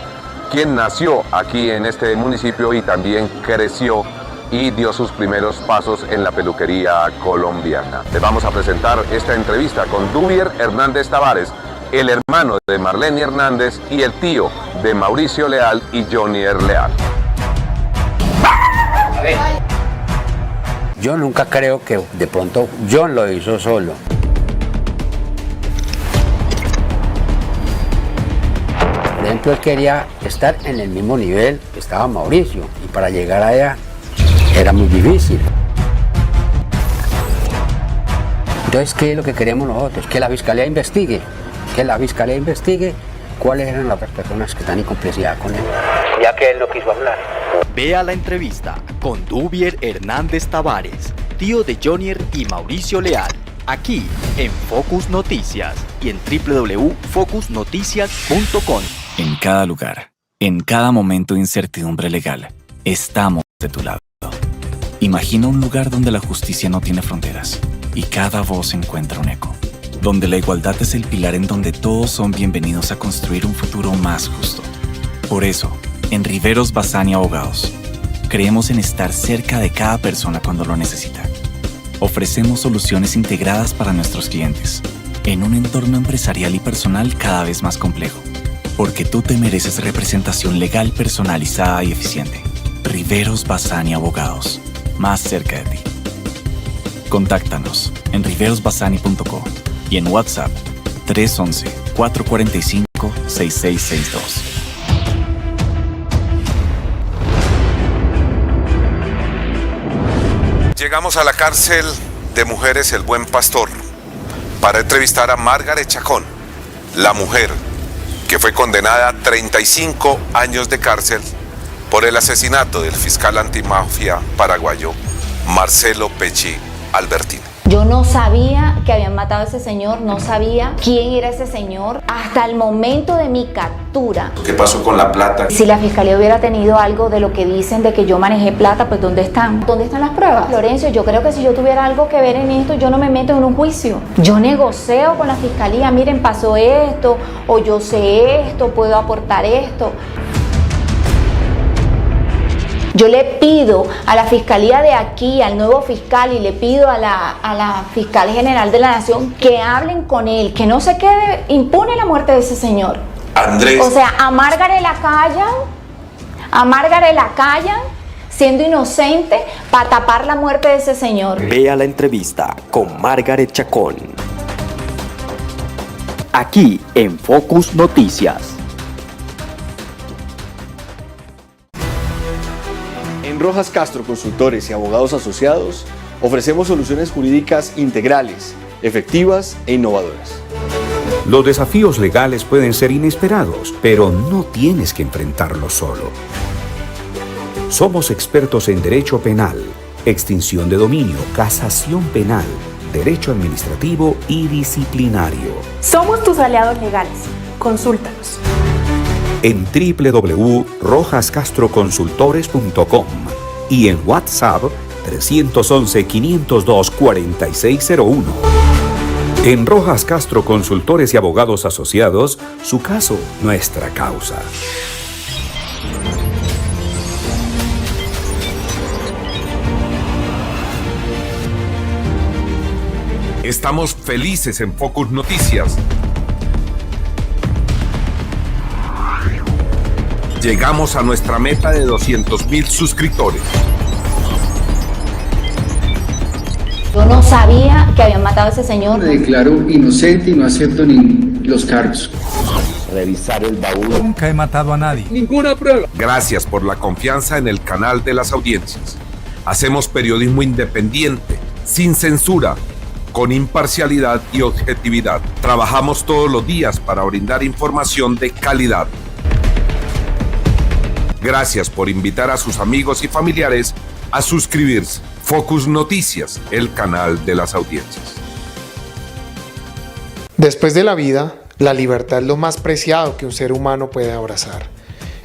quien nació aquí en este municipio y también creció y dio sus primeros pasos en la peluquería colombiana. Les vamos a presentar esta entrevista con Dubier Hernández Tavares, el hermano de Marlene Hernández y el tío de Mauricio Leal y Jonier Leal. Yo nunca creo que de pronto John lo hizo solo. Por ejemplo, él quería estar en el mismo nivel que estaba Mauricio y para llegar allá era muy difícil. Entonces, ¿qué es lo que queremos nosotros? Que la Fiscalía investigue. Que la Fiscalía investigue cuáles eran las personas que están en complicidad con él. Ya que él no quiso hablar. Vea la entrevista con Dubier Hernández Tavares, tío de Jonier y Mauricio Leal, aquí en Focus Noticias y en www.focusnoticias.com. En cada lugar, en cada momento de incertidumbre legal, estamos de tu lado. Imagina un lugar donde la justicia no tiene fronteras y cada voz encuentra un eco, donde la igualdad es el pilar en donde todos son bienvenidos a construir un futuro más justo. Por eso, en Riveros Bazán y Abogados, creemos en estar cerca de cada persona cuando lo necesita. Ofrecemos soluciones integradas para nuestros clientes, en un entorno empresarial y personal cada vez más complejo, porque tú te mereces representación legal personalizada y eficiente. Riveros Bazán y Abogados, más cerca de ti. Contáctanos en riverosbazani.co y en WhatsApp 311-445-6662. Llegamos a la cárcel de mujeres El Buen Pastor para entrevistar a Margaret Chacón, la mujer que fue condenada a 35 años de cárcel por el asesinato del fiscal antimafia paraguayo Marcelo Pecci Albertini. Yo no sabía que habían matado a ese señor, no sabía quién era ese señor hasta el momento de mi captura. ¿Qué pasó con la plata? Si la fiscalía hubiera tenido algo de lo que dicen de que yo manejé plata, pues ¿dónde están? ¿Dónde están las pruebas? Lorenzo, yo creo que si yo tuviera algo que ver en esto, yo no me meto en un juicio. Yo negocio con la fiscalía, miren, pasó esto, o yo sé esto, puedo aportar esto. Yo le pido a la fiscalía de aquí, al nuevo fiscal, y le pido a la fiscal general de la nación que hablen con él, que no se quede impune la muerte de ese señor. Andrés. O sea, a Margaret la callan, siendo inocente, para tapar la muerte de ese señor. Vea la entrevista con Margaret Chacón, aquí en Focus Noticias. En Rojas Castro Consultores y Abogados Asociados ofrecemos soluciones jurídicas integrales, efectivas e innovadoras. Los desafíos legales pueden ser inesperados, pero no tienes que enfrentarlos solo. Somos expertos en derecho penal, extinción de dominio, casación penal, derecho administrativo y disciplinario. Somos tus aliados legales. Consúltanos. En www.rojascastroconsultores.com y en WhatsApp 311-502-4601. En Rojas Castro Consultores y Abogados Asociados, su caso, nuestra causa. Estamos felices en Focus Noticias. Llegamos a nuestra meta de 200,000 suscriptores. Yo no sabía que habían matado a ese señor. Me declaro inocente y no acepto ni los cargos. revisar el baúl. Nunca he matado a nadie. Ninguna prueba. Gracias por la confianza en el canal de las audiencias. Hacemos periodismo independiente, sin censura, con imparcialidad y objetividad. Trabajamos todos los días para brindar información de calidad. Gracias por invitar a sus amigos y familiares a suscribirse. Focus Noticias, el canal de las audiencias. Después de la vida, la libertad es lo más preciado que un ser humano puede abrazar.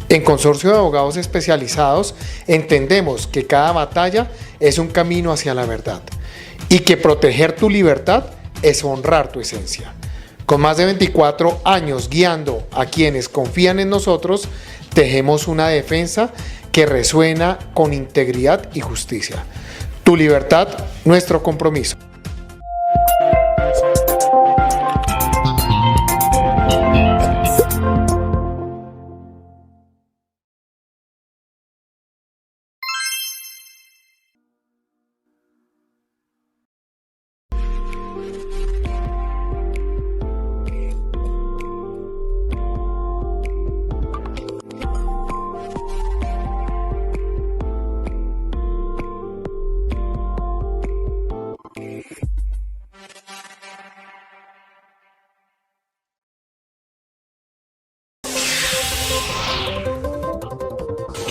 En Consorcio de Abogados Especializados entendemos que cada batalla es un camino hacia la verdad y que proteger tu libertad es honrar tu esencia. Con más de 24 años guiando a quienes confían en nosotros, tejemos una defensa que resuena con integridad y justicia. Tu libertad, nuestro compromiso.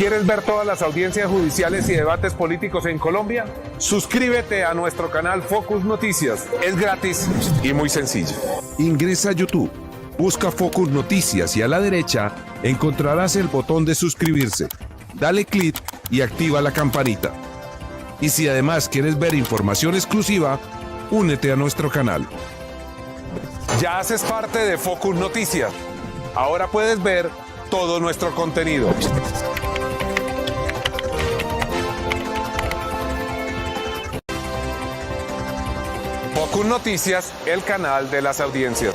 ¿Quieres ver todas las audiencias judiciales y debates políticos en Colombia? Suscríbete a nuestro canal Focus Noticias. Es gratis y muy sencillo. Ingresa a YouTube, busca Focus Noticias y a la derecha encontrarás el botón de suscribirse. Dale clic y activa la campanita. Y si además quieres ver información exclusiva, únete a nuestro canal. Ya haces parte de Focus Noticias. Ahora puedes ver todo nuestro contenido. Focus Noticias, el canal de las audiencias.